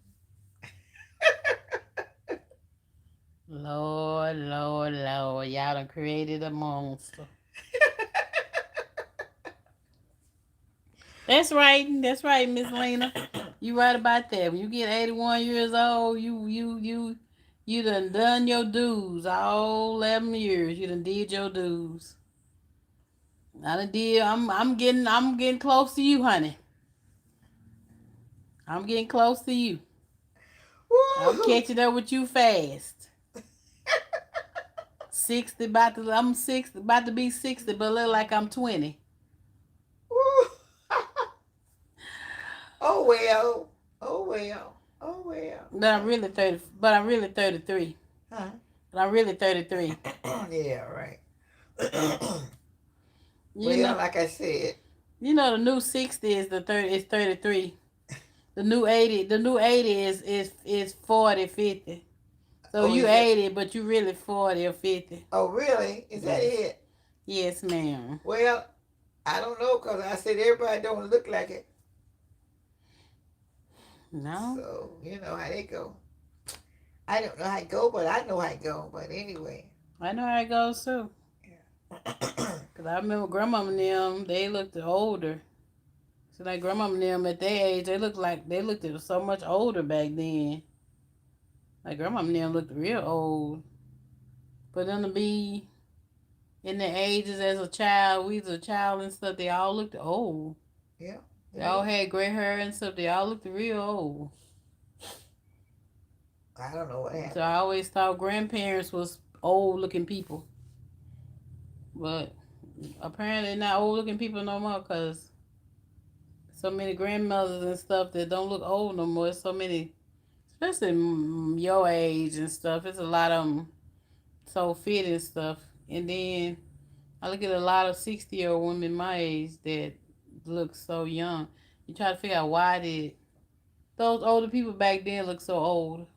Lord, Lord, Lord. Y'all done created a monster. That's right, Miss Lena. You right about that. When you get 81 years old, you done your dues. All 11 years, you done did your dues. I done did. I'm getting close to you, honey. I'm getting close to you. I'm Woo! catching up with you fast. 60 I'm 60 about to be 60, but look like I'm 20. Woo! Oh well. Oh well. Oh well. But I'm really 33. Huh? But I'm really 33. Yeah, right. You Well, know, like I said. the new 60 is 33. The new 80 is 40, 50. So Oh, you is it? 80, but you really 40 or 50. Oh, really? Is that Yes. it? Yes, ma'am. Well, I don't know because I said everybody don't look like it. No. So, you know how they go. I don't know how it go, but I know how it go. But anyway. I know how it goes too. Yeah. Cause I remember grandma and them, they looked older. So like grandma and them at their age, they looked so much older back then. Like grandma and them looked real old. For them to be in their ages as a child, we was a child and stuff, they all looked old. Yeah, They they all did. had gray hair and stuff. They all looked real old. I don't know what So I happened. always thought grandparents was old looking people. But apparently not old looking people no more because so many grandmothers and stuff that don't look old no more. So many, especially your age and stuff. It's a lot of them so fit and stuff. And then I look at a lot of 60-year-old women my age that look so young. You try to figure out why did those older people back then look so old.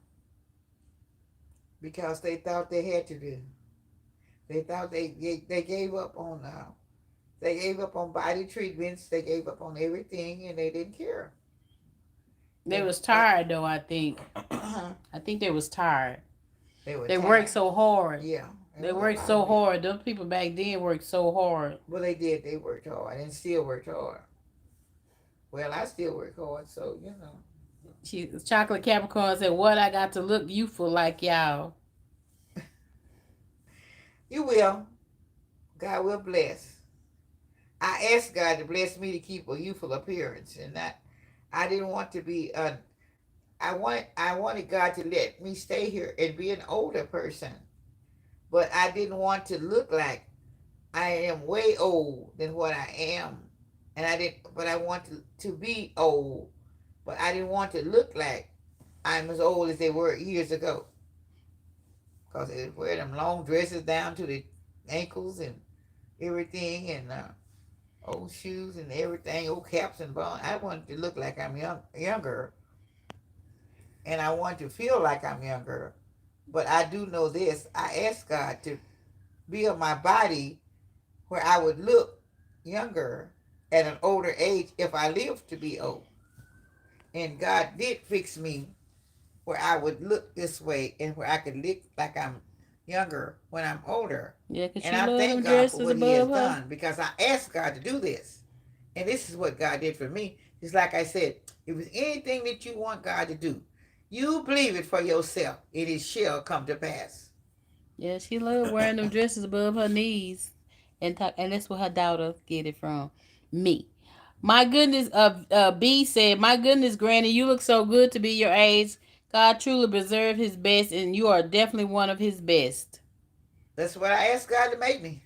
Because they thought they had to do. They thought they gave up on they gave up on body treatments. They gave up on everything, and they didn't care. They They was tired though, I think. I think they was tired. they were They worked tired. so hard. Yeah, it They was a worked lot so of it. hard. Those people back then worked so hard. Well, they did. They worked hard and still worked hard. Well, I still work hard, so you know. She chocolate Capricorn said, "What I got to look youthful like y'all." You will. God will bless. I asked God to bless me to keep a youthful appearance, and that I didn't want to be. I wanted God to let me stay here and be an older person, but I didn't want to look like I am way old than what I am, and I didn't. But I want to be old, but I didn't want to look like I'm as old as they were years ago, because they wear them long dresses down to the ankles and everything, and old shoes and everything, old caps and bone. I wanted to look like I'm younger, and I want to feel like I'm younger. But I do know this. I asked God to build my body where I would look younger at an older age if I lived to be old. And God did fix me where I would look this way and where I could look like I'm younger when I'm older. Yeah, 'cause And she I love thank them God for dresses what He has above her. done because I asked God to do this. And this is what God did for me. Just like I said, if it's anything that you want God to do, you believe it for yourself, it shall come to pass. Yeah, she love wearing them dresses above her knees, and that's where her daughter get it from. Me. My goodness, B said, "My goodness, Granny, you look so good to be your age. God truly preserved His best, and you are definitely one of His best." That's what I asked God to make me.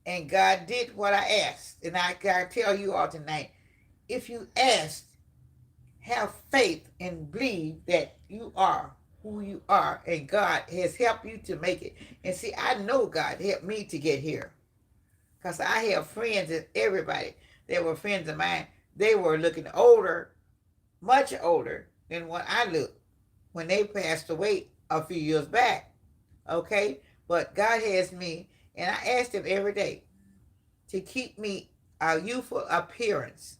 And God did what I asked. And I gotta tell you all tonight, if you ask, have faith and believe that you are who you are, and God has helped you to make it. And see, I know God helped me to get here. Because I have friends and everybody that were friends of mine, they were looking older, much older than what I looked when they passed away a few years back. Okay? But God has me, and I asked Him every day to keep me a youthful appearance.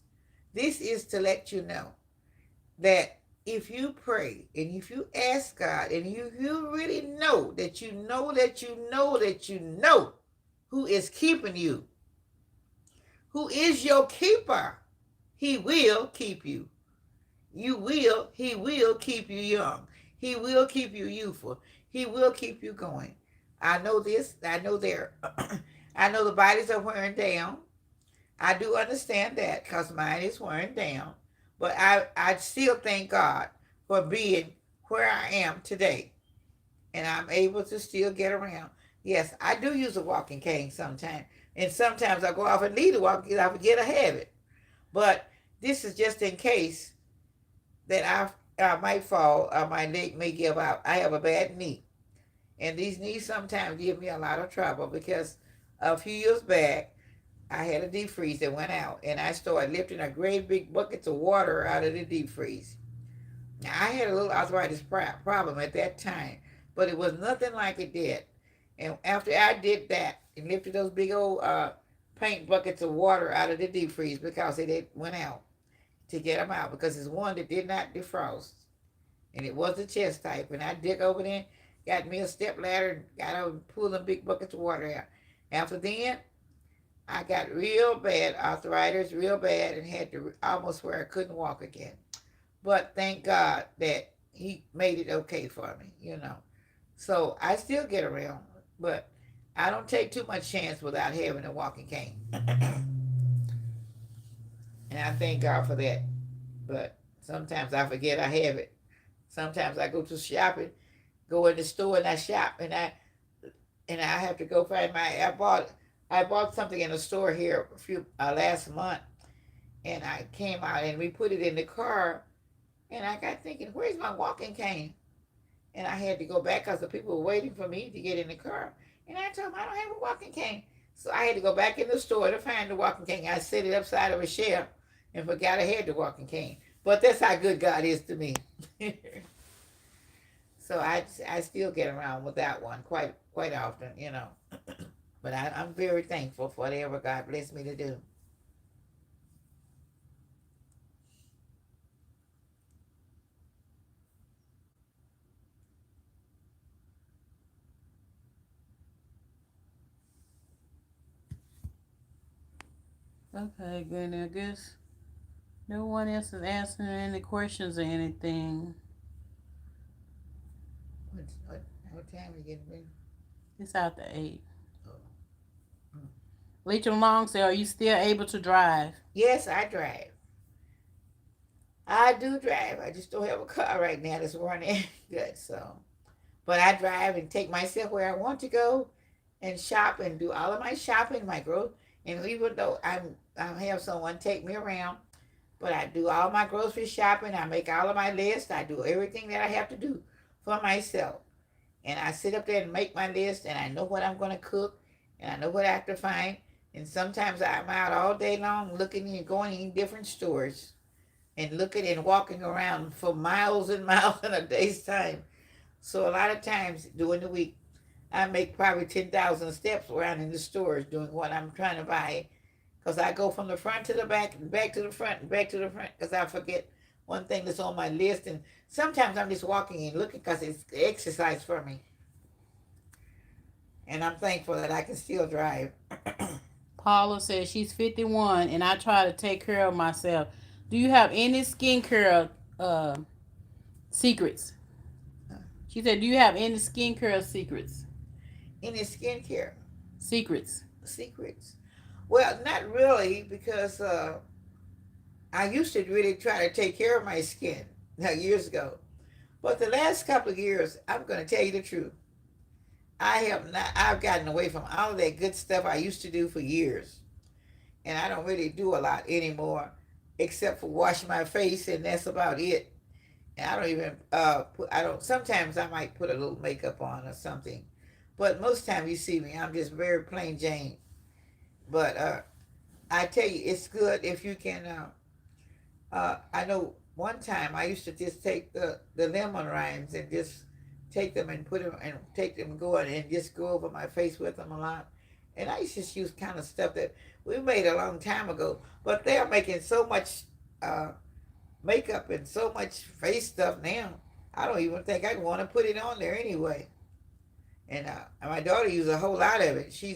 This is to let you know that if you pray and if you ask God and you really know that you know that you know that you know who is keeping you, who is your keeper, He will keep you. He will keep you young. He will keep you youthful. He will keep you going. I know this. I know there. I know the bodies are wearing down. I do understand that because mine is wearing down. But I still thank God for being where I am today. And I'm able to still get around. Yes, I do use a walking cane sometimes. And sometimes I go off and need a walking cane. I forget I have it. But this is just in case that I might fall or my leg may give out. I have a bad knee. And these knees sometimes give me a lot of trouble because a few years back, I had a deep freeze that went out, and I started lifting a great big buckets of water out of the deep freeze. Now, I had a little arthritis problem at that time, but it was nothing like it did. And after I did that and lifted those big old paint buckets of water out of the deep freeze because it went out to get them out because it's one that did not defrost, and it was the chest type. And I dig over there, got me a step ladder, and got over and pulled them big buckets of water out. After then, I got real bad arthritis, real bad, and had to almost where I couldn't walk again. But thank God that He made it okay for me. So I still get around, but I don't take too much chance without having a walking cane. And I thank God for that. But sometimes I forget I have it. Sometimes I go to shopping, go in the store and I shop, and I have to go find my. I bought something in the store here a few last month, and I came out and we put it in the car, and I got thinking, where's my walking cane? And I had to go back because the people were waiting for me to get in the car, and I told them I don't have a walking cane, so I had to go back in the store to find the walking cane. I set it upside of a shelf and forgot I had the walking cane. But that's how good God is to me. So I still get around with that one quite often. But I'm very thankful for whatever God blessed me to do. Okay, Granny, I guess No one else is answering any questions or anything. What time are you getting ready? It's after 8. Oh. Mm. Legion Long said, are you still able to drive? Yes, I drive. I do drive. I just don't have a car right now that's running good. So, but I drive and take myself where I want to go, and shop and do all of my shopping, my growth. And even though I have someone take me around, but I do all my grocery shopping. I make all of my lists. I do everything that I have to do for myself. And I sit up there and make my list, and I know what I'm going to cook, and I know what I have to find. And sometimes I'm out all day long looking and going in different stores and looking and walking around for miles and miles in a day's time. So a lot of times during the week, I make probably 10,000 steps around in the stores doing what I'm trying to buy. Because I go from the front to the back, and back to the front, and back to the front, because I forget one thing that's on my list. And sometimes I'm just walking and looking because it's exercise for me. And I'm thankful that I can still drive. Paula says she's 51 and I try to take care of myself. Do you have any skincare secrets? She said, do you have any skincare secrets? Any skincare Secrets. secrets? Well, not really, because I used to really try to take care of my skin years ago. But the last couple of years, I'm going to tell you the truth. I have not. I've gotten away from all of that good stuff I used to do for years, and I don't really do a lot anymore, except for wash my face, and that's about it. And I don't even put. I don't. Sometimes I might put a little makeup on or something, but most time you see me, I'm just very plain Jane. But I tell you, it's good if you can. I know one time I used to just take the lemon rinds and just take them and put them and take them going and just go over my face with them a lot. And I used to just use kind of stuff that we made a long time ago, but they're making so much uh, makeup and so much face stuff now. I don't even think I'd want to put it on there anyway. And my daughter uses a whole lot of it. She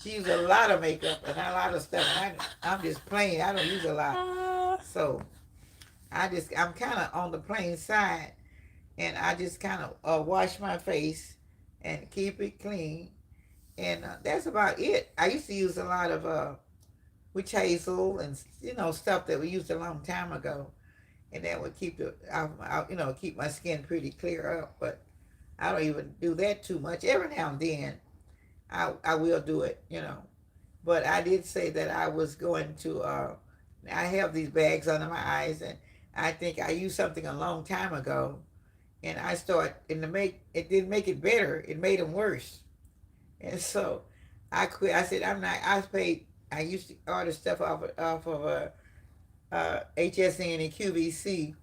uses a lot of makeup and a lot of stuff. And I'm just plain. I don't use a lot. So I'm kind of on the plain side, and I just kind of wash my face and keep it clean, and that's about it. I used to use a lot of witch hazel and stuff that we used a long time ago, and that would keep keep my skin pretty clear up. But I don't even do that too much. Every now and then, I will do it. But I did say that I was going to. I have these bags under my eyes, and I think I used something a long time ago, and I started, and it didn't make it better. It made them worse, and so I quit. I said I'm not. I paid. I used to order stuff off of HSN and QVC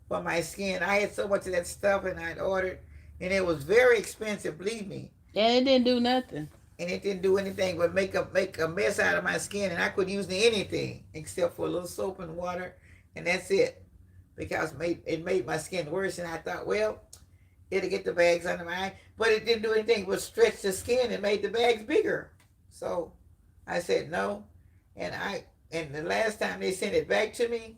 for my skin. I had so much of that stuff, and I'd ordered, and it was very expensive. Believe me. And it didn't do nothing. And it didn't do anything but make a mess out of my skin, and I couldn't use anything except for a little soap and water, and that's it, because it made my skin worse. And I thought, well, it'll get the bags under my eye, but it didn't do anything but stretch the skin and made the bags bigger. So I said no, and the last time they sent it back to me,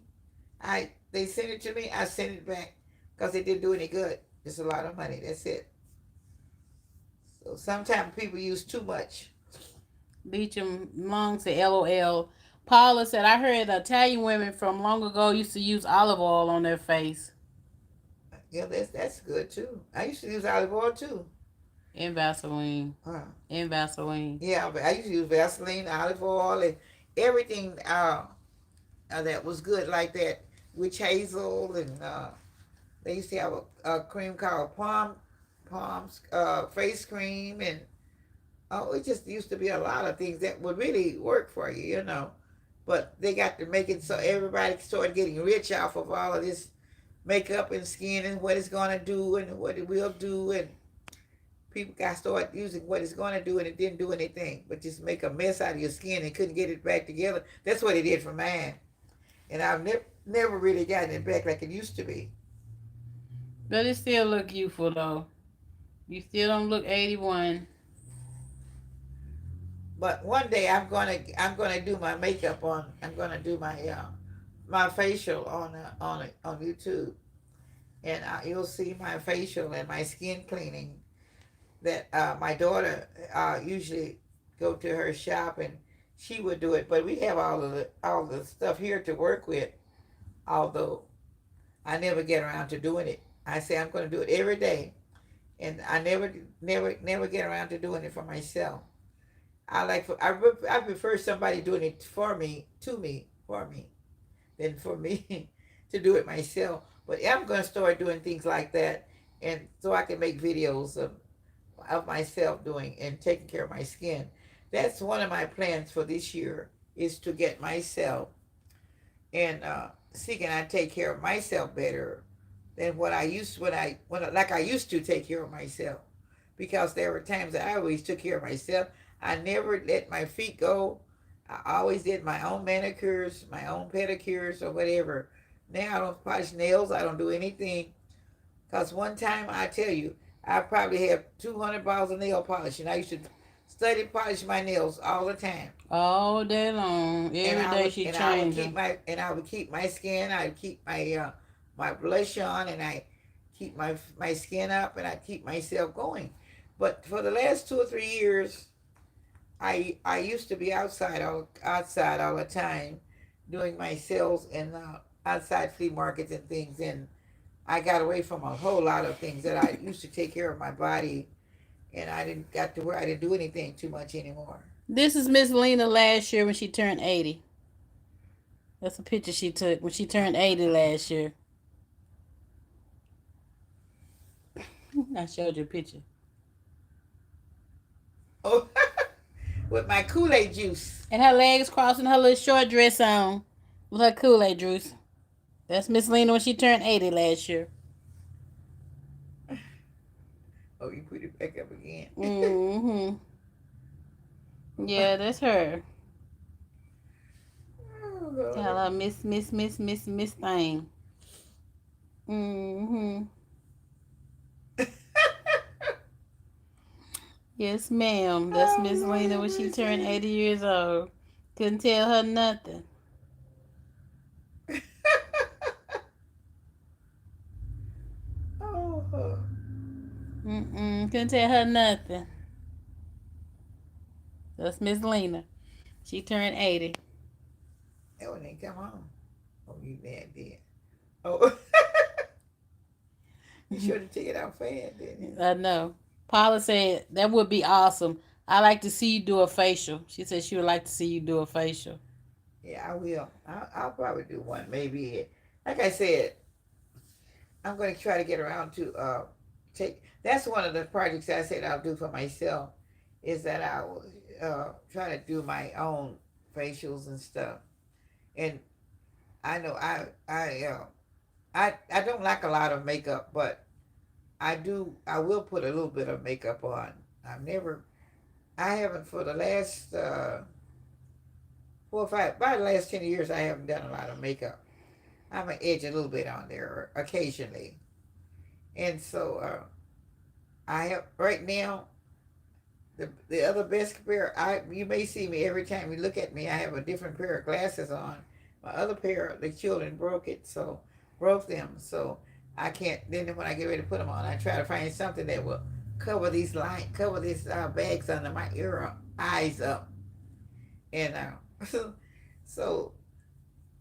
they sent it to me, I sent it back because it didn't do any good. It's a lot of money. That's it. So sometimes people use too much. Beecham Long said, LOL. Paula said, I heard the Italian women from long ago used to use olive oil on their face. Yeah, that's good too. I used to use olive oil too. And Vaseline. Huh. And Vaseline. Yeah, but I used to use Vaseline, olive oil, and everything that was good like that. Witch hazel, and they used to have a cream called Palms face cream, and it just used to be a lot of things that would really work for you. But they got to make it so everybody started getting rich off of all of this makeup and skin and what it's going to do and what it will do, and people got to start using what it's going to do, and it didn't do anything but just make a mess out of your skin and couldn't get it back together. That's what it did for mine, and I've never really gotten it back like it used to be. But it still look youthful though. You still don't look 81. But one day I'm gonna do my makeup on. I'm gonna do my my facial on YouTube, and you'll see my facial and my skin cleaning. That my daughter usually go to her shop and she would do it, but we have all the stuff here to work with. Although I never get around to doing it, I say I'm going to do it every day, and I never get around to doing it for myself. I prefer somebody doing it for me, for me, than for me to do it myself. But I'm going to start doing things like that, and so I can make videos of myself doing and taking care of my skin. That's one of my plans for this year is to get myself and see can I take care of myself better than what I used like I used to take care of myself. Because there were times that I always took care of myself. I never let my feet go. I always did my own manicures, my own pedicures, or whatever. Now I don't polish nails. I don't do anything. Because one time, I tell you, I probably have 200 bottles of nail polish. And I used to study polish my nails all the time. All day long. And Every I day would she and I would changing. keep my and I would keep my skin. I'd keep my blush on, and I keep my skin up, and I keep myself going. But for the last 2 or 3 years, I used to be outside all the time, doing my sales in outside flea markets and things, and I got away from a whole lot of things that I used to take care of my body, and I didn't got to where I didn't do anything too much anymore. This is Miss Lena last year when she turned 80. That's a picture she took when she turned 80 last year. I showed you a picture. Oh, with my Kool-Aid juice. And her legs crossing her little short dress on with her Kool-Aid juice. That's Miss Lena when she turned 80 last year. Oh, you put it back up again. Mm-hmm. Yeah, that's her. Oh, Lord. Tell her Miss thing. Mm-hmm. Yes, ma'am. That's Oh, Miss Lena when Lord, she Miss turned Lena. 80 years old. Couldn't tell her nothing. Oh, Couldn't tell her nothing. That's Miss Lena. She turned 80. that one didn't come on. Oh, you bad did. Oh, you should have taken it out fast, didn't you? I know. Paula said that would be awesome. I like to see you do a facial. She said she would like to see you do a facial. Yeah, I will. I'll probably do one. Maybe, like I said, I'm going to try to get around to take. That's one of the projects I said I'll do for myself. Is that I will try to do my own facials and stuff. And I know I don't like a lot of makeup, but I do. I will put a little bit of makeup on. I haven't for the last 4 or 5, by the last 10 years, I haven't done a lot of makeup. I'm gonna edge a little bit on there occasionally, and so I have right now the other best pair. I You may see me every time you look at me. I have a different pair of glasses on. My other pair, the children broke them, so I can't. Then when I get ready to put them on, I try to find something that will cover these bags under my eyes up, and so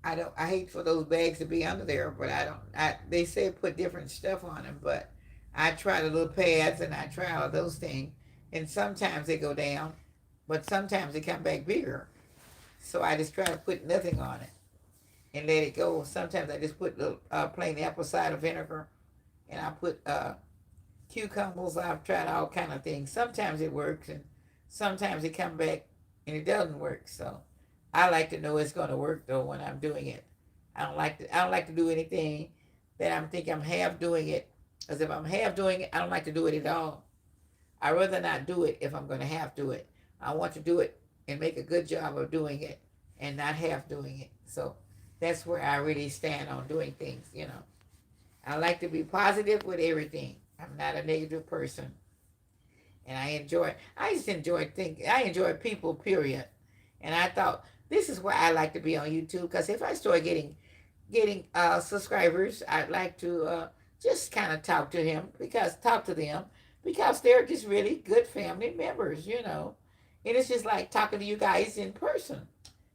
I don't. I hate for those bags to be under there, but I don't. They say put different stuff on them, but I try the little pads and I try all those things, and sometimes they go down, but sometimes they come back bigger. So I just try to put nothing on it and let it go. Sometimes I just put little plain apple cider vinegar, and I put cucumbers. I've tried all kind of things. Sometimes it works, and sometimes it come back and it doesn't work. So I like to know it's going to work though when I'm doing it. I don't like to do anything that I'm thinking I'm half doing it. Because if I'm half doing it, I don't like to do it at all. I rather not do it if I'm going to half do it. I want to do it and make a good job of doing it and not half doing it. So that's where I really stand on doing things. I like to be positive with everything. I'm not a negative person, and I just enjoy thinking. I enjoy people, period. And I thought this is why I like to be on YouTube, because if I start getting getting subscribers, I'd like to just kind of talk to them because they're just really good family members, you know. And it's just like talking to you guys in person.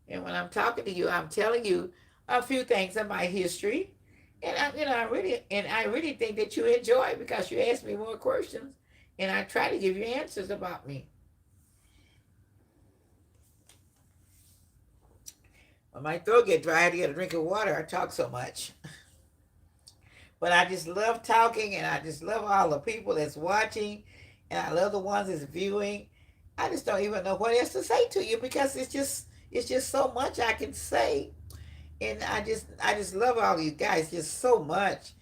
And when I'm talking to you, I'm telling you a few things of my history. And I really think that you enjoy it because you ask me more questions, and I try to give you answers about me. When my throat get dry, I have to get a drink of water. I talk so much. But I just love talking, and I just love all the people that's watching, and I love the ones that's viewing. I just don't even know what else to say to you because it's just so much I can say, and I just love all you guys just so much,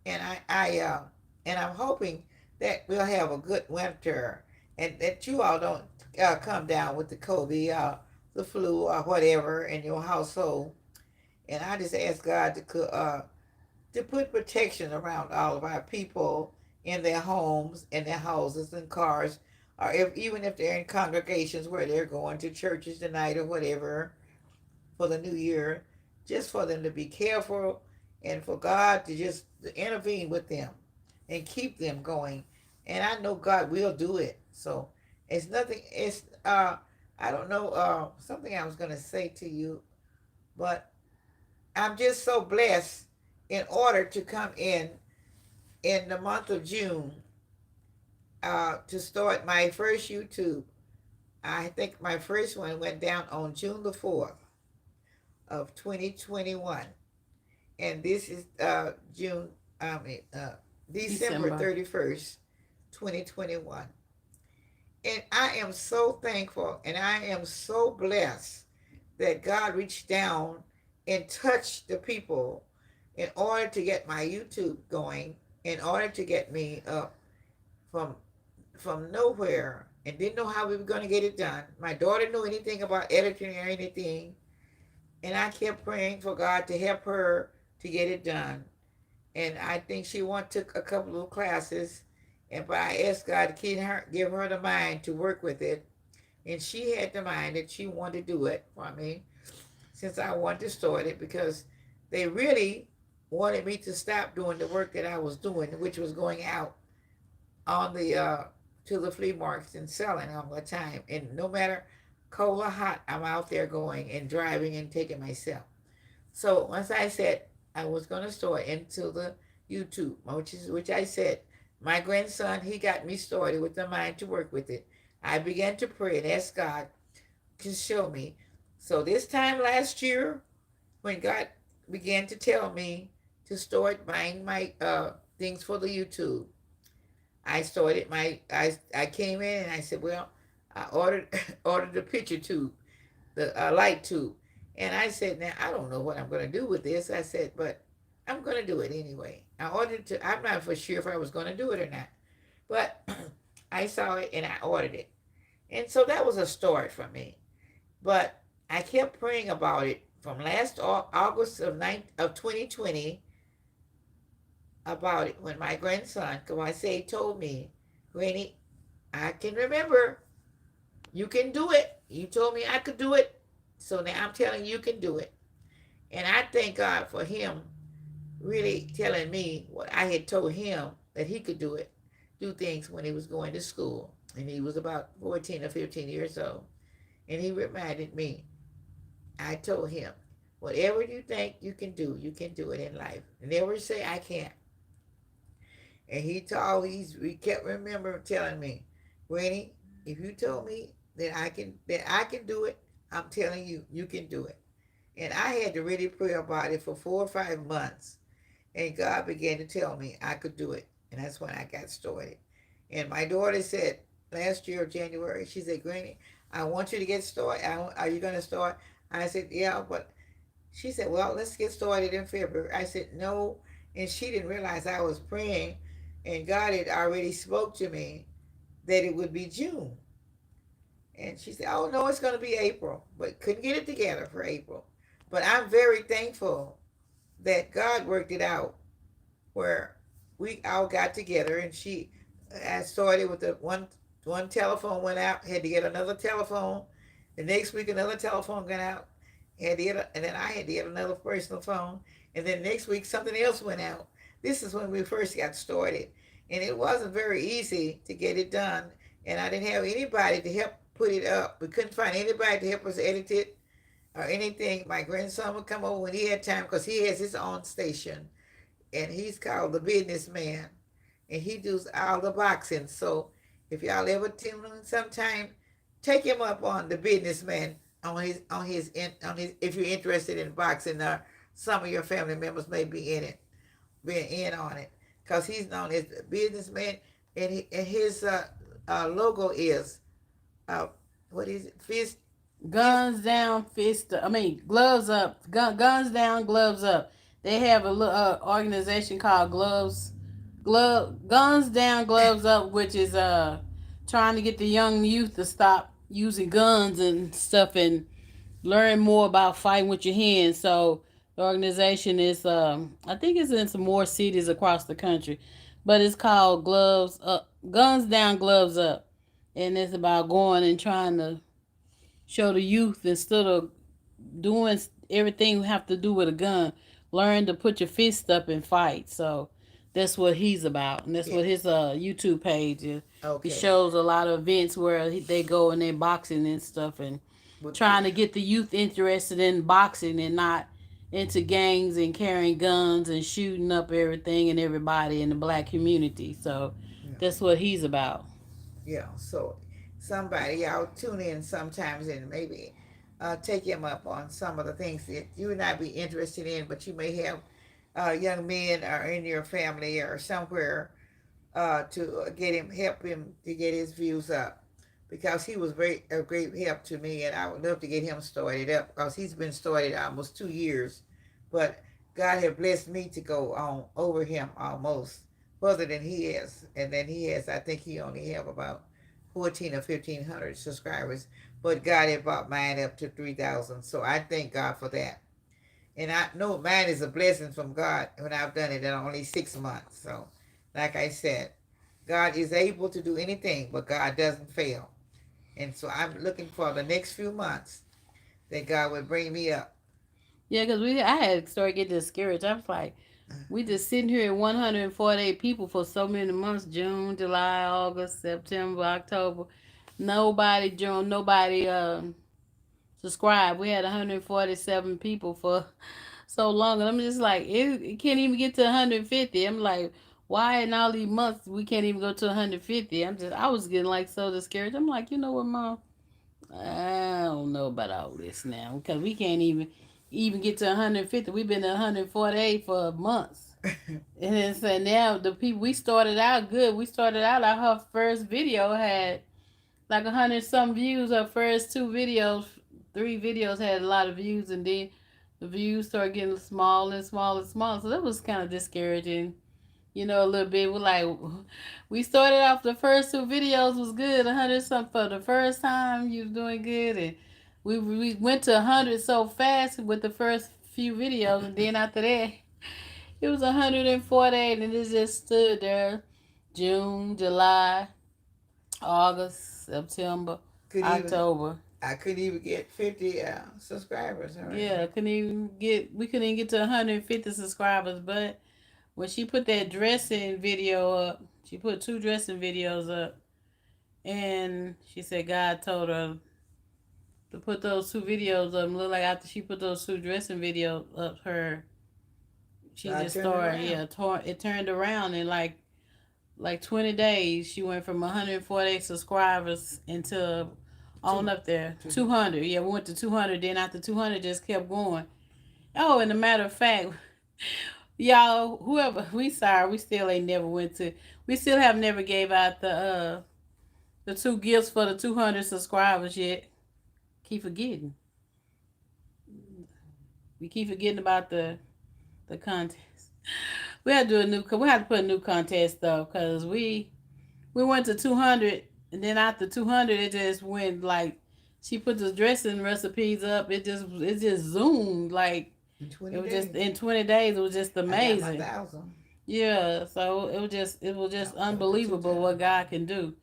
and and I'm hoping that we'll have a good winter, and that you all don't come down with the COVID, the flu, or whatever in your household. And I just ask God to put protection around all of our people in their homes, in their houses and cars, or even if they're in congregations where they're going to churches tonight or whatever for the new year, just for them to be careful and for God to just intervene with them and keep them going. And I know God will do it. So it's nothing, I don't know, something I was going to say to you, but I'm just so blessed in order to come in the month of June to start my first YouTube. I think my first one went down on June the 4th of 2021. And this is June, I mean, December December. 31st, 2021. And I am so thankful and I am so blessed that God reached down and touched the people in order to get my YouTube going, in order to get me up from nowhere, and didn't know how we were going to get it done. My daughter knew anything about editing or anything, and I kept praying for God to help her to get it done. And I think she took a couple of classes, but I asked God to give her the mind to work with it, and she had the mind that she wanted to do it for me, since I wanted to start it because they really wanted me to stop doing the work that I was doing, which was going out on the to the flea markets and selling all the time. And no matter cold or hot, I'm out there going and driving and taking myself. So once I said I was going to start into the YouTube, which I said, my grandson, he got me started with the mind to work with it. I began to pray and ask God to show me. So this time last year, when God began to tell me to start buying my things for the YouTube, I started I came in and I said, well, I ordered ordered the picture tube, the light tube, and I said, now I don't know what I'm going to do with this. I said, but I'm going to do it anyway. I ordered to. I'm not for sure if I was going to do it or not, but I saw it and I ordered it, and so that was a start for me. But I kept praying about it from last August of 2020 about it when my grandson, because I say, told me, Granny, I can remember. You can do it. You told me I could do it. So now I'm telling you, you can do it. And I thank God for him really telling me what I had told him that he could do it, do things when he was going to school. And he was about 14 or 15 years old. And he reminded me, I told him, whatever you think you can do it in life. Never say I can't. And he kept remember telling me, Granny, if you told me that I can do it, I'm telling you, you can do it. And I had to really pray about it for 4 or 5 months. And God began to tell me I could do it. And that's when I got started. And my daughter said last year, January, she said, Granny, I want you to get started. Are you going to start? I said, yeah, but she said, well, let's get started in February. I said, no. And she didn't realize I was praying. And God had already spoke to me that it would be June. And she said, oh, no, it's going to be April. But couldn't get it together for April. But I'm very thankful that God worked it out where we all got together. And I started with the one telephone went out, had to get another telephone. The next week, another telephone went out. And then I had to get another personal phone. And then next week something else went out. This is when we first got started, and it wasn't very easy to get it done. And I didn't have anybody to help put it up. We couldn't find anybody to help us edit it or anything. My grandson would come over when he had time because he has his own station, and he's called the businessman, and he does all the boxing. So if y'all ever tune in sometime, take him up on the businessman on his if you're interested in boxing, or some of your family members may be in it, being in on it, because he's known as the businessman, and his logo is uh, what is it? Fist. Guns down, fist. I mean, gloves up. Guns down, gloves up. They have a little organization called Guns down, gloves up, which is trying to get the young youth to stop using guns and stuff and learn more about fighting with your hands. So the organization is, I think it's in some more cities across the country, but it's called Gloves Up, Guns Down, Gloves Up, and it's about going and trying to show the youth instead of doing everything you have to do with a gun, learn to put your fist up and fight. So that's what he's about, and that's Yeah. what his YouTube page is. He Okay. shows a lot of events where they go and they boxing and stuff, and But trying to get the youth interested in boxing and not into gangs and carrying guns and shooting up everything and everybody in the black community. So yeah. that's what he's about. Yeah, so somebody, y'all tune in sometimes and maybe take him up on some of the things that you would not be interested in, but you may have young men or in your family or somewhere to get him, help him to get his views up, because he was very a great help to me, and I would love to get him started up because he's been started almost 2 years, but God had blessed me to go on over him almost further than he is, and then he has. I think he only have about 14 or 1500 subscribers, but God had brought mine up to 3,000. So I thank God for that. And I know mine is a blessing from God when I've done it in only 6 months. So, like I said, God is able to do anything, but God doesn't fail. And so I'm looking for the next few months that God would bring me up. Yeah, because I had started getting discouraged. I was like, we just sitting here at 148 people for so many months: June, July, August, September, October. Nobody joined. Nobody subscribed. We had 147 people for so long, and I'm just like, it can't even get to 150. I'm like, why in all these months we can't even go to 150? I was getting like so discouraged. I'm like, you know what, mom? I don't know about all this now because we can't even get to 150. We've been at 148 for months. And then so now the people we started out good. We started out like her first video had like 100 some views. Her first two videos, three videos had a lot of views, and then the views started getting small and small and small. So that was kind of discouraging, a little bit. We're like, we started off the first two videos was good, 100 something for the first time. You was doing good, and we went to 100 so fast with the first few videos, and then after that, it was 148, and it just stood there. June, July, August, September, Could even October. I couldn't even get 50 subscribers. All right. Yeah, we couldn't even get to 150 subscribers, but when she put that dressing video up, she put two dressing videos up, and she said God told her to put those two videos up. And look like after she put those two dressing videos up, she God just turned it started, around. it turned around in like 20 days. She went from 148 subscribers into on Two, up there two. 200. Yeah, we went to 200. Then after 200, just kept going. Oh, and a matter of fact, y'all, whoever we sorry, we still ain't never went to. We still have never gave out the two gifts for the 200 subscribers yet. Keep forgetting. We keep forgetting about the contest. We have to do a new. We have to put a new contest though, cause we went to 200, and then after 200, it just went like she put the dressing recipes up. It just zoomed like In it 20 was just days, in 20 days. It was just I got my amazing. 1,000. Yeah, so it was just Up to unbelievable what 2,000. God can do.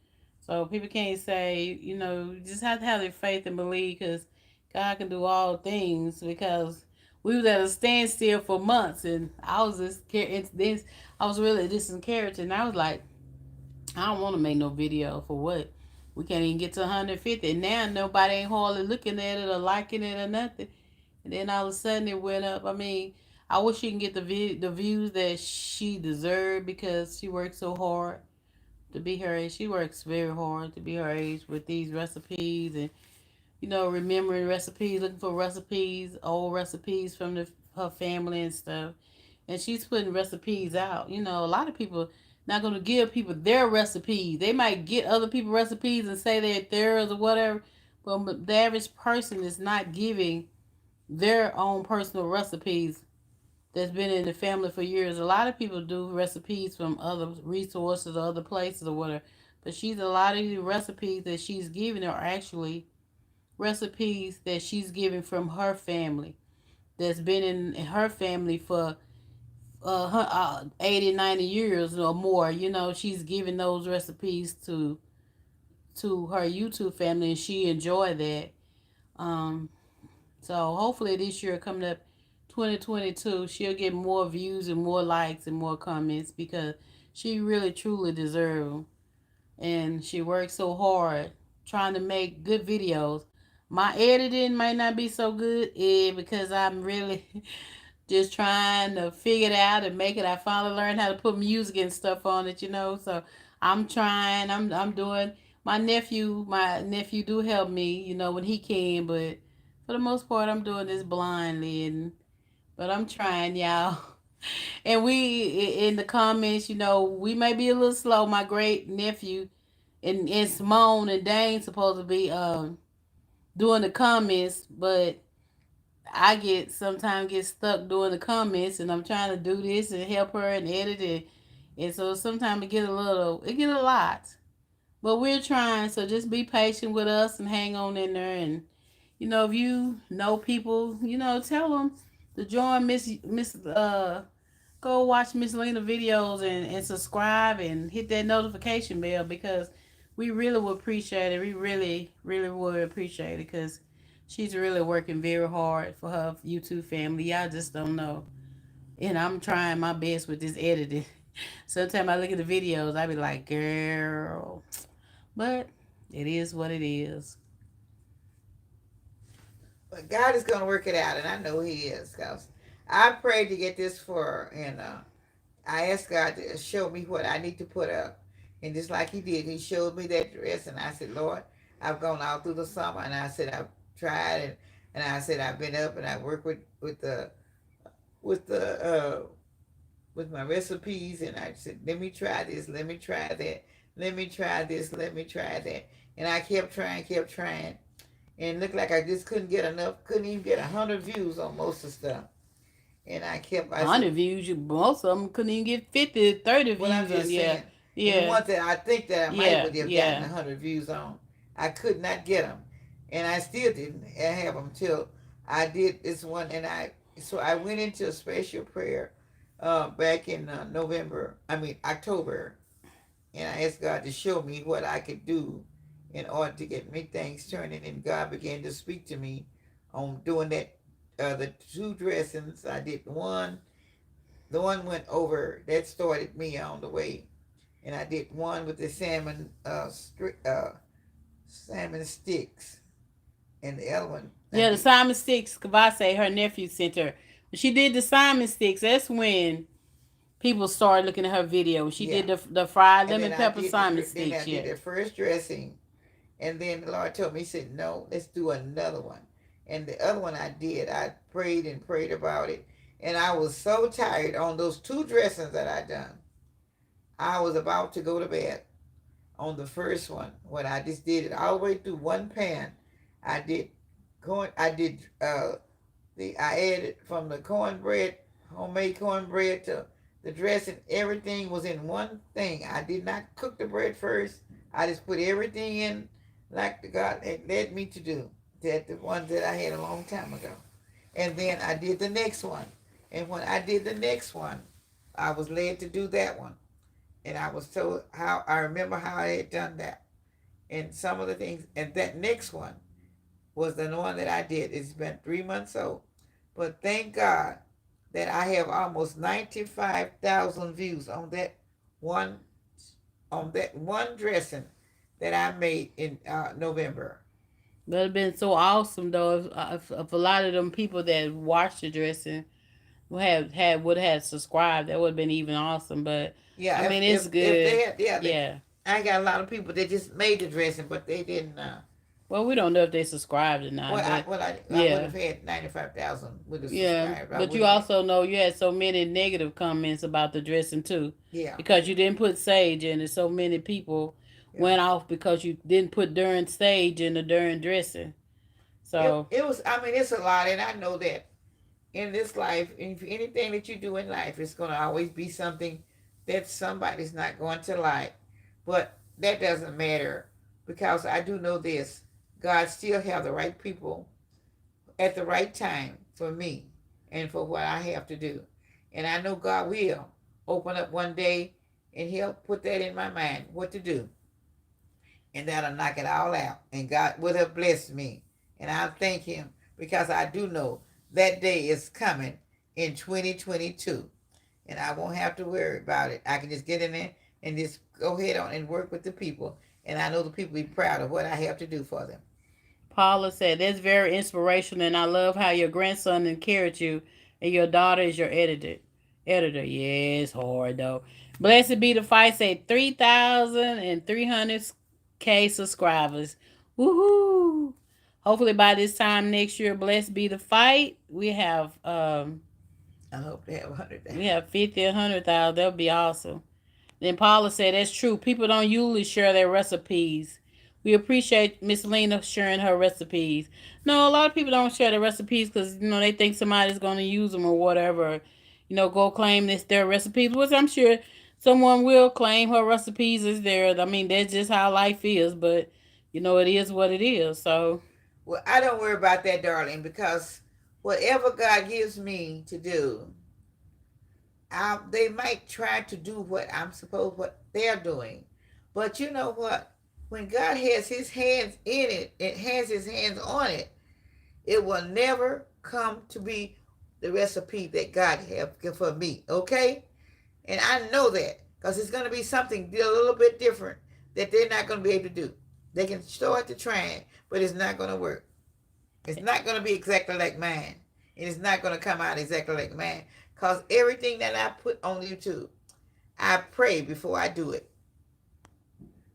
So people can't say, you just have to have their faith and believe because God can do all things because we was at a standstill for months, and I was just this. I was really just in character, and I was like, I don't want to make no video for what. We can't even get to 150. And now nobody ain't hardly looking at it or liking it or nothing. And then all of a sudden it went up. I mean, I wish she can get the views that she deserved because she worked so hard to be her age. She works very hard to be her age with these recipes and remembering recipes, looking for recipes, old recipes from her family and stuff. And she's putting recipes out. A lot of people not going to give people their recipes. They might get other people's recipes and say they're theirs or whatever, but the average person is not giving their own personal recipes that's been in the family for years. A lot of people do recipes from other resources or other places or whatever, but a lot of these recipes that she's giving are actually recipes that she's giving from her family that's been in her family for 80, 90 years or more. She's giving those recipes to her YouTube family, and she enjoyed that. Um, so hopefully this year coming up, 2022, she'll get more views and more likes and more comments because she really truly deserves them, and she works so hard trying to make good videos. My editing might not be so good, because I'm really just trying to figure it out and make it. I finally learned how to put music and stuff on it. So I'm trying. I'm doing. My nephew do help me, when he can, but for the most part, I'm doing this blindly, but I'm trying, y'all. And we in the comments, we may be a little slow. My great nephew and Simone and Dane supposed to be doing the comments, but I sometimes get stuck doing the comments, and I'm trying to do this and help her and edit it, and so sometimes it get a lot, but we're trying. So just be patient with us and hang on in there, and if you know people, tell them to join Miss go watch Miss Lena videos and subscribe and hit that notification bell because we really would appreciate it. We really, really would appreciate it because she's really working very hard for her YouTube family. Y'all just don't know. And I'm trying my best with this editing. Sometimes I look at the videos, I be like, girl. But it is what it is. But God is going to work it out, and I know He is. Cause I prayed to get this for her, and I asked God to show me what I need to put up. And just like He did, He showed me that dress, and I said, Lord, I've gone out through the summer, and I said I've tried, and I said I've been up and I worked with the with my recipes, and I said, let me try this, let me try that, let me try this, let me try that, and I kept trying, and it looked like I just couldn't get enough, couldn't even get 100 views on most of the stuff. And I said, 100 views, most of them couldn't even get 50, 30 well, I'm views on. just Yeah, saying, and the yeah, ones that I think that I might yeah, would have gotten yeah. 100 views on, I could not get them, and I still didn't have them till I did this one, and I went into a special prayer back in November, I mean October, and I asked God to show me what I could do in order to get me things turning, and God began to speak to me on doing that. The two dressings I did, the one went over, that started me on the way, and I did one with the salmon sticks, and the other one I Yeah, the did, Simon Sticks, Kavase, her nephew sent her. When she did the Simon Sticks, that's when people started looking at her video. When she yeah, did the fried and lemon pepper Simon Sticks, I did yeah. the first dressing, and then the Lord told me, He said, no, let's do another one, and the other one I prayed and prayed about it, and I was so tired on those two dressings that I done. I was about to go to bed on the first one when I just did it all the way through one pan. I did I did I added from the cornbread, homemade cornbread, to the dressing. Everything was in one thing. I did not cook the bread first. I just put everything in like the God had led me to do. That the ones that I had a long time ago. And then I did the next one. And when I did the next one, I was led to do that one. And I was told how I remember how I had done that. And some of the things, and that next one was the one that I did. It's been 3 months old. But thank God that I have almost 95,000 views one on that one dressing that I made in November. But it'd been so awesome though if a lot of them people that watched the dressing would have subscribed. That would have been even awesome. But I Yeah, mean, it's if they good. had, yeah, Yeah. I got a lot of people that just made the dressing, but they didn't. Well, we don't know if they subscribed or not, but I would yeah, have had 95,000 would have yeah. subscribed. I But you wouldn't have. also know you had so many negative comments about the dressing too, Yeah, because you didn't put sage in it. So many people yeah. went off because you didn't put during sage in the during dressing. So It was. I mean, it's a lot, and I know that in this life, if anything that you do in life, it's going to always be something that somebody's not going to like. But that doesn't matter because I do know this: God still have the right people at the right time for me and for what I have to do. And I know God will open up one day and He'll put that in my mind what to do. And that'll knock it all out. And God would have blessed me. And I thank Him because I do know that day is coming in 2022. And I won't have to worry about it. I can just get in there and just go ahead on and work with the people. And I know the people will be proud of what I have to do for them. Paula said, "That's very inspirational, and I love how your grandson encouraged you, and your daughter is your editor." Editor, yeah, it's hard though. Blessed be the fight. Say 3,300 K subscribers. Woohoo! Hopefully by this time next year, blessed be the fight. I hope they have 100. We have 50, 100,000. That would be awesome. Then Paula said, "That's true. People don't usually share their recipes. We appreciate Miss Lena sharing her recipes. No, a lot of people don't share their recipes because they think somebody's going to use them or whatever. Go claim this their recipes, which I'm sure someone will claim her recipes as theirs. I mean, that's just how life is. But it is what it is. So Well, I don't worry about that, darling, because whatever God gives me to do, they might try to do what they're doing. But you know what? When God has His hands in it, it has His hands on it, it will never come to be the recipe that God have for me. Okay? And I know that because it's going to be something a little bit different that they're not going to be able to do. They can start to try, but it's not going to work. It's not going to be exactly like mine. And it's not going to come out exactly like mine. Because everything that I put on YouTube, I pray before I do it.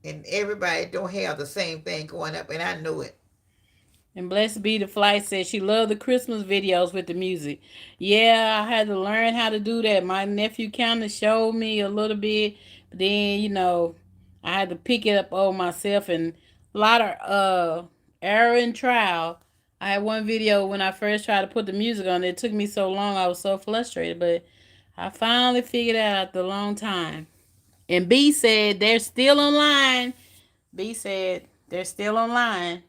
And everybody don't have the same thing going up, and I know it. And Blessed Be the Flight said she loved the Christmas videos with the music. Yeah, I had to learn how to do that. My nephew kind of showed me a little bit, but then I had to pick it up on myself and a lot of error and trial. I had one video when I first tried to put the music on. It took me so long. I was so frustrated, but I finally figured it out after a long time. And B said they're still online. B said they're still online.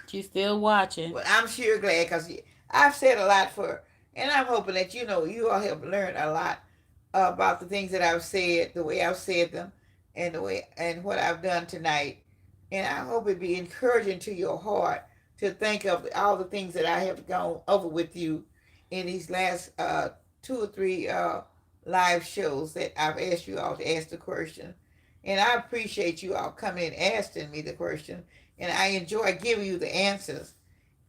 She's still watching. Well, I'm sure glad because I've said a lot for, and I'm hoping that you all have learned a lot about the things that I've said, the way I've said them, and the way and what I've done tonight. And I hope it be encouraging to your heart to think of all the things that I have gone over with you in these last 2 or 3 live shows that I've asked you all to ask the question. And I appreciate you all coming and asking me the question. And I enjoy giving you the answers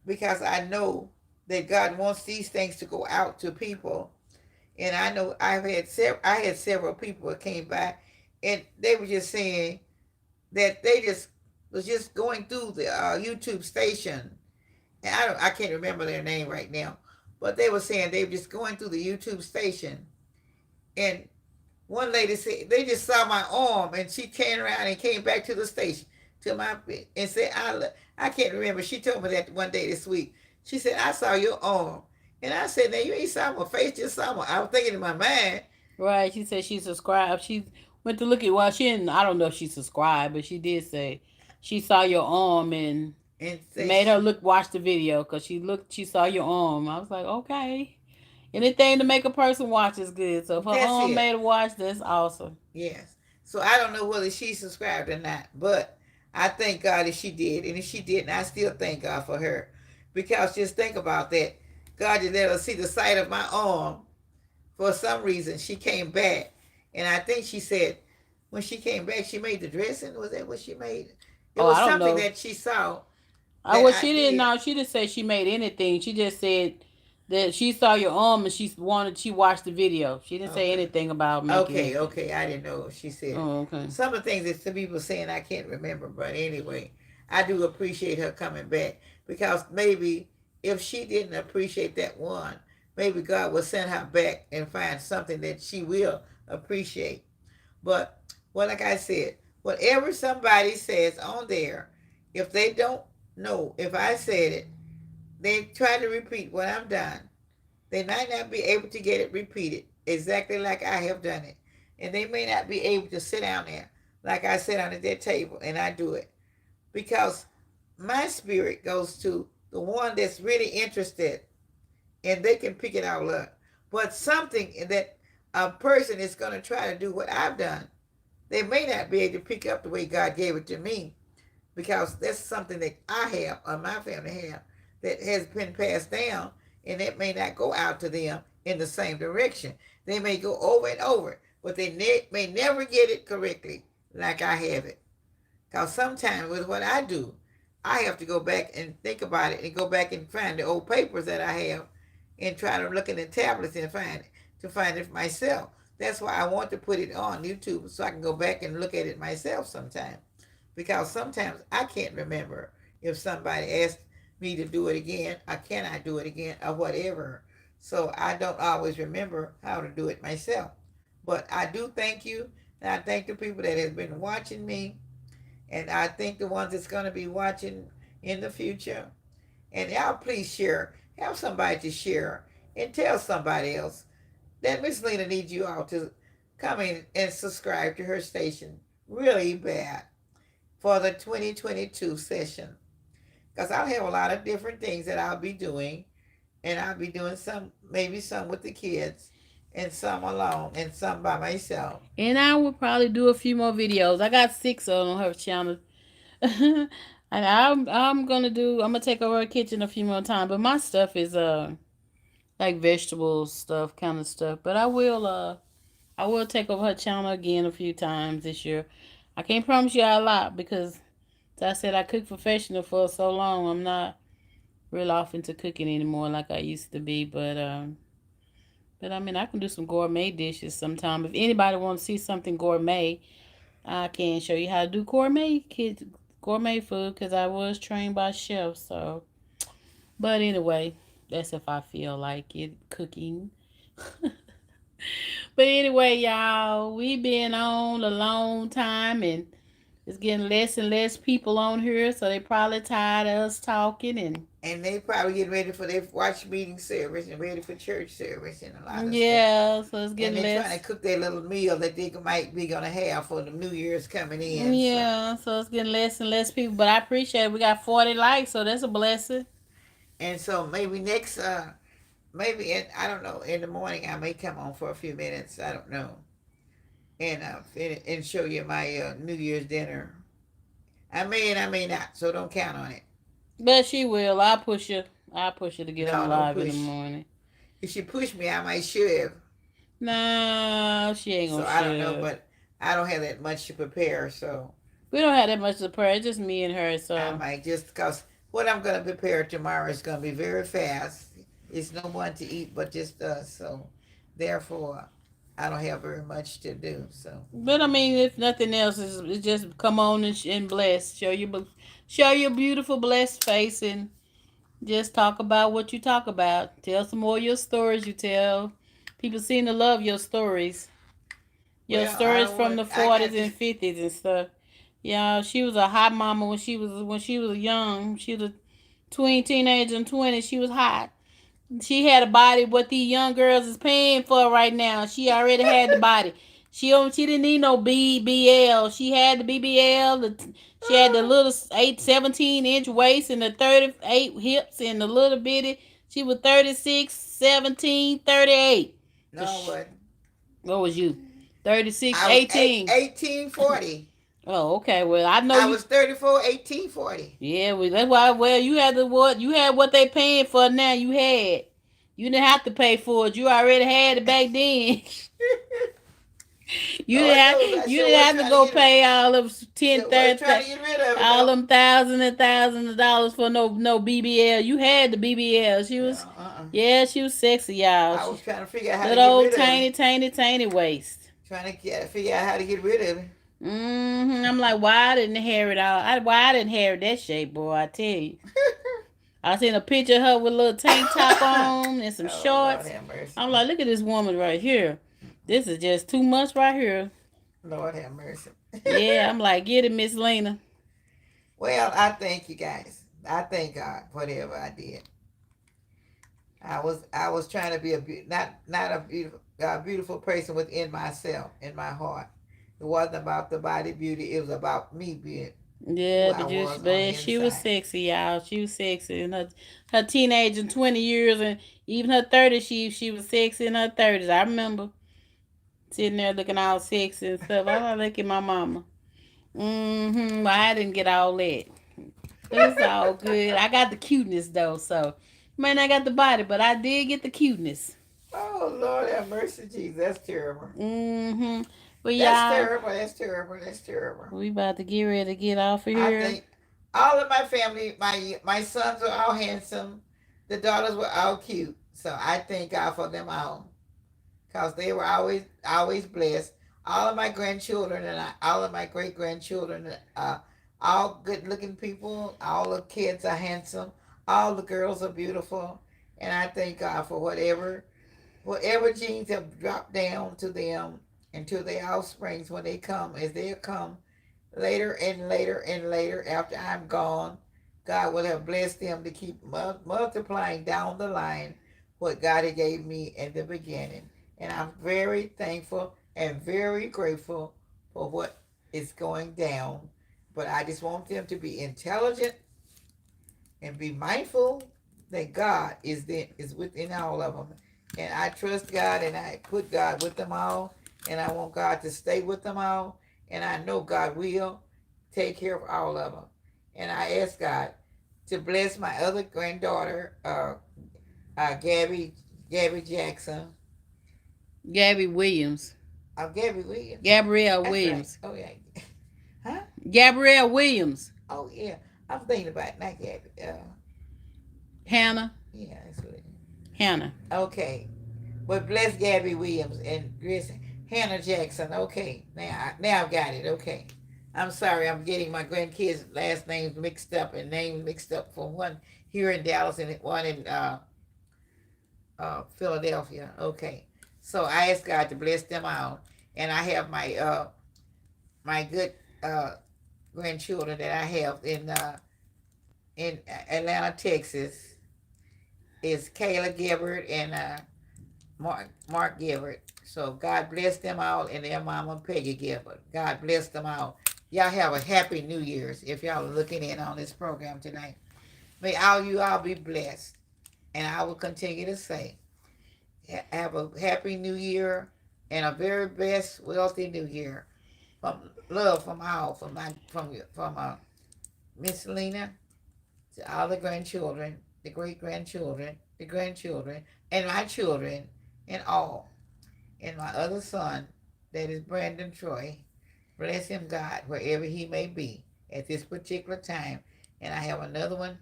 because I know that God wants these things to go out to people. And I know I had several people that came by and they were just saying that they just was just going through the YouTube station. And I can't remember their name right now, but they were saying they were just going through the YouTube station, and one lady said they just saw my arm, and she came around and came back to the station to my and said I can't remember. She told me that one day this week. She said I saw your arm, and I said now you ain't saw my face, just saw my. I was thinking in my mind. Right. She said she subscribed. She went to look at, well, she didn't, I don't know if she subscribed, but she did say she saw your arm and And say, made her watch the video because she saw your arm. I was like, okay. Anything to make a person watch is good. So if her that's arm it. made her watch, that's awesome. Yes. So I don't know whether she subscribed or not, but I thank God if she did. And if she didn't, I still thank God for her. Because just think about that. God just let her see the sight of my arm. For some reason, she came back, and I think she said when she came back, she made the dressing. Was that what she made? It Oh, was I don't something know. that she saw I that well, I she didn't did. know. She didn't say she made anything. She just said that she saw your arm and she watched the video. She didn't say Okay. anything about making Okay, anything. okay. I didn't know if she said it. Oh, okay. Some of the things that some people saying I can't remember, but anyway, I do appreciate her coming back because maybe if she didn't appreciate that one, maybe God will send her back and find something that she will appreciate. But well, like I said, whatever somebody says on there, if they don't know if I said it, they try to repeat what I've done. They might not be able to get it repeated exactly like I have done it. And they may not be able to sit down there like I sit down at that table and I do it. Because my spirit goes to the one that's really interested and they can pick it all up. But something that a person is going to try to do what I've done, they may not be able to pick up the way God gave it to me because that's something that I have or my family have that has been passed down, and it may not go out to them in the same direction. They may go over and over, but they may never get it correctly like I have it. Because sometimes with what I do, I have to go back and think about it and go back and find the old papers that I have and try to look in the tablets and find it myself. That's why I want to put it on YouTube so I can go back and look at it myself sometime. Because sometimes I can't remember if somebody asked me to do it again or can I do it again or whatever. So I don't always remember how to do it myself. But I do thank you, and I thank the people that have been watching me, and I think the ones that's going to be watching in the future. And y'all please share. Have somebody to share and tell somebody else that Miss Lena needs you all to come in and subscribe to her station really bad for the 2022 session. Because I'll have a lot of different things that I'll be doing. And I'll be doing some, maybe some with the kids, and some alone, and some by myself. And I will probably do a few more videos. I got 6 on her channel. And I'm gonna take over her kitchen a few more times. But my stuff is like vegetable stuff kind of stuff. But I will take over her channel again a few times this year. I can't promise you a lot because as I said, I cooked professional for so long. I'm not real off into cooking anymore like I used to be. But I mean, I can do some gourmet dishes sometime. If anybody wants to see something gourmet, I can show you how to do gourmet food because I was trained by chefs. So, but anyway, that's if I feel like it cooking. But anyway, y'all, we been on a long time and it's getting less and less people on here, so they probably tired of us talking And they probably getting ready for their watch meeting service and ready for church service and a lot of stuff. yeah, so it's And getting they're trying less. to cook their little meal that they might be gonna have for the New Year's coming in. So Yeah, so it's getting less and less people, but I appreciate it. We got 40 likes, so that's a blessing. and so maybe next maybe I don't know, in the morning I may come on for a few minutes. I don't know, and show you my New Year's dinner. I may and I may not, so don't count on it. But she will. I'll push her to get on No, don't live in the push. morning. If she pushed me, I might should. No, she ain't So gonna I don't know, shove. but I don't have that much to prepare, so We don't have that much to prepare. It's just me and her, I so. might just because what I'm gonna prepare tomorrow is gonna be very fast. It's no one to eat but just us, so therefore I don't have very much to do. So But I mean, if nothing else, it's just come on and bless. Show your beautiful blessed face and just talk about what you talk about. Tell some more of your stories you tell. People seem to love your stories. Your well, I stories don't from want. the I 40s got and this. 50s and stuff. Yeah, she was a hot mama when she was young. She was between teenage and 20. She was hot. She had a body what these young girls is paying for right now. She already had the body. She didn't need no BBL. She had the BBL. She had the little 17 inch waist and the 38 hips and the little bitty. She was 36, 17, 38. No, what? What was you? 36, I was 18. 1840. Oh, okay. Well, I know I you. was 34, 1840. Yeah, well, that's why. Well, you had the what? You had what they paying for now. You had. You didn't have to pay for it. You already had it back then. Lord knows I You sure didn't was have to trying to go get rid. pay all of 10, Sure was 30, trying to get rid of it all though. them thousands and thousands of dollars for no BBL. You had the BBL. She Yeah, was, yeah, she was sexy, y'all. I was trying to figure out how to Little get old rid of it. tiny waist. Trying to figure out how to get rid of it. I'm like, why I didn't hair it all? Why I didn't hair it that shape, boy? I tell you. I seen a picture of her with a little tank top on and some Oh Lord shorts. have mercy. I'm like, look at this woman right here. This is just too much right here. Lord have mercy. Yeah, I'm like, get it, Miss Lena. Well, I thank you guys. I thank God for whatever I did. I was trying to be not a beautiful person within myself, in my heart. It wasn't about the body beauty. It was about me being who Yeah, I was on but the she was inside. sexy, y'all. She was sexy in her teenage and 20 years, and even her 30s. She was sexy in her 30s. I remember sitting there looking all sexy and stuff. I like look at my mama. Well, I didn't get all that, but it's all good. I got the cuteness though, so man, I got the body, but I did get the cuteness. Oh Lord have mercy, Jesus. That's terrible. Mm-hmm. But That's y'all, terrible. That's terrible. That's terrible. we about to get ready to get off of I here. think all of my family, my sons were all handsome. The daughters were all cute. So I thank God for them all, because they were always blessed. All of my grandchildren and all of my great grandchildren, all good looking people. All the kids are handsome. All the girls are beautiful, and I thank God for whatever genes have dropped down to them and to their offsprings when they come, as they come later and later and later after I'm gone. God will have blessed them to keep multiplying down the line what God had gave me in the beginning. And I'm very thankful and very grateful for what is going down. But I just want them to be intelligent and be mindful that God is within all of them. And I trust God, and I put God with them all, and I want God to stay with them all, and I know God will take care of all of them. And I ask God to bless my other granddaughter, Gabby Jackson. Gabby Williams. Gabby Williams. Gabrielle That's right. Williams. Oh yeah. Huh? Gabrielle Williams. Oh yeah. I'm thinking about it, not Gabby. Hannah. Yeah, that's what it Hannah. is. Okay. But bless Gabby Williams and Chris Hannah Jackson. Okay, now I've got it. Okay, I'm sorry, I'm getting my grandkids' last names mixed up and names mixed up for one here in Dallas and one in Philadelphia. Okay, so I ask God to bless them all, and I have my good uh, grandchildren that I have in Atlanta, Texas. Is Kayla Gibbard and Mark Gibbard. So God bless them all and their mama Peggy Gibbard. God bless them all. Y'all have a happy New Year's if y'all are looking in on this program tonight. May all you all be blessed. And I will continue to say, have a happy New Year and a very best wealthy New Year. From love from all, from Miss Lena to all the grandchildren, the great grandchildren, the grandchildren, and my children, and all. And my other son, that is Brandon Troy. Bless him, God, wherever he may be at this particular time. And I have another one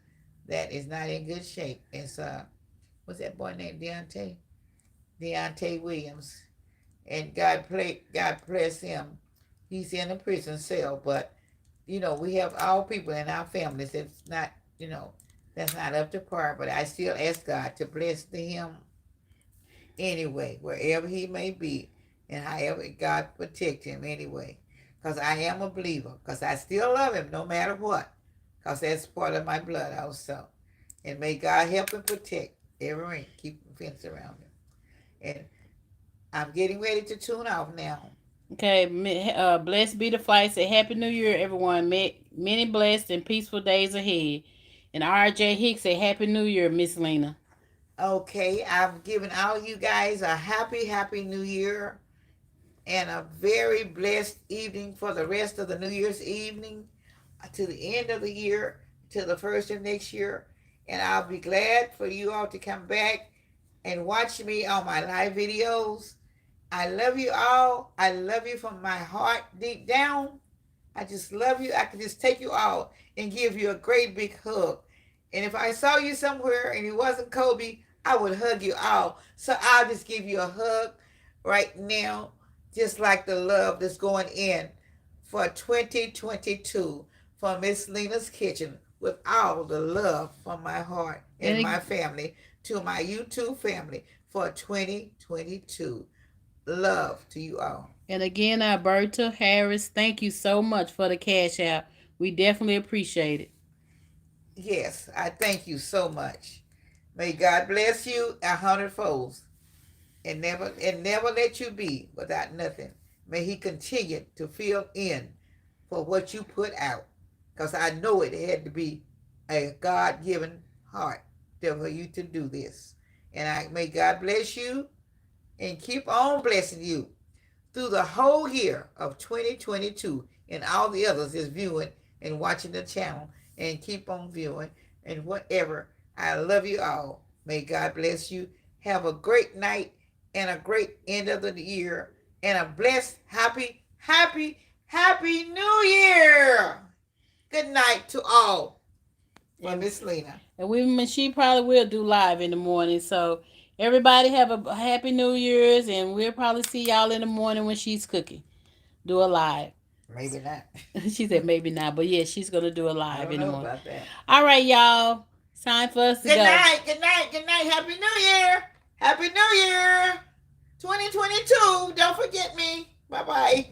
that is not in good shape. It's what's that boy named Deontay Williams. And God bless him. He's in a prison cell, but we have all people in our families. It's not, that's not up to par. But I still ask God to bless him anyway, wherever he may be, and however God protect him anyway. Because I am a believer, because I still love him no matter what, because that's part of my blood also. And may God help and protect every keep the fence around him. And I'm getting ready to tune off now. Okay, blessed be the flight. Say Happy New Year, everyone. Many blessed and peaceful days ahead. And R.J. Hicks say Happy New Year, Miss Lena. Okay, I've given all you guys a happy New Year and a very blessed evening for the rest of the New Year's evening to the end of the year, to the first of next year. And I'll be glad for you all to come back and watch me on my live videos. I love you all. I love you from my heart deep down. I just love you. I can just take you all and give you a great big hug. And if I saw you somewhere and it wasn't Kobe, I would hug you all. So I'll just give you a hug right now, just like the love that's going in for 2022 from Miss Lena's Kitchen with all the love from my heart and my family to my YouTube family for 2022. Love to you all. And again, Alberta Harris, thank you so much for the cash out. We definitely appreciate it. Yes, I thank you so much. May God bless you 100-fold and never let you be without nothing. May He continue to fill in for what you put out, because I know it had to be a God-given heart for you to do this. And I may God bless you and keep on blessing you through the whole year of 2022 and all the others is viewing and watching the channel and keep on viewing and whatever. I love you all. May God bless you. Have a great night and a great end of the year and a blessed, happy New Year. Good night to all. For Miss Lena. And she probably will do live in the morning. So everybody have a happy New Year's, and we'll probably see y'all in the morning when she's cooking. Do a live. Maybe not. She said maybe not, but yeah, she's gonna do a I live don't in the know morning. about that. All right, y'all. It's time for us to Good go. night. Good night. Good night. Happy New Year. Happy New Year. 2022. Don't forget me. Bye bye.